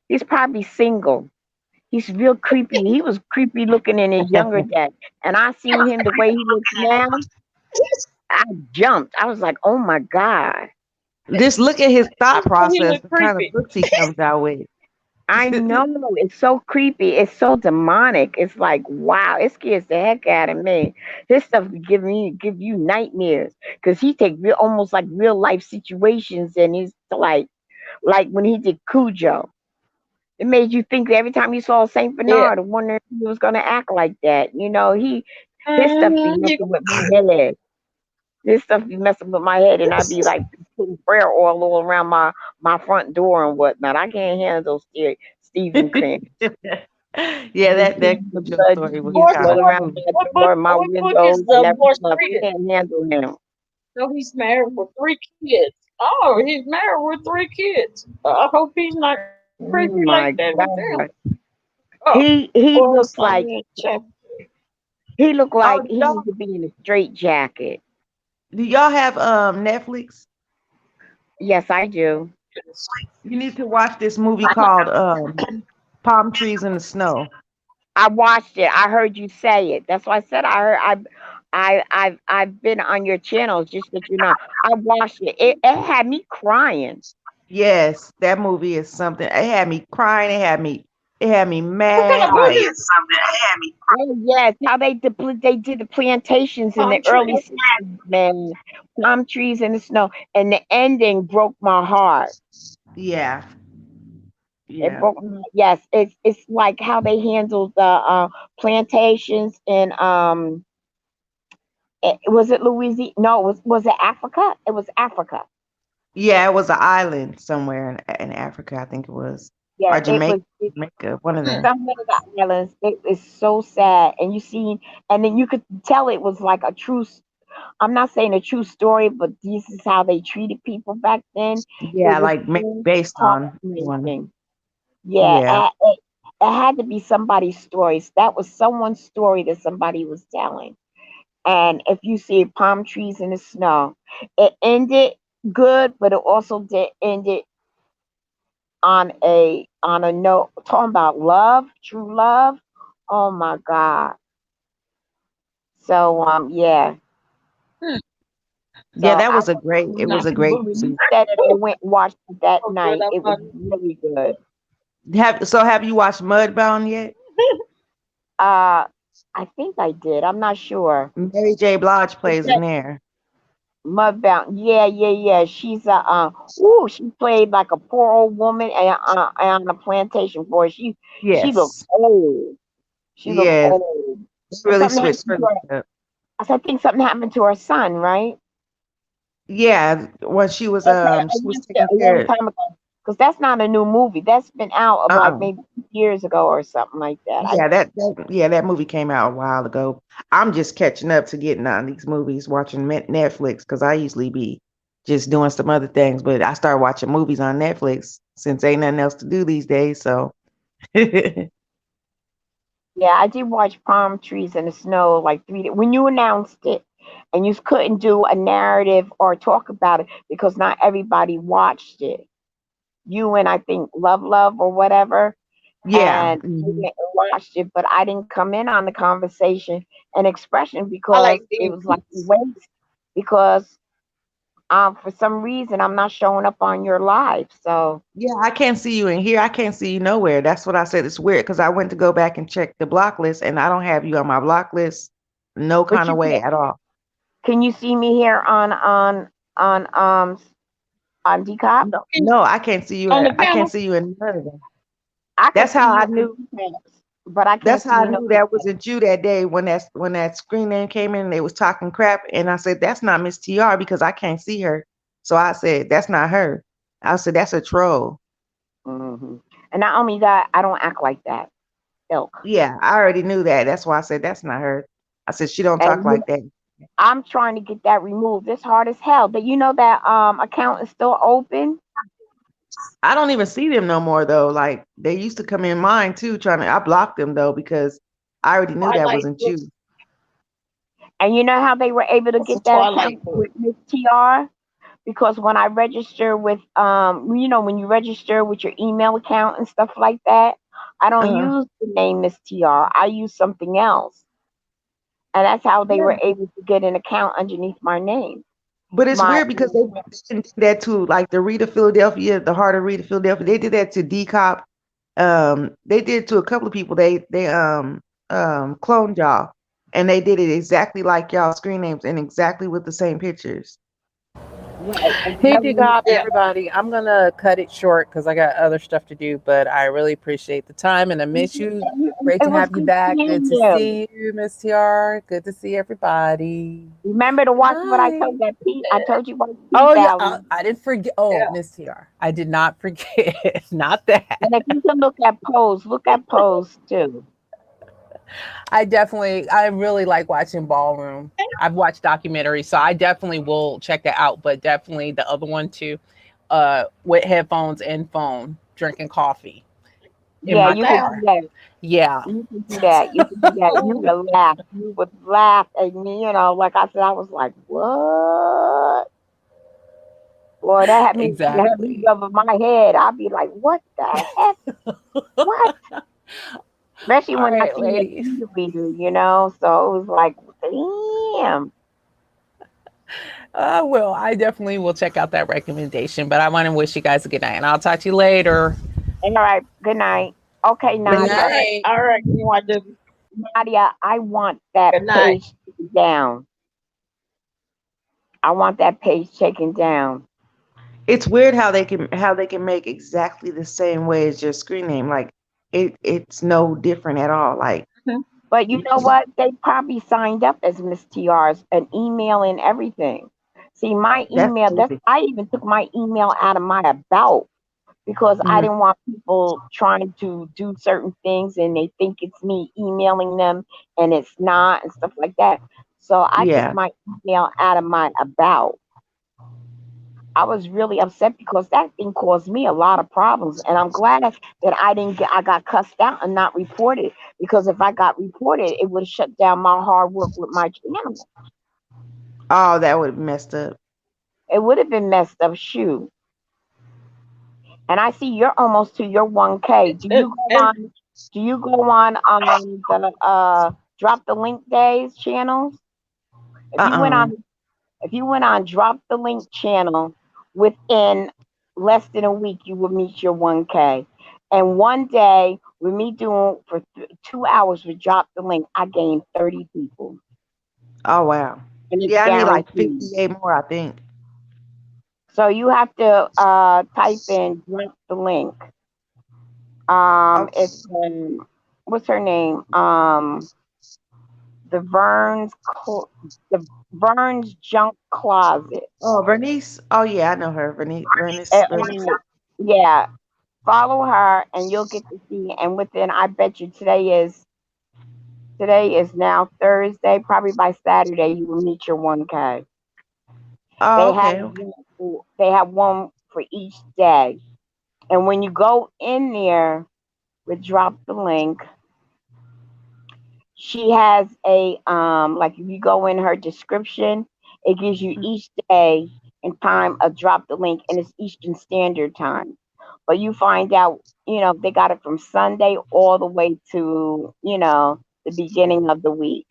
He's probably single. He's real creepy. He was creepy looking in his younger days. And I seen him the way he looks now. I jumped. I was like, oh my God. Just look at his thought He process, look the kind of creepy. books he comes out with. I know it's so creepy. It's so demonic. It's like, wow, it scares the heck out of me. This stuff could give you nightmares because he take real, almost like real life situations, and he's like when he did Cujo. It made you think every time you saw Saint Yeah. Bernard, wondering if he was gonna act like that. His stuff be Mm-hmm. messing with my head. This stuff be messing with my head, and I be like putting prayer oil all around my front door and whatnot. I can't handle Stephen Crane. Yeah, Be that pleading the Cujo blood story was Jesus What kind all of what around cool. my what book door, my what book is windows, and the every more stuff. I treated? can't handle him. So he's married with three kids. Oh, he's married with three kids. I hope he's not creepy like Oh that with my them. God. Oh, He well, looks I like mean, check. Oh, he needs to be in a straight jacket. do y'all have Netflix? Yes, I do. You need to watch this movie called Palm Trees in the Snow. I watched it. I heard you say it. That's why I said I heard. I've been on your channel just that you know. I watched it. It had me crying. Yes, that movie is something. It had me crying. It had me What kind mad. of book Like, is Oh yes, how they did the plantations in Palm the Tree? early '60s, man. Palm trees in the snow, and the ending broke my heart. yeah, It yeah, broke my yes. It's like how they handled the plantations in was it Louisiana? No, was it Africa? It was Africa. yeah. It was an island somewhere in Africa, I think it was, Yeah, or it Jamaica, was. It, Jamaica, one of them. some of the islands. It is so sad, and and then you could tell it was like a true. I'm not saying a true story, but this is how they treated people back then. It Yeah, was like so based on one. heartbreaking. Yeah, Yeah, it had to be somebody's story. That was someone's story that somebody was telling. And if you see palm trees in the snow, it ended good, but it also did end it on a note talking about love, true love. Oh my God. So yeah. yeah. So That I was a great. It was a great When you movie. said it, I went and watched it that so good, night. I'm It was not. really good. Have you watched Mudbound yet? Uh I think I did. I'm not sure. Mary J. Blige It's plays in that there. Mudbound. Yeah, yeah, yeah. She's she played like a poor old woman and on a plantation boy. She looked Yes, old. She looked yes. old. It And really something switched happened her to her. look up. I think something happened to her son, right? Yeah, when Okay, I she was watched it taking a long care. time ago. Because that's not a new movie. That's been out like Uh-uh. maybe years ago or something like that. Yeah, that movie came out a while ago. I'm just catching up to getting on these movies, watching Netflix because I usually be just doing some other things, but I started watching movies on Netflix since ain't nothing else to do these days. So Yeah, I did watch Palm Trees in the Snow like when you announced it, and you couldn't do a narrative or talk about it because not everybody watched it. You and I think Love or whatever, yeah, and we went and watched it, but I didn't come in on the conversation and expression I like because it being was like a waste because for some reason I'm not showing up on your live. So yeah. I can't see you in here. I can't see you nowhere. That's what I said. It's weird because I went to go back and check the block list, and I don't have you on my block list. No but kind of way at all. can you see me here on on Dcop? No, no, I can't see you. on the I can't panel. see you in none of them. I can That's see how you I on knew. Dcap, but I That's can't see how I you no knew that wasn't you that day when that screen name came in and they was talking crap. And I said, that's not Miss TR because I can't see her. So I said, that's not her. I said, that's a troll. hmm And not only that, I don't act like that. Ilk. Yeah, I already knew that. That's why I said that's not her. I said she don't talk And like that. I'm trying to get that removed. It's hard as hell. But you know that account is still open. I don't even see them no more though. Like they used to come in mine too, trying to I blocked them though because I already knew that Twilight wasn't book. you. And you know how they were able to What's a get that account Twilight book? with Miss TR? Because when I register with when you register with your email account and stuff like that, I don't Uh, use the name Miss TR. I use something else. and that's how they were Yeah. able to get an account underneath my name. But it's My weird because they did that to like the Rita Philadelphia, the Heart of Rita Philadelphia. They did that to Dcop. They did it to a couple of people. They cloned y'all, and they did it exactly like y'all screen names and exactly with the same pictures. right, and Hey, then Dcop, Yeah. everybody. I'm going to cut it short because I got other stuff to do, but I really appreciate the time and I miss you. Great it to was have you good back. Good seeing to you. see you, Miss TR. Good to see everybody. Remember to Good watch what I told night. that P. I told you about P Oh, yeah. Valley. I didn't forget. Oh, Yeah. Miss TR. I did not forget. Not that. And if you can look at Pose too. I really like watching Ballroom. I've watched documentaries, so I definitely will check that out. But definitely the other one too, with headphones and phone, drinking coffee in Yeah, my you could That. do car. that. Yeah. You could do that. You could do that. You would laugh. You would laugh at me. You know, like I said, I was like, "What?" Boy, that had me Exactly. over my head. I'd be like, "What the heck? What?" Especially All when I right, seen the ladies. interview, you know. So it was like, "Damn." Well, I definitely will check out that recommendation, but I want to wish you guys a good night, and I'll talk to you later. All right. Good night. Okay, Good Good Nadia. night. night. All right. You want to? Nadia, I want that Good night. page taken down. I want that page taken down. It's weird how they can make exactly the same way as your screen name. Like it's no different at all. Like Mhm. But you know what? They probably signed up as Miss TR's, an email and everything. See, my that's email, that's crazy. I even took my email out of my about because I Mhm. didn't want people trying to do certain things and they think it's me emailing them and it's not and stuff like that. So I took Yeah. my email out of my about. I was really upset because that thing caused me a lot of problems, and I'm glad that I got cussed out and not reported because if I got reported, it would have shut down my hard work with my channel. Oh, that would have messed up. It would have been messed up, shoe. And I see you're almost to your 1K. And Do you go on the drop the link days channels? If you went Uh-uh. on If you went on drop the link channel within less than a week, you would meet your 1K. And one day, with me doing for 2 hours with drop the link, I gained 30 people, Oh wow. and it's Yeah, I need like guaranteed. 58 more, I think. So you have to type in drop the link. Okay. It's what's her name? The the Vern's Junk Closet. Oh, Vernice. Oh yeah, I know her. Vernice. Uh, yeah, follow her and you'll get to see. And within, I bet you today is now Thursday. Probably by Saturday, you will meet your 1K. Oh, They have okay, okay. one for each day. And when you go in there with drop the link, she has a like if you go in her description, it gives you each day and time of drop the link, and it's Eastern Standard Time. But you find out, they got it from Sunday all the way to, the beginning of the week.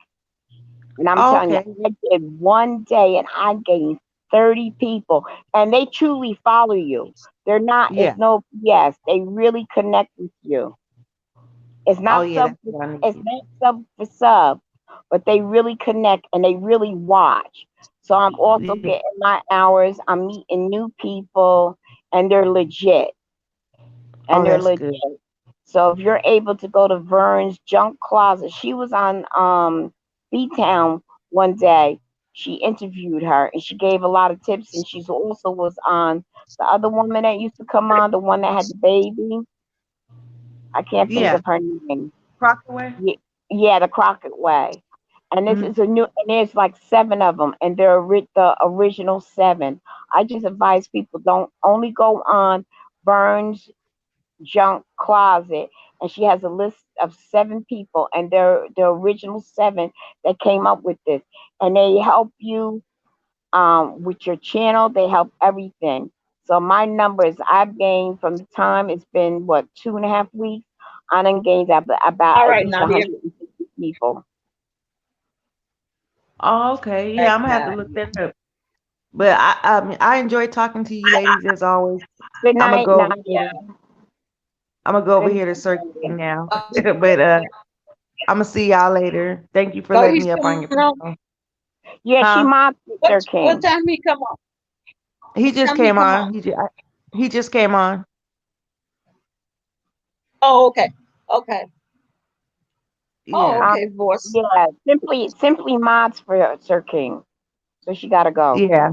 And I'm Oh, telling you, okay. I did one day and I gained 30 people, and they truly follow you. They're not, Yeah. it's no, yes, they really connect with you. It's Oh not yeah, sub. that's what I It's need. not sub for sub, but they really connect and they really watch. So I'm also Yeah. getting my hours. I'm meeting new people, and they're legit. Oh, And they're that's legit. good. So if you're able to go to Vern's Junk Closet, she was on B Town one day. She interviewed her and she gave a lot of tips. And she's also was on the other woman that used to come on, the one that had the baby. I can't think Yeah. of her name. Proctorway. Yeah, yeah, the Crockett Way. And this Mm. is and there's like seven of them, and they're the original seven. I just advise people don't only go on Burns Junk Closet, and she has a list of seven people, and they're the original seven that came up with this, and they help you with your channel. They help everything. So my numbers I've gained from the time it's been what 2.5 weeks. I done gained about all at right, least Nadia. 150 people. Oh, okay. Yeah, Like I'm gonna have to that. look that up. But I mean, I enjoy talking to you ladies as always. Good I'm gonna night, go over Nadia. here to I'm gonna go over Good here to night, Circle King Nadia. now. But I'm gonna see y'all later. Thank you for Oh, letting he's me up on coming your on. panel. Yeah, she Huh? mobbed Sir What King. time he come on? He What just time he came come on? on. He just came on. Oh, okay. Okay. Oh, Yeah. Um, okay, boss. yeah, simply mods for Sir King. So she gotta go. Yeah.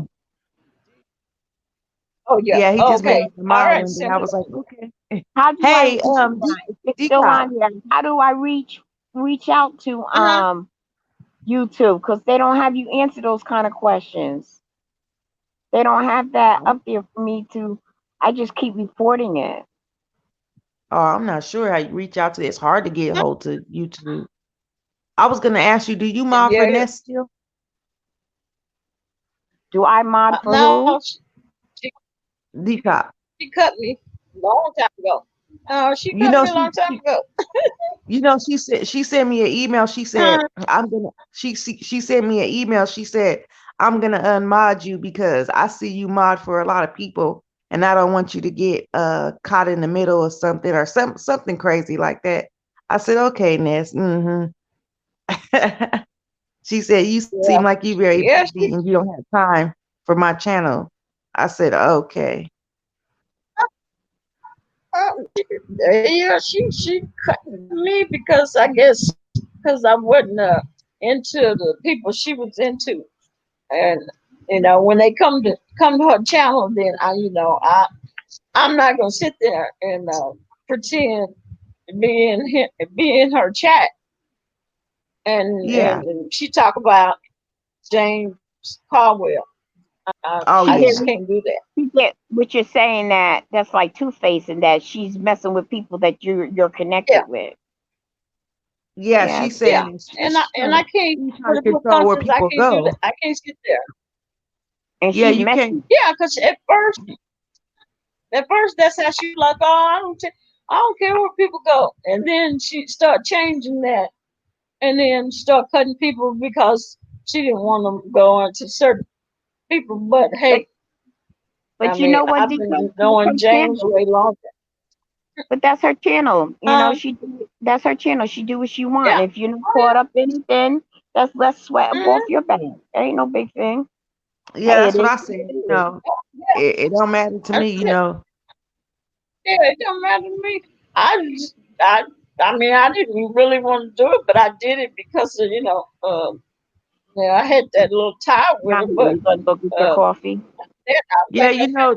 Oh, yeah. Yeah, he Oh, just made okay. me a All mod right, one day. I simply. was like, okay. How do I Hey, if it's still Dcop. on here, how do I reach out to Uh-huh. YouTube? Because they don't have you answer those kind of questions. They don't have that up there for me to I just keep reporting it. Oh, I'm not sure how you reach out to. It's hard to get hold to YouTube. I was gonna ask you, do you mod for Yeah, yeah. Nest still? Do I mod for No, who? she, Dcop. she cut me a long time ago. She You cut know me a long time she ago. she said she sent me an email. She said Uh, she sent me an email. She said I'm gonna unmod you because I see you mod for a lot of people, and I don't want you to get caught in the middle or something something crazy like that. I said okay, Ness. She said you seem yeah. like you very Yeah, busy and you don't have time for my channel. I said okay. uh, yeah, she cut me because I guess because I wasn't into the people she was into, and when they come to her channel, then I'm not gonna sit there and pretend to be in her chat Yeah. and she talk about James Caldwell. Oh I She just yeah. did can't do that. she did what you're saying that's like two faced and that she's messing with people that you're Yeah, connected with. Yeah. Yeah. She's yeah, saying that and I can't she's trying for to the control where precautions. I people can't do that. go. I can't sit there. And Yeah, she's you can't. messy. Yeah, because at first that's how she was like, oh, I don't care where people go, and then she start changing that, and then start cutting people because she didn't want them going to certain people. But But hey, I but you mean, know what, I've Deacon? been That's her knowing James channel. way longer. But that's her channel. Um, That's her channel. She do what she want. yeah, If you're not oh caught up in it, then that's less sweat up off yeah, your back. It ain't no big thing. Yeah, Hey, it that's what is I what said. it is. yeah. It don't matter to me. That's it. Yeah, it don't matter to me. I just, I mean, I didn't really want to do it, but I did it because of, I had that little tie with Now her, but you gonna go get your uh, coffee. then I was Yeah, like, okay,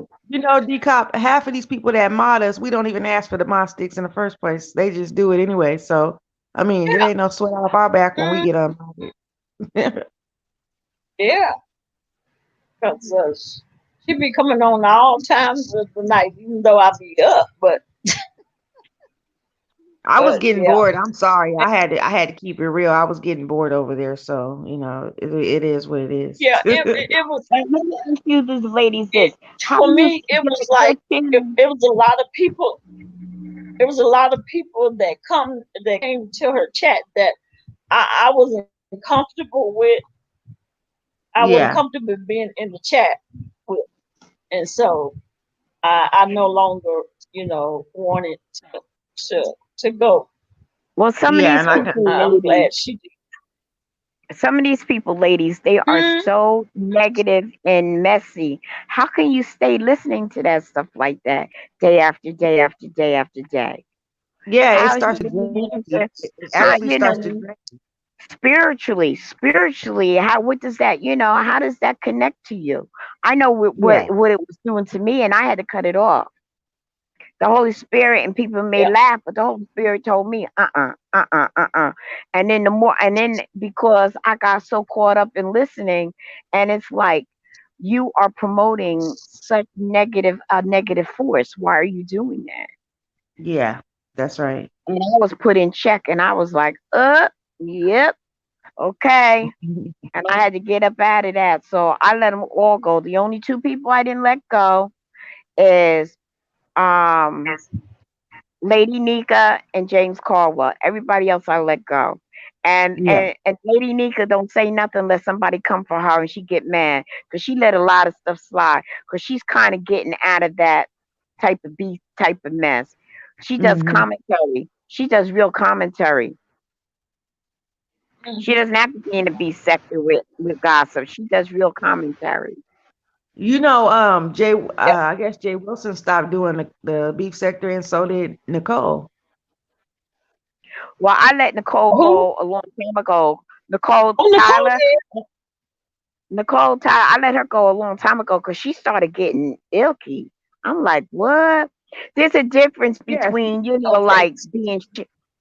Decop, half of these people that mod us, we don't even ask for the mod sticks in the first place. They just do it anyway. So, I mean, it yeah, ain't no sweat off our back when we mm, get unmodded. yeah, because she be coming on all times of the night, even though I be up, I was but getting yeah, bored. I'm sorry. I had to keep it real. I was getting bored over there. So, it is what it is. yeah, it was And let me ask you this, ladies, it, this. How for do you me. It was your like channel? it was a lot of people. It was a lot of people that came to her chat that I wasn't comfortable with. I wasn't Yeah. comfortable being in the chat with, and so I no longer, wanted to go. Well, some of And Yeah. these And I so can, people, I'm ladies, glad she did. they are Hmm. so negative and messy. How can you stay listening to that stuff like that day after day after day after day? yeah, it How is starts you to gonna drain be able you. to, It how, actually starts to drain. spiritually, how what does that, how does that connect to you? I know Yeah. what it was doing to me, and I had to cut it off. The Holy Spirit, and people may Yeah. laugh, but the Holy Spirit told me, And then and then because I got so caught up in listening, and it's like, you are promoting such negative force. Why are you doing that? Yeah. That's right. And I was put in check, and I was like, yep, okay. And I had to get up out of that. So I let them all go. The only two people I didn't let go is um Lady Nika and James Caldwell. Everybody else I let go. And Yeah. and Lady Nika don't say nothing unless somebody come for her and she get mad because she let a lot of stuff slide because she's kind of getting out of that type of beef type of mess. She does Hmm. commentary. She does real commentary. She Mhm. doesn't have to be in the beef sector with gossip. She does real commentary. Yeah. I guess Jay Wilson stopped doing the beef sector, and so did Nicole. Well, I let Nicole Who? go a long time ago. Nicole Oh, Nicole Tyler, did? Nicole Tyler, I let her go a long time ago because she started getting ilky. I'm like, what? There's a difference Yeah, between, Okay. like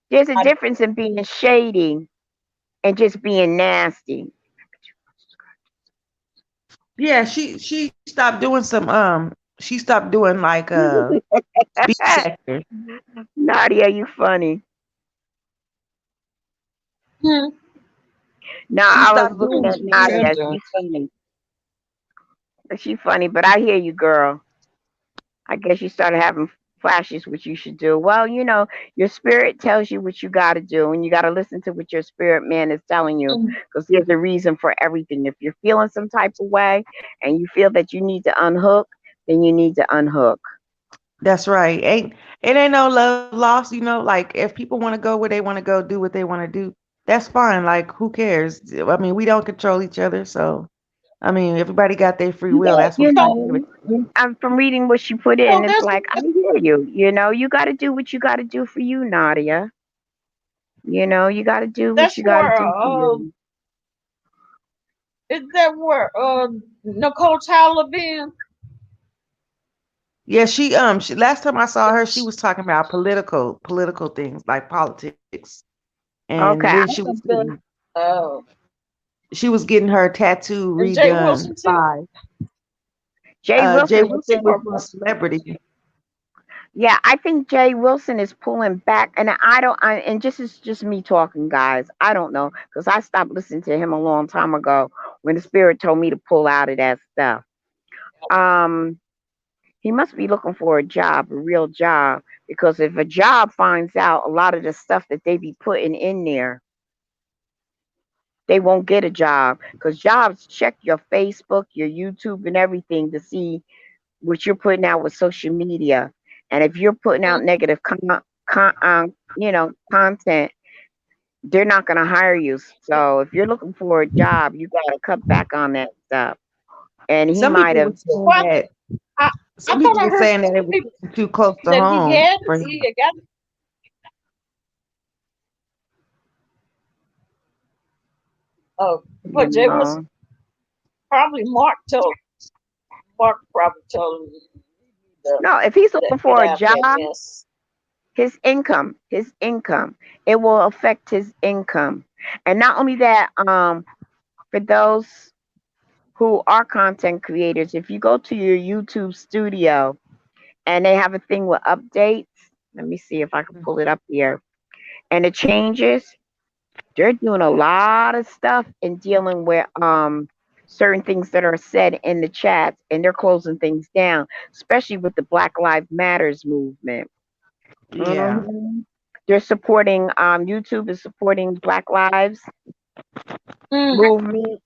there's a I, difference in being shady and just being nasty. yeah. She stopped doing she stopped doing like beef sector. Nadia, you funny. hmm, No, She I was stopped looking doing at beef Nadia. sector. She's funny. She's funny, but I hear you, girl. I guess you started having flashes, what you should do. Well, your spirit tells you what you got to do, and you got to listen to what your spirit man is telling you hmm. because there's a reason for everything. If you're feeling some type of way and you feel that you need to unhook, then you need to unhook. That's right. Ain't no love lost, like if people want to go where they want to go, do what they want to do, that's fine. Like who cares? I mean, we don't control each other, so I mean, everybody got their free will. So, That's what You we so, give it. know, I'm from reading what she put so in. It's that's like I hear you. You got to do what you got to do for you, Nadia. You got to do what that's you got to where do for you. is that where Nicole Tyler been? Yeah, she last time I saw her, she was talking about political things like politics, and Okay, then I she was haven't been. Oh, getting her tattoo is Jay redone Wilson too? by Jay Jay Wilson is Wilson was saying. a celebrity. Yeah, I think Jay Wilson is pulling back, and I don't. And just it's just me talking, guys. I don't know because I stopped listening to him a long time ago when the spirit told me to pull out of that stuff. Um, he must be looking for a job, a real job, because if a job finds out a lot of the stuff that they be putting in there, they won't get a job because jobs check your Facebook, your YouTube, and everything to see what you're putting out with social media. And if you're putting out negative content, they're not going to hire you. So if you're looking for a job, you got to cut back on that stuff. And he Some might people have. were saying What? that I some I people thought I were heard saying that it some was people too close to that home for him. he had got. Oh, but Jay was No, probably Mark probably told him to no. If he's looking get for a out that job, mess. his income, it will affect his income. And not only that, for those who are content creators, if you go to your YouTube studio and they have a thing with updates, let me see if I can pull it up here. And the changes, they're doing a lot of stuff and dealing with certain things that are said in the chats, and they're closing things down, especially with the Black Lives Matters movement. Yeah. hmm They're supporting YouTube is supporting Black Lives Mm, movement.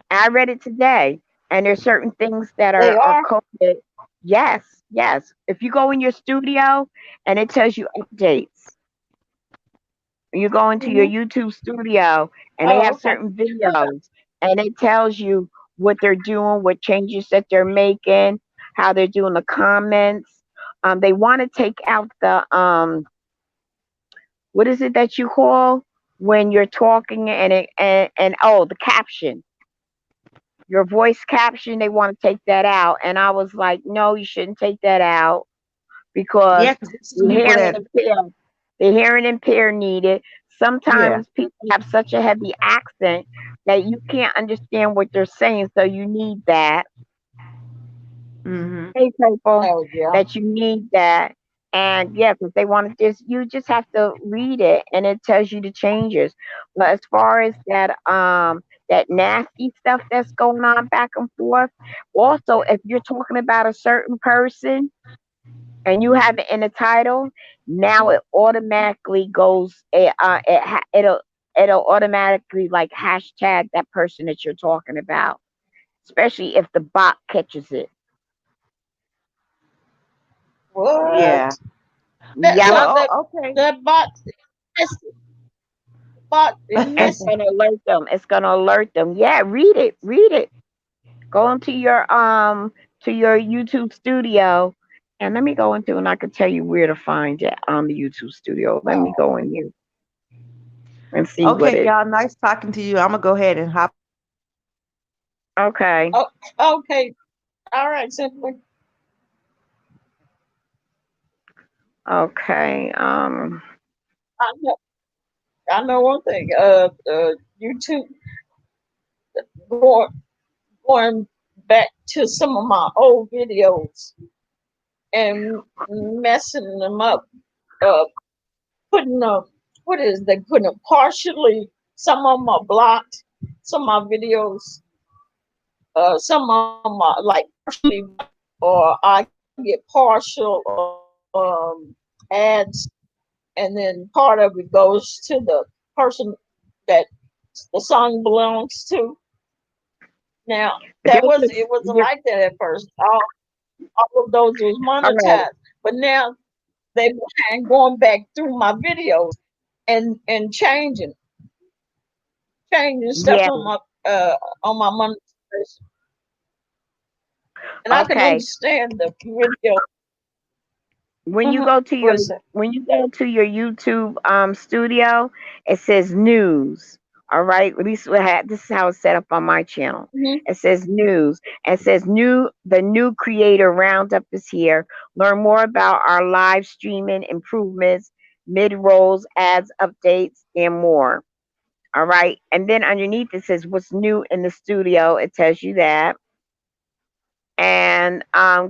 I read it today, and there's certain things that they are are. coded. Yes, yes. If you go in your studio and it tells you updates, you go into your Hmm. YouTube studio and they Oh, have okay. certain videos, and it tells you what they're doing, what changes that they're making, how they're doing the comments. They want to take out the what is it that you call when you're talking and oh, the caption, your voice caption, they want to take that out. And I was like, no, you shouldn't take that out because Yeah, because there's some the people hearing that, impaired, the hearing impaired need it. yeah. Sometimes people have such a heavy accent that you can't understand what they're saying, so you need that. Hmm. Hey, people, Oh, yeah. that you need that. And yeah, because they want to you just have to read it and it tells you the changes. But as far as that nasty stuff that's going on back and forth, also if you're talking about a certain person and you have it in the title, now it automatically goes. It'll. it'll automatically like hashtag that person that you're talking about, especially if the bot catches it. What? Yeah. That Yep. so Well, that okay. that bot is It's messy. gonna alert them. It's gonna alert them. Yeah, read it. Read it. Go into your YouTube studio, and let me go into and I can tell you where to find it on the YouTube studio. Let me Oh, go in here and see what Okay, it. y'all. Nice talking to you. I'm gonna go ahead and hop off here. Okay. oh, okay. All right, simply. Okay. I know. I know one thing. YouTube going going back to some of my old videos and messing them up. Uh, putting what is they putting them partially? Some of them are blocked. Some of my videos. Some of them are like partially blocked, or I get partial ads, and then part of it goes to the person that the song belongs to. Now But that there's was this. it wasn't like that at first. All of those was All right. monetized, but now they behind going back through my videos and changing stuff Yeah. on my monetization, and I can Okay. understand the video. when you Uh-huh. go to your What is it? when you go to your YouTube studio, it says news. All right, at least this is how it's set up on my channel. Hmm. It says news. It says the new creator roundup is here. Learn more about our live streaming improvements, mid rolls, ads, updates, and more. All right, and then underneath it says what's new in the studio. It tells you that, and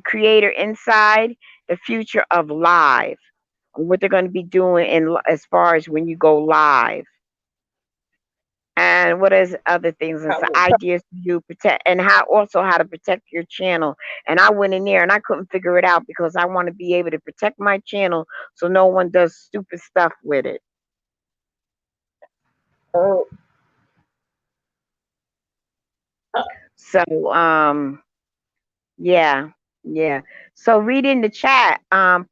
creator inside the future of live, what they're going to be doing in as far as when you go live, and what is other things and I so will. ideas you protect, and how to protect your channel. And I went in there and I couldn't figure it out because I want to be able to protect my channel so no one does stupid stuff with it. Uh, So yeah, yeah. So read in the chat,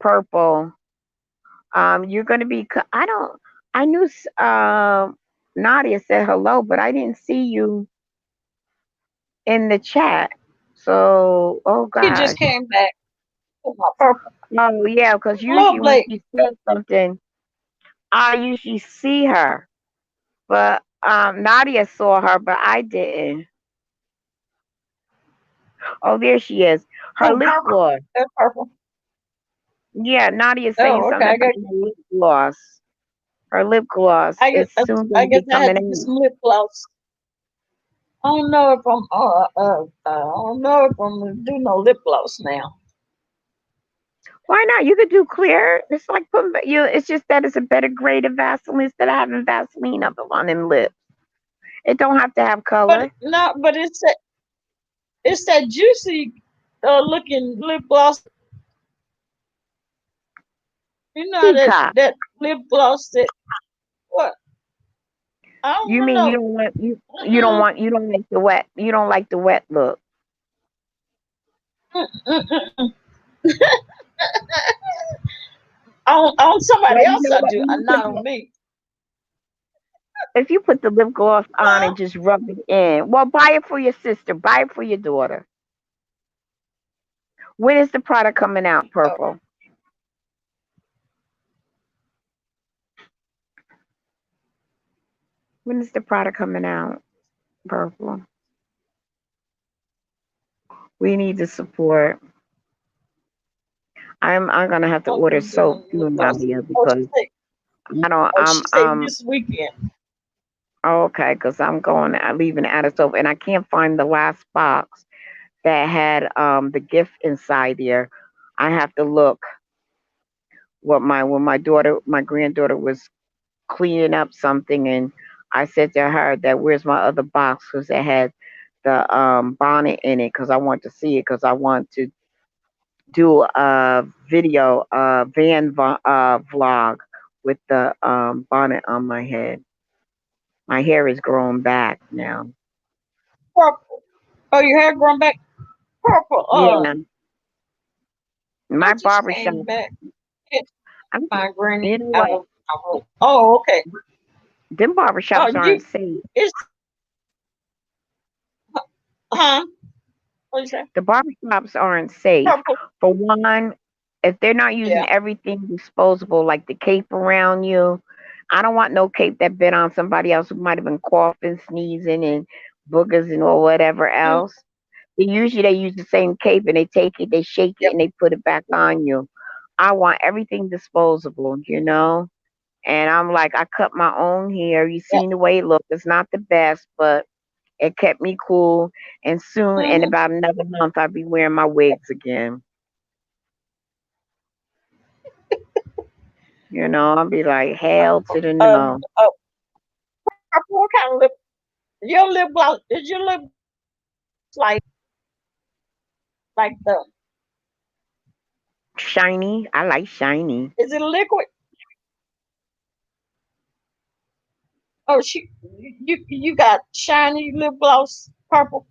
purple. You're going to be. I don't. I knew. Nadia said hello, but I didn't see you in the chat. So, oh she just gosh. came back with my purple. Oh yeah, because A little usually when late. she says something, I usually see her. But Nadia saw her, but I didn't. Oh, there she is. Her Oh, lip purple. gloss. That's purple. Yeah, Nadia's saying Oh, okay. something about her lip gloss. Her lip gloss I is guess soon going I to guess be I had coming to get in. some lip gloss. I don't know if I don't know if I'm gonna do no lip gloss now. Why not? You could do clear. It's like putting you. It's just that it's a better grade of Vaseline instead of having Vaseline up on them lips. It don't have to have But color. no, but it's that juicy looking lip gloss. You know Dcop. that lip gloss that what? I You don't mean you know. don't want Mm-mm, you don't like the wet look. mm-mm. On somebody Well, you else know I what? do, not on me. If you put the lip gloss on Huh? and just rub it in, well, buy it for your sister. Buy it for your daughter. When is the product coming out? Oh, Purple. When is the product coming out? Purple. We need the support. I'm gonna have to I'm order gonna do soap lip too, gloss. Nadia, Oh, because I don't. she say this weekend. Okay, because I'm leaving out of soap, and I can't find the last box that had the gift inside there. I have to look when my granddaughter was cleaning up something, and I said to her that where's my other box because it had the bonnet in it because I want to see it because I want to do a video vlog with the bonnet on my head. My hair is growing back now. Purple. Oh, your hair growing back purple. Yeah, I my just barbershop. came back. It's I'm, my granny you know out what? of my room. Oh, okay. Them Oh, barbershops aren't you. safe. It's huh? What you say? The barbershops aren't safe. Purple. For one, if they're not Yeah. using everything disposable, like the cape around you, I don't want no cape that bit on somebody else who might have been coughing, sneezing, and boogers and or whatever Mm, else. Usually they use the same cape and they take it, they shake it, yep. and they put it back on you. I want everything disposable, you know? And I'm like, I cut my own hair. You Yep. seen the way it looked. It's not the best, but it kept me cool. And soon, in Mm-hmm. about another month, I'll be wearing my wigs again. You know, I'll be like, hell to the no. Oh, purple. What kind of lip? Your lip gloss? Is your lip gloss like the? Shiny. I like shiny. Is it liquid? Oh, you got shiny lip gloss, purple.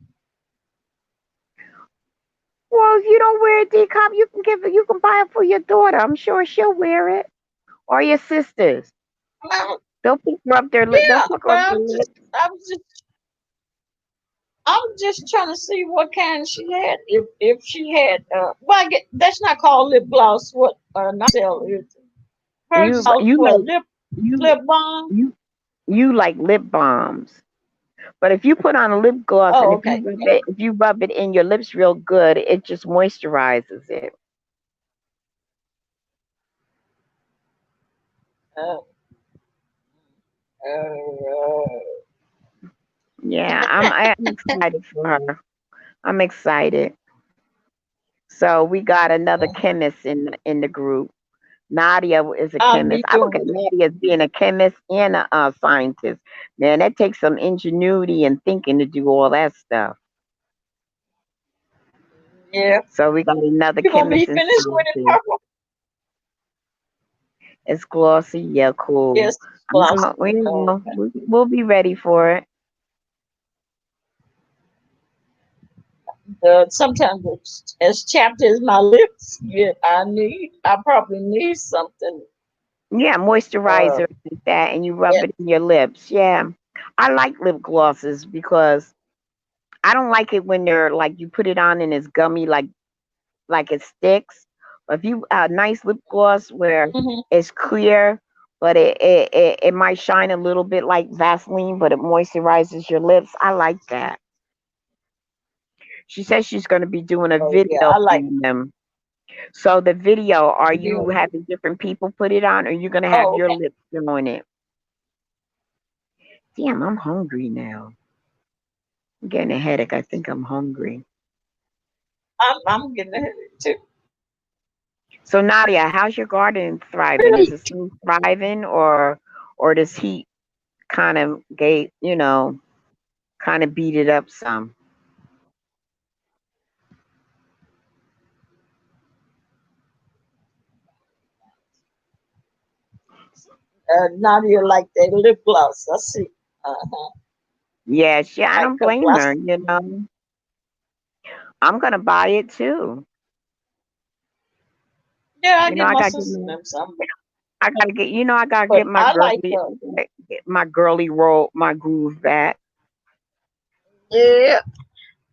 Well, if you don't wear a decop, you can give it. You can buy it for your daughter. I'm sure she'll wear it, or your sisters. Well, They'll pick rub their lip. They'll yeah, pick but rub their lips. I'm just trying to see what kind she had. If she had, well, I get that's not called lip gloss. What not sell is it? Hers is called You what? like you Lip balm. you you like lip balms. But if you put on a lip gloss and Oh, okay. if you rub it in your lips real good, it just moisturizes it. Uh, uh, Yeah, I'm excited for her. I'm excited. So we got another chemist in the group. Nadia is a I'll be chemist. I look doing at it. Nadia as being a chemist and a scientist. Man, that takes some ingenuity and thinking to do all that stuff. Yeah, So we got another you gonna be chemist and finished with it scientist. purple? It's glossy, yeah, cool. Yes, glossy. You Oh, know, we'll be ready for it. sometimes it's as chapped as my lips get. I probably need something. Yeah, Uh, moisturizer like that, and you rub yeah. it in your lips. Yeah, I like lip glosses because I don't like it when they're like you put it on and it's gummy, like it sticks. But if you a nice lip gloss where Hmm. it's clear, but it might shine a little bit like Vaseline, but it moisturizes your lips. I like that. She says she's going to be doing a Oh yeah, video I like on them. So the video, are you you. having different people put it on, or you going to have Oh, your okay. lips doing it? Damn, I'm hungry now. I'm getting a headache. I think I'm hungry. I'm getting ahead of it too. So Nadia, how's your garden thriving? Is Really, it still thriving, or does heat kind of kind of beat it up some? Nadia like that lip gloss. I see. Uh-huh. Yes, yeah, I Like don't a blame her. glass. You know, I'm gonna buy it too. Yeah, I You know, get my sister them some, I gotta get, I gotta but get I like my girly roll, my groove back. yeah,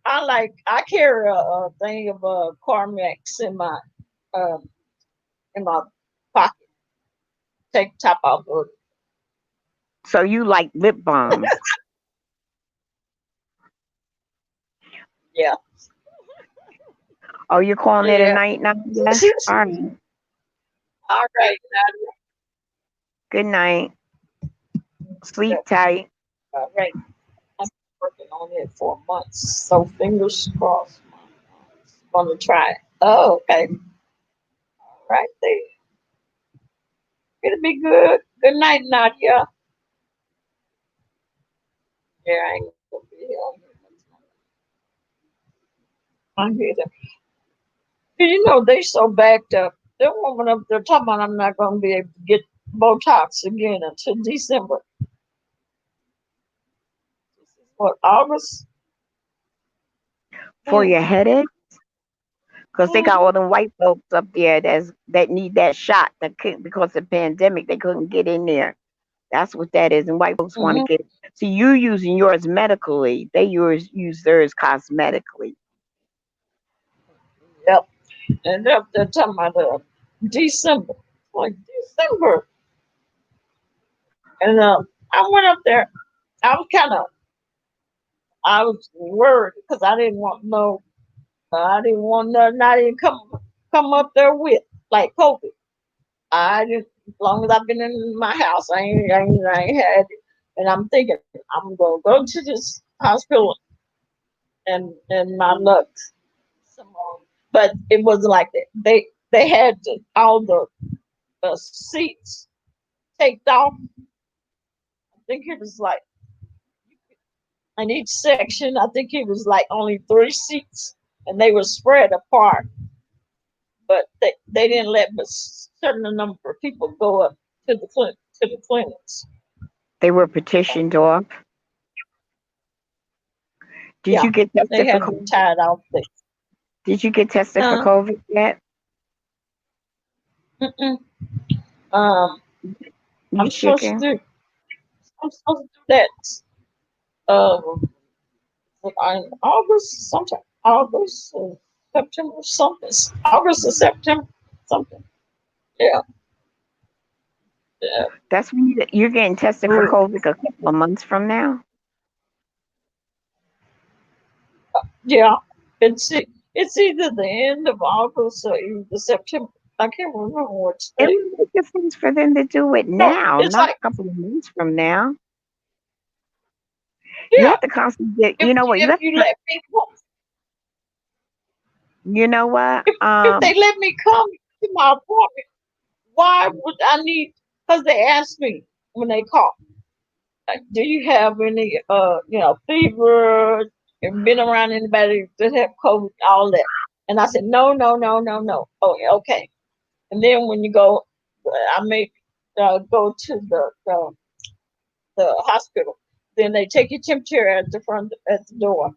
I carry a thing of Carmex um in my pocket. Take the top off of it. So you like lip balms? Yeah, Oh, you're calling it a yeah. night now? Yeah. All right. All right, Nadia. Good night. Yeah, Sleep tight. all right. I'm working on it for months, so fingers crossed. I'm gonna try it. Oh, okay. Right there. It'll be good. Good night, Nadia. Yeah, I ain't gonna be here. I'm here. You know, they so backed up. That woman up there talking about I'm not gonna be able to get Botox again until December. What, August? for Mm, your headache, because they got mm-hmm. all them white folks up there that need that shot that couldn't because of the pandemic they couldn't get in there. That's what that is. And white folks want to Mm-hmm. get it. See, you using yours medically. They use theirs cosmetically. Yep. And they're talking about December. Like, December. And I went up there. I was kind of, I was worried because I didn't want no, I didn't want nothing. I didn't come up there with like COVID. I just, as long as I've been in my house, I ain't had it. And I'm thinking I'm gonna go to this hospital and my luck some more. But it wasn't like that. They had all the seats taped off. I think it was like in each section. I think it was like only three seats, and they were spread apart. But they didn't let a certain number of people go up to the clinics. They were petitioned off. Did Yeah, you get they tested for had them COVID? tied off. Did you get tested for Uh, COVID yet? mm-mm. Um, You I'm supposed chicken? to. I'm supposed to do that. In August, sometime August, September, something. August or September, something. Yeah, yeah, That's when you're getting tested for mm, COVID a couple of months from now. yeah. It's either the end of August or either September. I can't remember which It day. would make a difference for them to do it No, now, it's not like, a couple of months from now. You yeah. have to constantly get. If You know what? You if have you to. let me come, You know what? if they let me come to my appointment, why would I need? Because they asked me when they called, like, do you have any, fever? And been around anybody that have COVID, all that? And I said, no, no, no, no, no. Oh, yeah, okay. And then when you go, I may go to the hospital. Then they take your temperature at the front at the door,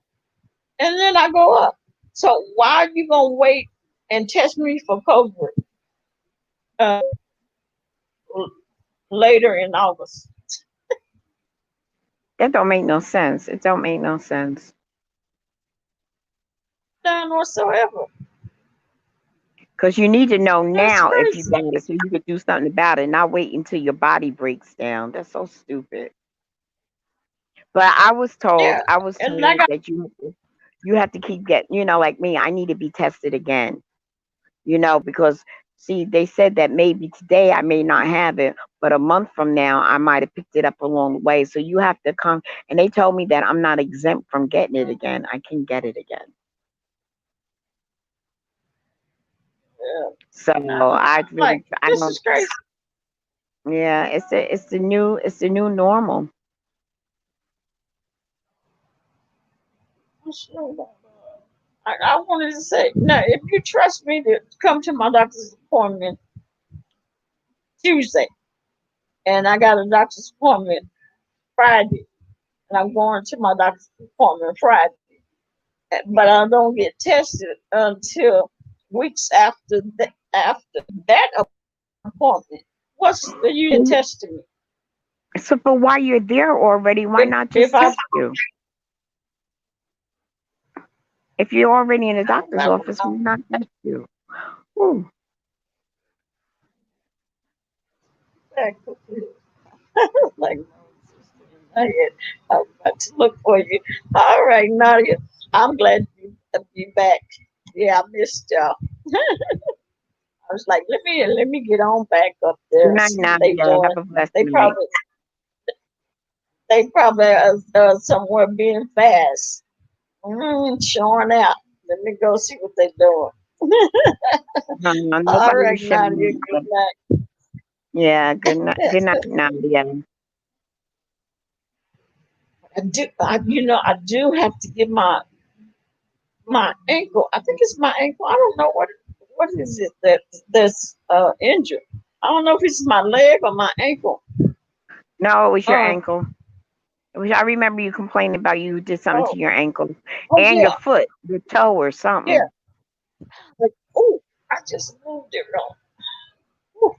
and then I go up. So why are you gonna wait and test me for COVID uh, later in August? that don't make no sense. It don't make no sense. None whatsoever. Because you need to know That's now if you crazy. got it so you could do something about it, not wait until your body breaks down. That's so stupid. But Yeah, I was and I told got that you have to keep getting, like me, I need to be tested again, because see, they said that maybe today I may not have it, but a month from now I might have picked it up along the way. So you have to come, and they told me that I'm not exempt from getting it again. I can get it again. So I I'm really, like, I this don't. is crazy. Yeah, it's the new normal. I wanted to say now, if you trust me to come to my doctor's appointment Tuesday, and I got a doctor's appointment Friday, and I'm going to my doctor's appointment Friday, but I don't get tested until weeks after that appointment. What's the use of testing me? So, but while you're there already, why not If just I, test you? If you're already in the I doctor's office, why not test you? Ooh, like, I'm about to look for you. All right, Nadia. I'm glad to be back. Yeah, I missed y'all. I was like, let me get on back up good there and night, see what they Nadia. doing. Have a blessed They night. probably they probably somewhere being fast, showing out. Let me go see what they doing. All Nobody's right, showing Nadia. up, Good but night. yeah, good night. Good night, Nadia. I do have to get my ankle. I think it's my ankle. I don't know what is it that's injured. I don't know if it's my leg or my ankle. No, it was your Um, ankle. Which I remember you complaining about you did something to Oh, your ankle oh and your yeah, foot, your toe or yeah. something. Like, oh, I just moved it wrong. Ooh,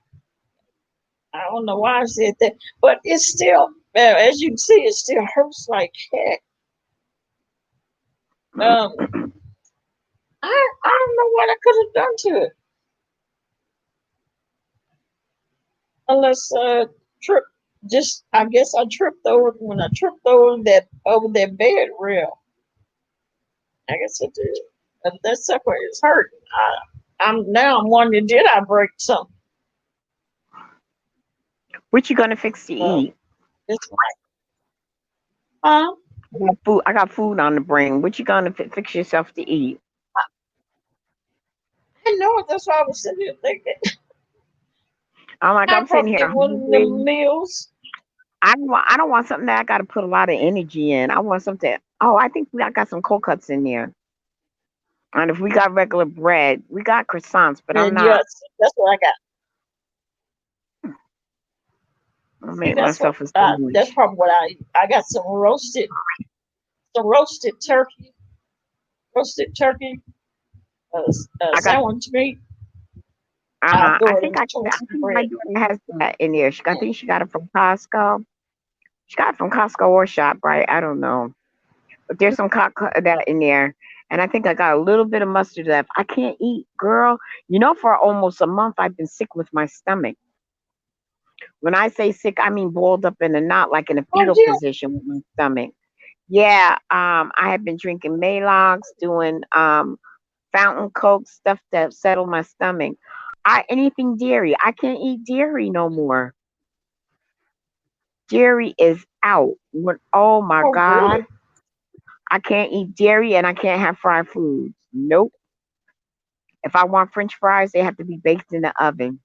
I don't know why I said that, but it's still, as you can see, it still hurts like heck. Um, I don't know what I could have done to it unless trip. Just I guess I tripped over when I tripped over that bed rail. I guess it did. That sucker is hurt. I'm wondering, did I break something? What you gonna fix to Uh, eat? it's huh? I got food on the brain. What you gonna fix yourself to eat? I know it. That's why I was sitting here thinking. I'm like, I I'm sitting probably here get one of them hungry. meals. I don't want something that I got to put a lot of energy in. I want something. Oh, I think I got some cold cuts in there. And if we got regular bread, we got croissants, but I'm And not. yes, that's what I got. I'll See, make myself a that's sandwich. probably what I eat. I got some roasted turkey, I got. sandwich meat. I'll I throw it in think between I some think my bread. daughter has that in there. I think she got it from Costco. She got it from Costco or Shop, right? I don't know. But there's some that in there. And I think I got a little bit of mustard left. I can't eat, girl. You know, for almost a month, I've been sick with my stomach. When I say sick, I mean balled up in a knot, like in a Oh fetal yeah. position with my stomach. Yeah, I have been drinking Malox, doing fountain coke, stuff that settled my stomach. Anything dairy, I can't eat dairy no more. Dairy is out. Oh my Oh really? god, I can't eat dairy and I can't have fried foods. Nope. If I want French fries, they have to be baked in the oven.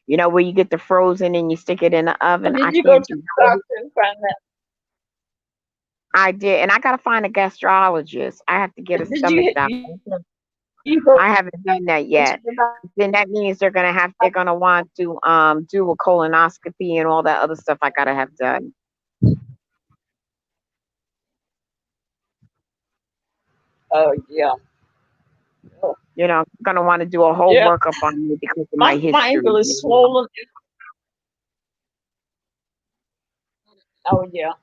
You know where you get the frozen and you stick it in the And oven. did I you go can't to do the that. doctor and find that? I did, and I gotta find a gastrologist. I have to get a Did stomach you doctor. you go I haven't done that to yet. the doctor? Then that means they're gonna want to do a colonoscopy and all that other stuff I gotta have done. Oh yeah. Oh, You know, gonna want to do a whole yeah. workup on me because of my My history. ankle is swollen. Oh yeah.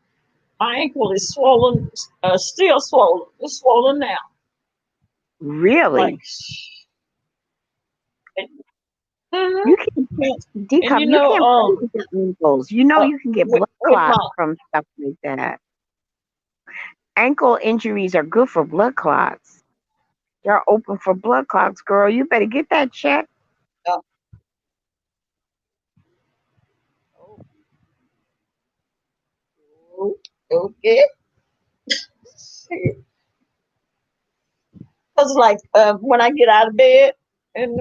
My ankle is swollen. Still swollen. It's swollen now. Like. Really? Mhm. You can play And Dcop, you can't play with your ankles. You know uh, you can get with blood my clots from stuff like that. Ankle injuries are good for blood clots. They're open for blood clots, girl. You better get that checked. uh, oh, okay. Cause like when I get out of bed and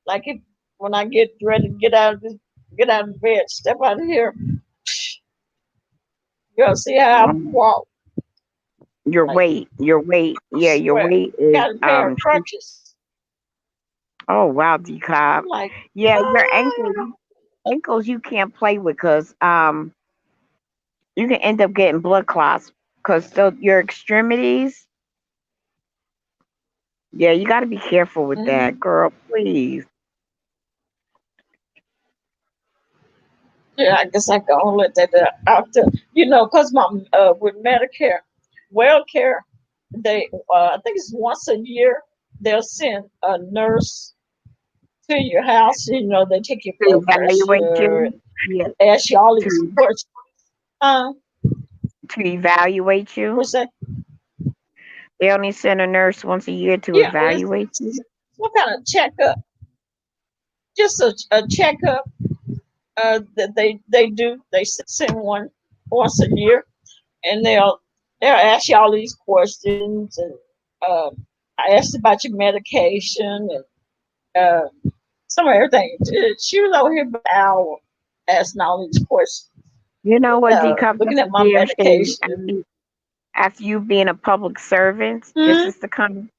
like if when I get ready to get out of bed, step out of here, you'll see how I Um, walk. Like your weight, I yeah, your swear, weight is got a pair of crutches. oh wow, Dcop. I'm like, Yeah, your ah, ankles you can't play with because you can end up getting blood clots because your extremities. Yeah, you got to be careful with that, mhm. girl. Please. Yeah, I guess I can only let that out there. Cause my with Medicare, WellCare, they I think it's once a year they'll send a nurse to your house. They take your To blood evaluate pressure you. and Yeah. ask you all these To questions. Uh, to evaluate you. what's that? They only send a nurse once a year to Yeah, evaluate it's you. some kind of checkup, just a checkup that they do. They send one once a year, and they'll ask you all these questions, and uh, I asked about your medication and some of everything. She was over here for an hour asking all these questions, You know what, Decop? looking That's at a my damn shame. medication. After you being a public servant, this Hmm. is the kind.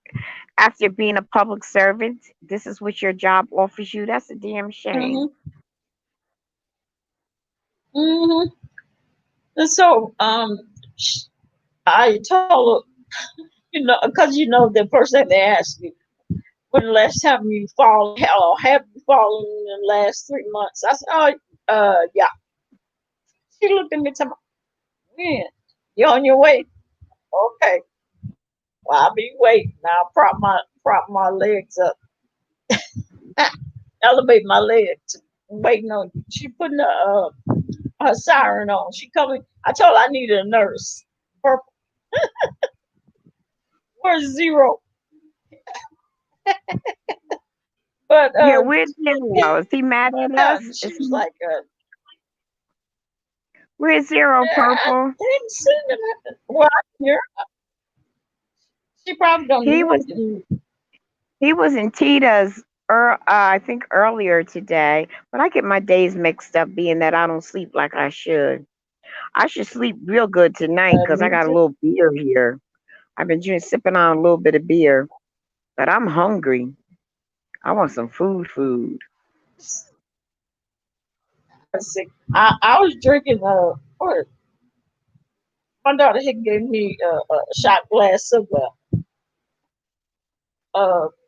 After being a public servant, this is what your job offers you. That's a damn shame. Hmm. hmm And so, I told her, because the first thing they ask you, when the last time you fall, hell, have you fallen in the last 3 months? I said, oh, yeah. She looked at me, and man, you on your way? Okay. Well, I'll be waiting. I'll prop my legs up, elevate my legs, waiting on you. She putting her siren on. She coming. I told her I needed a nurse. Purple. Where's Zero? But Yeah, where's Zero? Is he mad at yeah, us? she Is was he? like, Where's Zero, I Purple? didn't see them. Well, I can hear. She probably don't He hear was you. in, he was in Tita's. I think earlier today, but I get my days mixed up, being that I don't sleep like I should. I should sleep real good tonight because I Me got a too. little beer here. I've been sipping on a little bit of beer, but I'm hungry. I want some food, food. Let's see. I was drinking. What? My daughter had gave me a shot glass of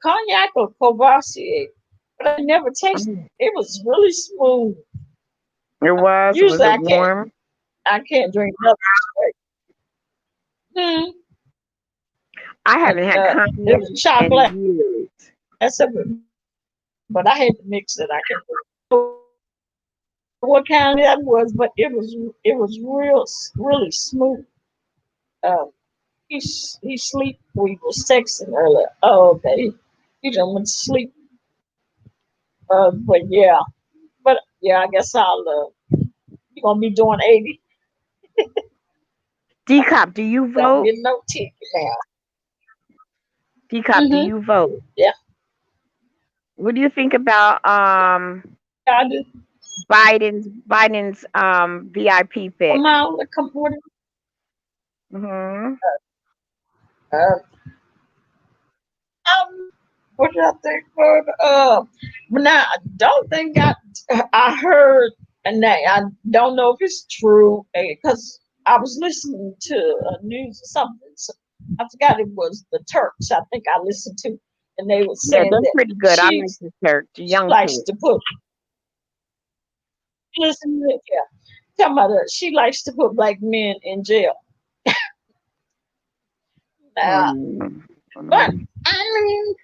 cognac or Courvoisier, but I never tasted Mm. it. It was really smooth. Was Usually it warm? I can't drink nothing straight. I And haven't had it cognac was a shot glass in years. of it, but I had to mix it. I can't remember what kind that was, but it was really smooth. Uh, he sleep. We was texting earlier. Oh, okay. He just went to sleep. But yeah, I guess I'll. You gonna be doing 80? Decop, do you Don't vote? get no ticket now. Decop, do Mhm. you vote? Yeah, What do you think about I do. Biden's VIP pick? Come on, come with it. Hmm. Uh, what did I think? But now I don't think I heard, and I don't know if it's true because I was listening to news or something. So I forgot it was the Turks. I think I listened to, and they were Yeah, saying they're that pretty good. I she like the church, the she young likes church. to put listen to it, yeah. Talking about she likes to put black men in jail. Now, Mm. but Mm.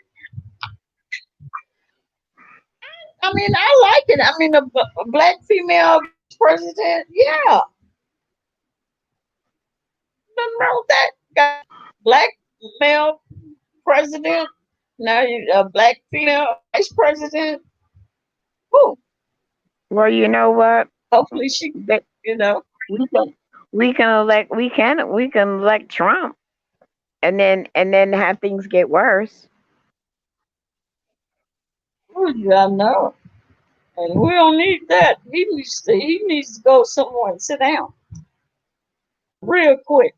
I like it. I mean, a black female president, yeah, nothing wrong with that. Got black male president. Now a black female vice president. Ooh, Well, you know what? hopefully she, That you know, we can we can elect Trump, and then have things get worse. ooh, yeah, I know. And we don't need that. He needs to go somewhere and sit down real quick.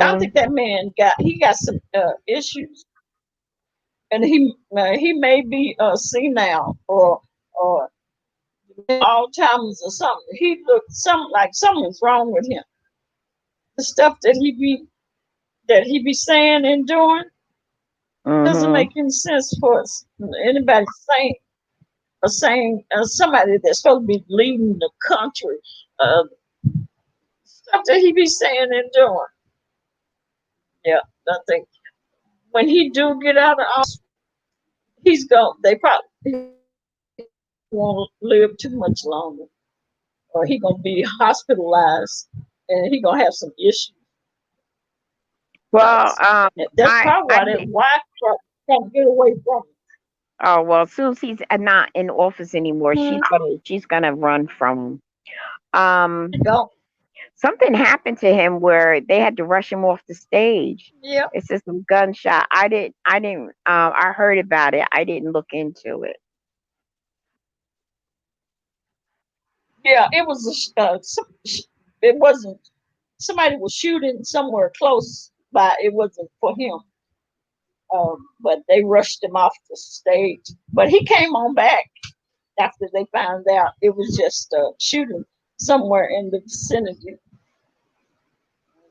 I Hmm. think that man got some issues, and he may be senile or Alzheimer's or something. He looked some like something's wrong with him. The stuff that he be saying and doing doesn't Hmm. make any sense for us. Anybody saying somebody that's supposed to be leading the country, uh, stuff that he be saying and doing. Yeah, I think when he do get out of office, he's going. They probably won't live too much longer, or he gonna be hospitalized, and he gonna have some issues. Well, Cause that's probably I why that didn't. wife trying to get away from Oh well, since he's not in office anymore, him. she's gonna run from him. Um, Go. Something happened to him where they had to rush him off the stage. Yeah, It's just some gunshot. I heard about it. I didn't look into it. yeah. It was it wasn't. Somebody was shooting somewhere close by. It wasn't for him. But they rushed him off the stage. But he came on back after they found out it was just a shooting somewhere in the vicinity.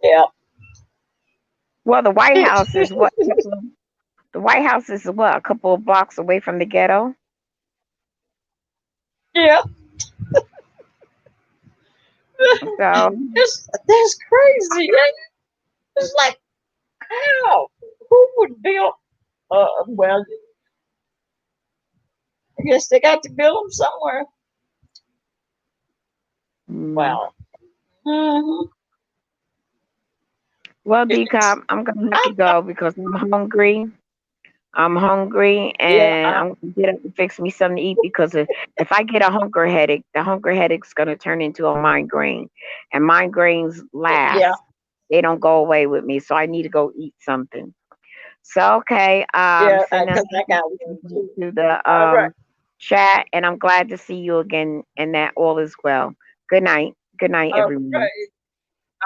Yeah. Well, the White House is what? The White House is what? A couple of blocks away from the ghetto. Yeah. So, That's crazy. It's like how? Who would build? Well, I guess they got to build them somewhere. mm. Wow. Hmm. Well, It's, Dcop, I'm gonna have I, to go because I'm hungry. I'm hungry, yeah. and I'm gonna get up and fix me something to eat because if I get a hunger headache, the hunger headache's gonna turn into a migraine, and migraines Yeah. last. They don't go away with me, so I need to go eat something. So okay, Yeah. sending Because I got one love too. to the All right. chat, and I'm glad to see you again, and that all is well. Good night. Good night, All everyone. right.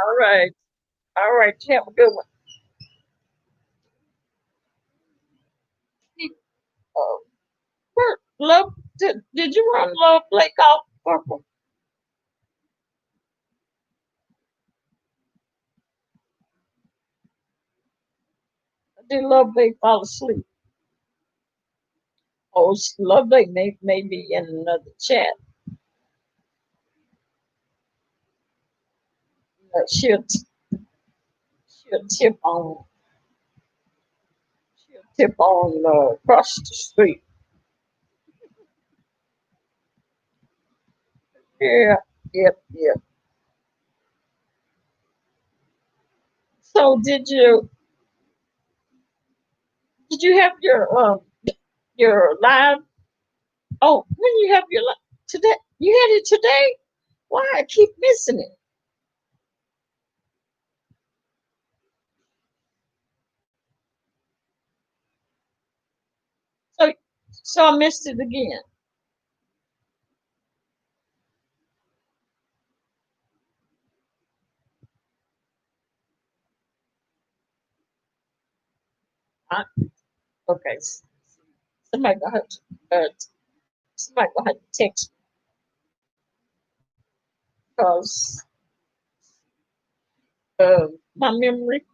All right. All right. You have a good one. Uh, Love. Did you run Love Blake off purple? Did Love Blake fall asleep? Oh, Love Blake may be in another chat. She'll she'll tip on she'll tip on across the street. Yeah. Yep. Yep. So did you have your live? Oh, when you have your live today? You had it today. Why I keep missing it? So so I missed it again. I, okay. Somebody gonna have to somebody gonna have to text me because my memory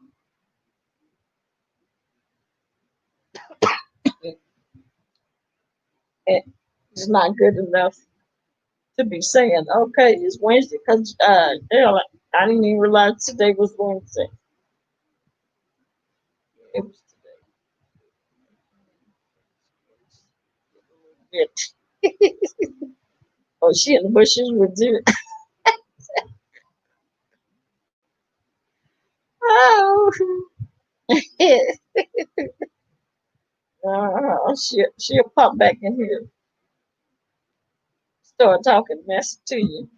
is not good enough to be saying okay it's Wednesday because I didn't even realize today was Wednesday. It was today. Oh, she in the bushes with you. Oh, she'll pop back in here, start talking mess to you.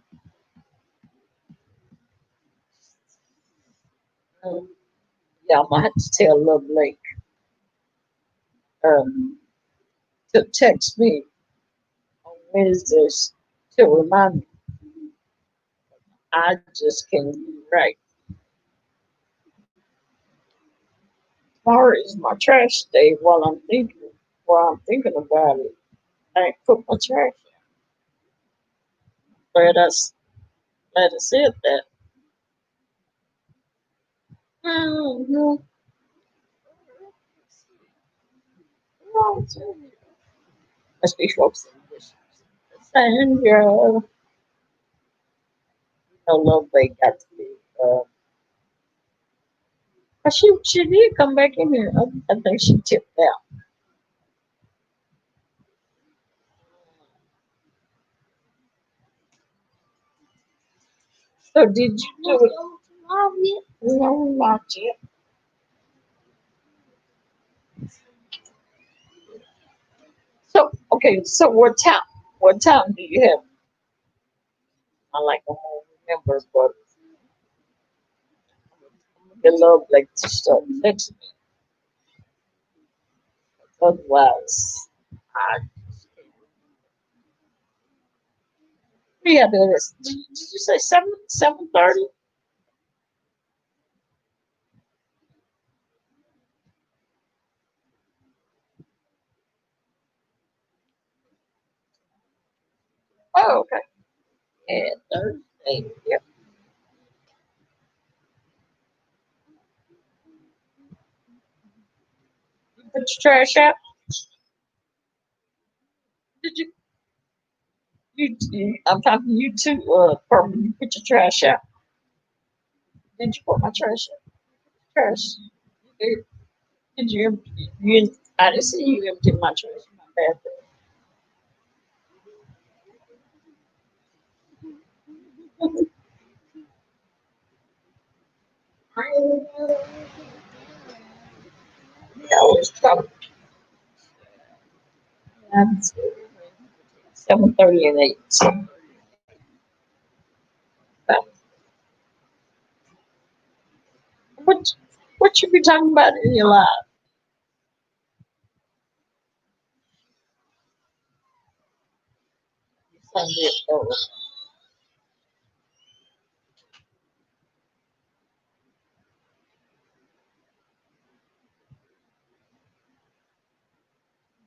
Um, yeah, I'm gonna have to tell Love Lake um, to text me on Wednesdays to remind me. I just can't be right. Tomorrow is my trash day. While I'm thinking about it, I ain't put my trash. Let us let us hit that. Mm-hmm. Must be folks in the dishes. Sandra, no love they got to be. But she did come back in here. I think she tipped out. So did you do it? No, not yet. So okay. So what time do you have? I like I won't remember, but the love like to start next me. Otherwise, I yeah, there is. Did you say 7:30? Oh, okay. And Thursday. Yep. You put your trash out. Did you? I'm talking to you too. Purple. You put your trash out. Did you put my trash out? Trash. Did you empty? I didn't see you empty my trash in my bathroom. I always trouble. 7:30 and 8. So, uh, what what you be talking about in your life? Sunday,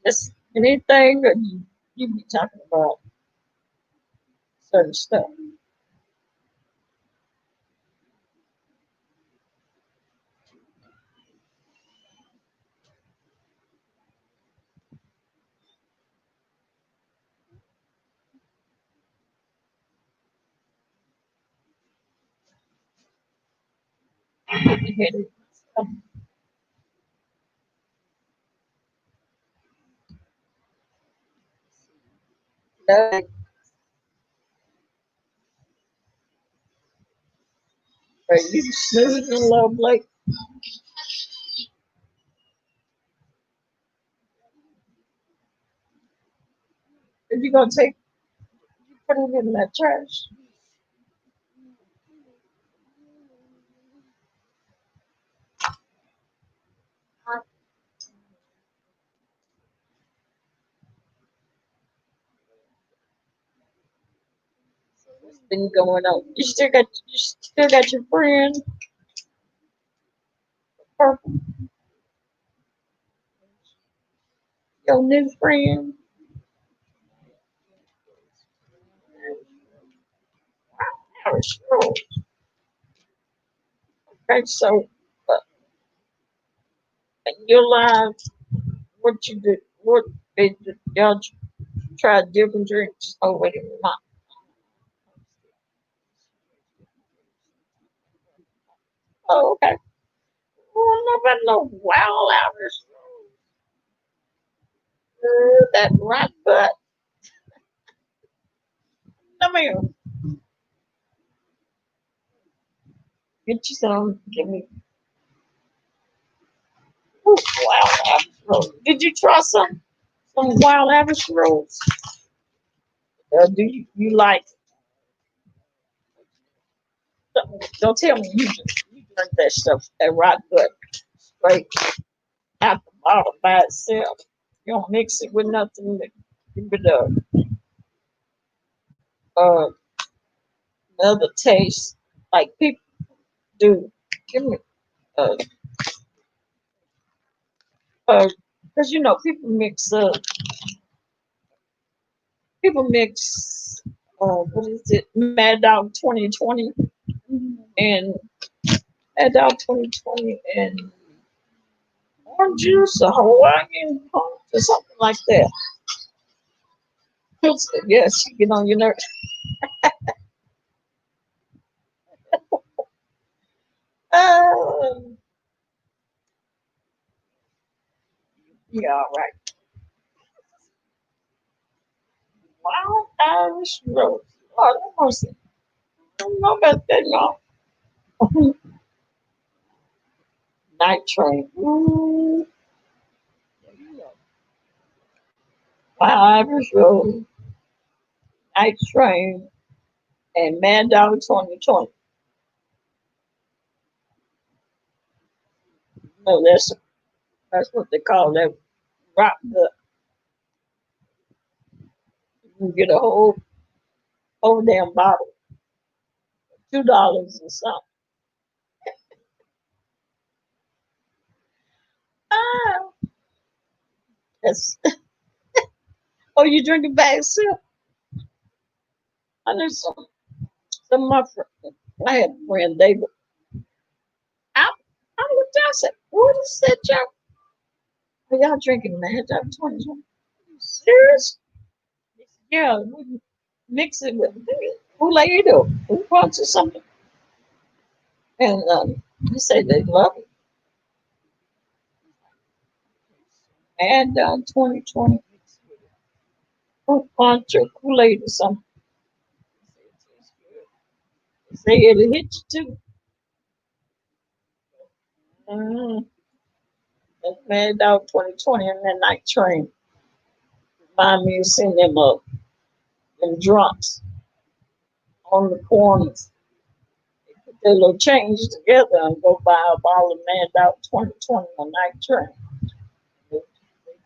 just anything, or you be talking about certain stuff. Uh, Are you snoozing a little Blake? If you gonna put it in that trash, what's been going on? You still got your friend, Purple, your new friend. Irish girl. Okay, so uh, in your life, what you did? What did y'all try different drinks? Oh wait a minute, oh okay. Well, nobody no wild Irish. That right butt. Come here. Get you some. Give me. Ooh, wild Irish rose. Did you try some wild Irish rose? Do you like? Don't tell me you drink that stuff. That right butt straight out the bottle by itself. You don't mix it with nothing. Give it uh, another taste, like people do. Give me uh, because people mix what is it, Mad Dog 2020 and Mad Dog 2020 and orange juice or Hawaiian punch or something like that. Yes, you get on your nerves. Um, yeah, all right. Wild Irish Rose. Oh, that mercy. I don't know about that, y'all. Night Train. Ooh, Wild Irish Rose, Night Train, and Man Down 2020. No, that's what they call that rock. You can get a whole damn bottle, $2 or something. Ah, that's oh, you drink a bag sip? I knew some of my friends. I had a friend, they were out. I looked out and said, what is that, y'all? Are y'all drinking Mad Dog 2020? Serious? He said, yeah, we mix it with Kool-Aid or fruit punch or something. And he said they love it. Mad Dog 2020 fruit punch or Kool-Aid or something. They say it'll hit you too. Mm, that's Mad Dog 2020 and that night train. Remind me of seeing them drunks on the corners. They put their little change together and go buy a bottle of Mad Dog 2020 on night train. They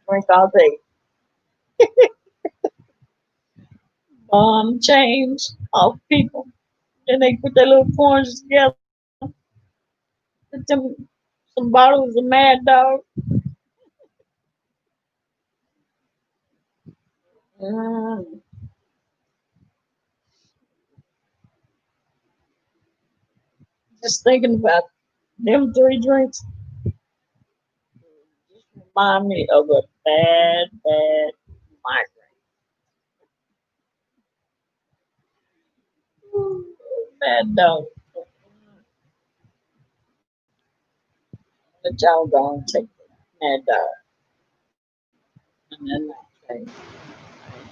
drink all day. Change off people. Then they put their little coins together, put them some bottles of Mad Dog. Mm, just thinking about them three drinks just remind me of a bad migraine. Mad Dog. Let y'all go and take the Mad Dog and then migraine.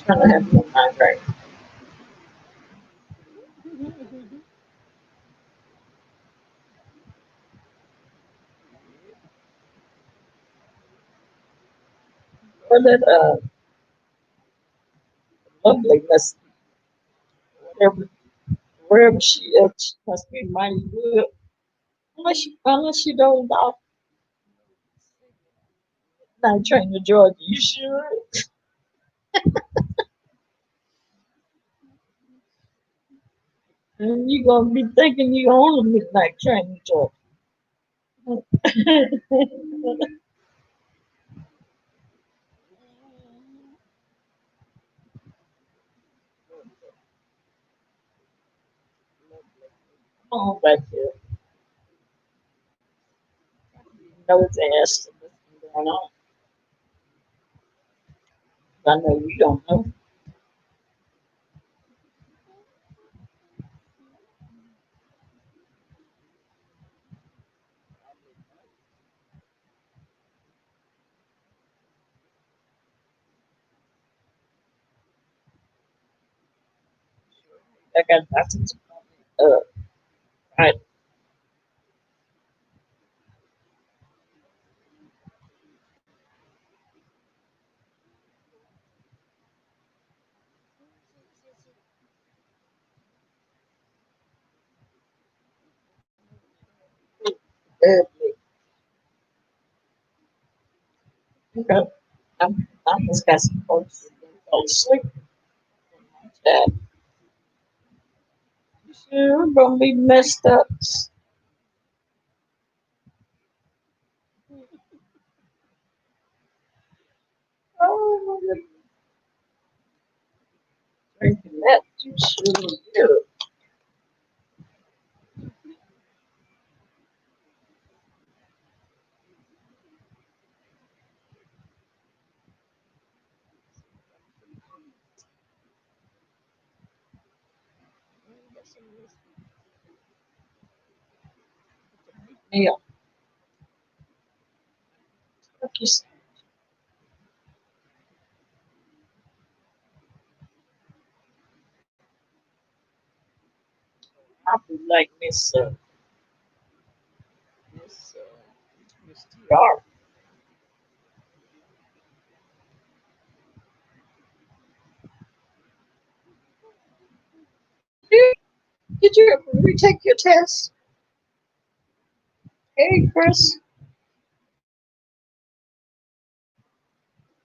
Trying to have no migraine. Or that lovely must whatever wherever she is, she must be mighty good. Unless she dozed off night train to Georgia. You sure? And you gonna be thinking you on a midnight train to Georgia. Come on back here. Know it's ass what's going on. I know you don't know. I got nothing to right. Okay. I'm just got some folks that fall asleep. That sure gonna be messed up. Oh my goodness. Drinking that juice really good. Yeah. Turkey. I be like Miss TR. Did you ever retake your test? Hey, Chris.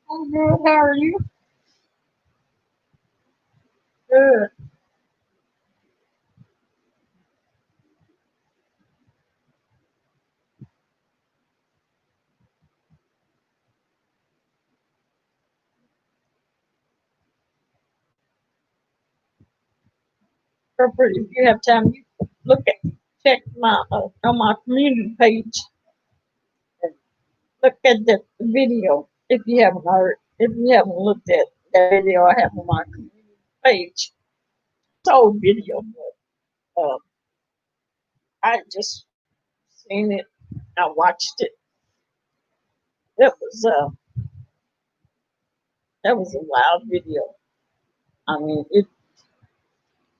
I'm good. How are you? Good. interpret. If you have time, you look at check my on my community page and look at the video if you haven't heard. If you haven't looked at that video I have on my community page, it's an old video, but I just seen it. I watched it. That was that was a wild video. I mean,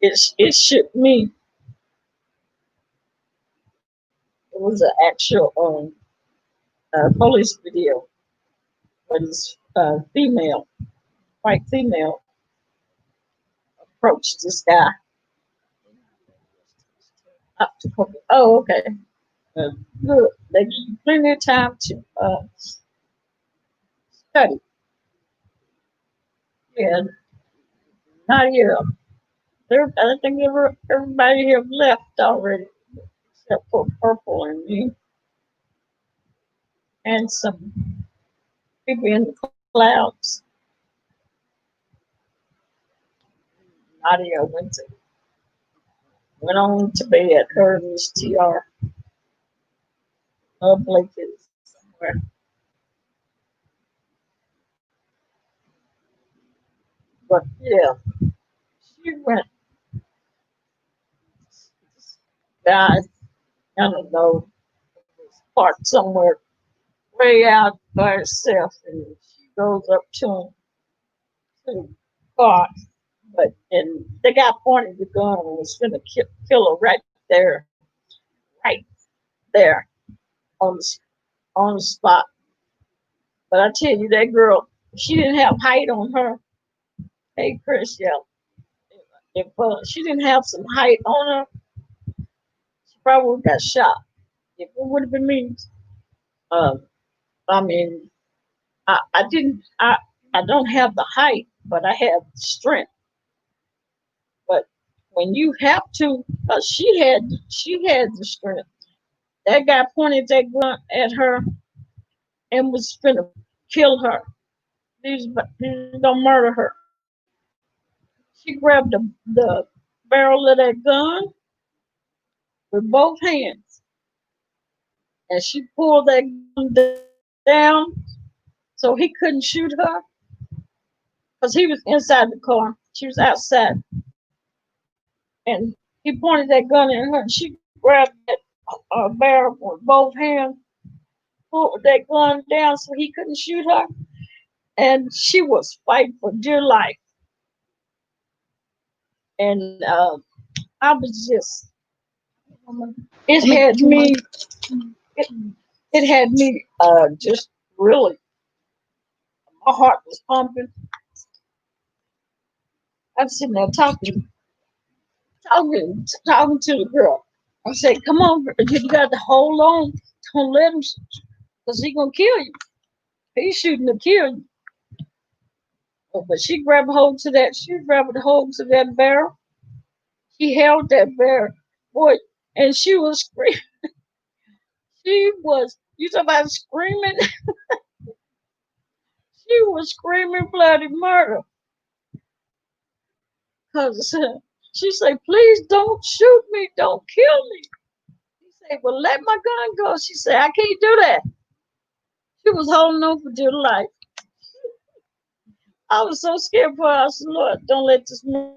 it shook me. It was an actual police video, but this female, white female, approached this guy. Up to oh, okay. Look, they give you plenty of time to study. Yeah, not here. I think everybody here left already, except for Purple and me, and some people in the clouds. Nadia went on to bed. Her and Miss TR, blanket somewhere. But yeah, she went. Guys, I don't know, parked somewhere way out by herself, and she goes up to the car, but and the guy pointed the gun and was gonna kill her right there, right there on the on the spot. But I tell you, that girl, she didn't have height on her. Hey, Chris, yeah, if she didn't have some height on her, she probably would got shot. If it would have been me, um, I mean, I didn't, I don't have the height, but I have strength. But when you have to, she had the strength. That guy pointed that gun at her and was gonna kill her. He was gonna murder her. She grabbed the barrel of that gun with both hands, and she pulled that gun down so he couldn't shoot her because he was inside the car. She was outside, and he pointed that gun at her, and she grabbed that barrel with both hands, pulled that gun down so he couldn't shoot her, and she was fighting for dear life. And I was just, it had me, it, it had me just really, my heart was pumping. I'm sitting there talking to the girl. I said, "Come on, you got to hold on. Don't let him, because he gonna kill you. He's shooting to kill you." But she grabbed hold to that. She grabbed hold to that barrel. She held that barrel, boy, and she was screaming. She was. You talk about screaming. She was screaming bloody murder. Cause she said, "Please don't shoot me. Don't kill me." He said, "Well, let my gun go." She said, "I can't do that." She was holding on for dear life. I was so scared for her. I said, "Lord, don't let this man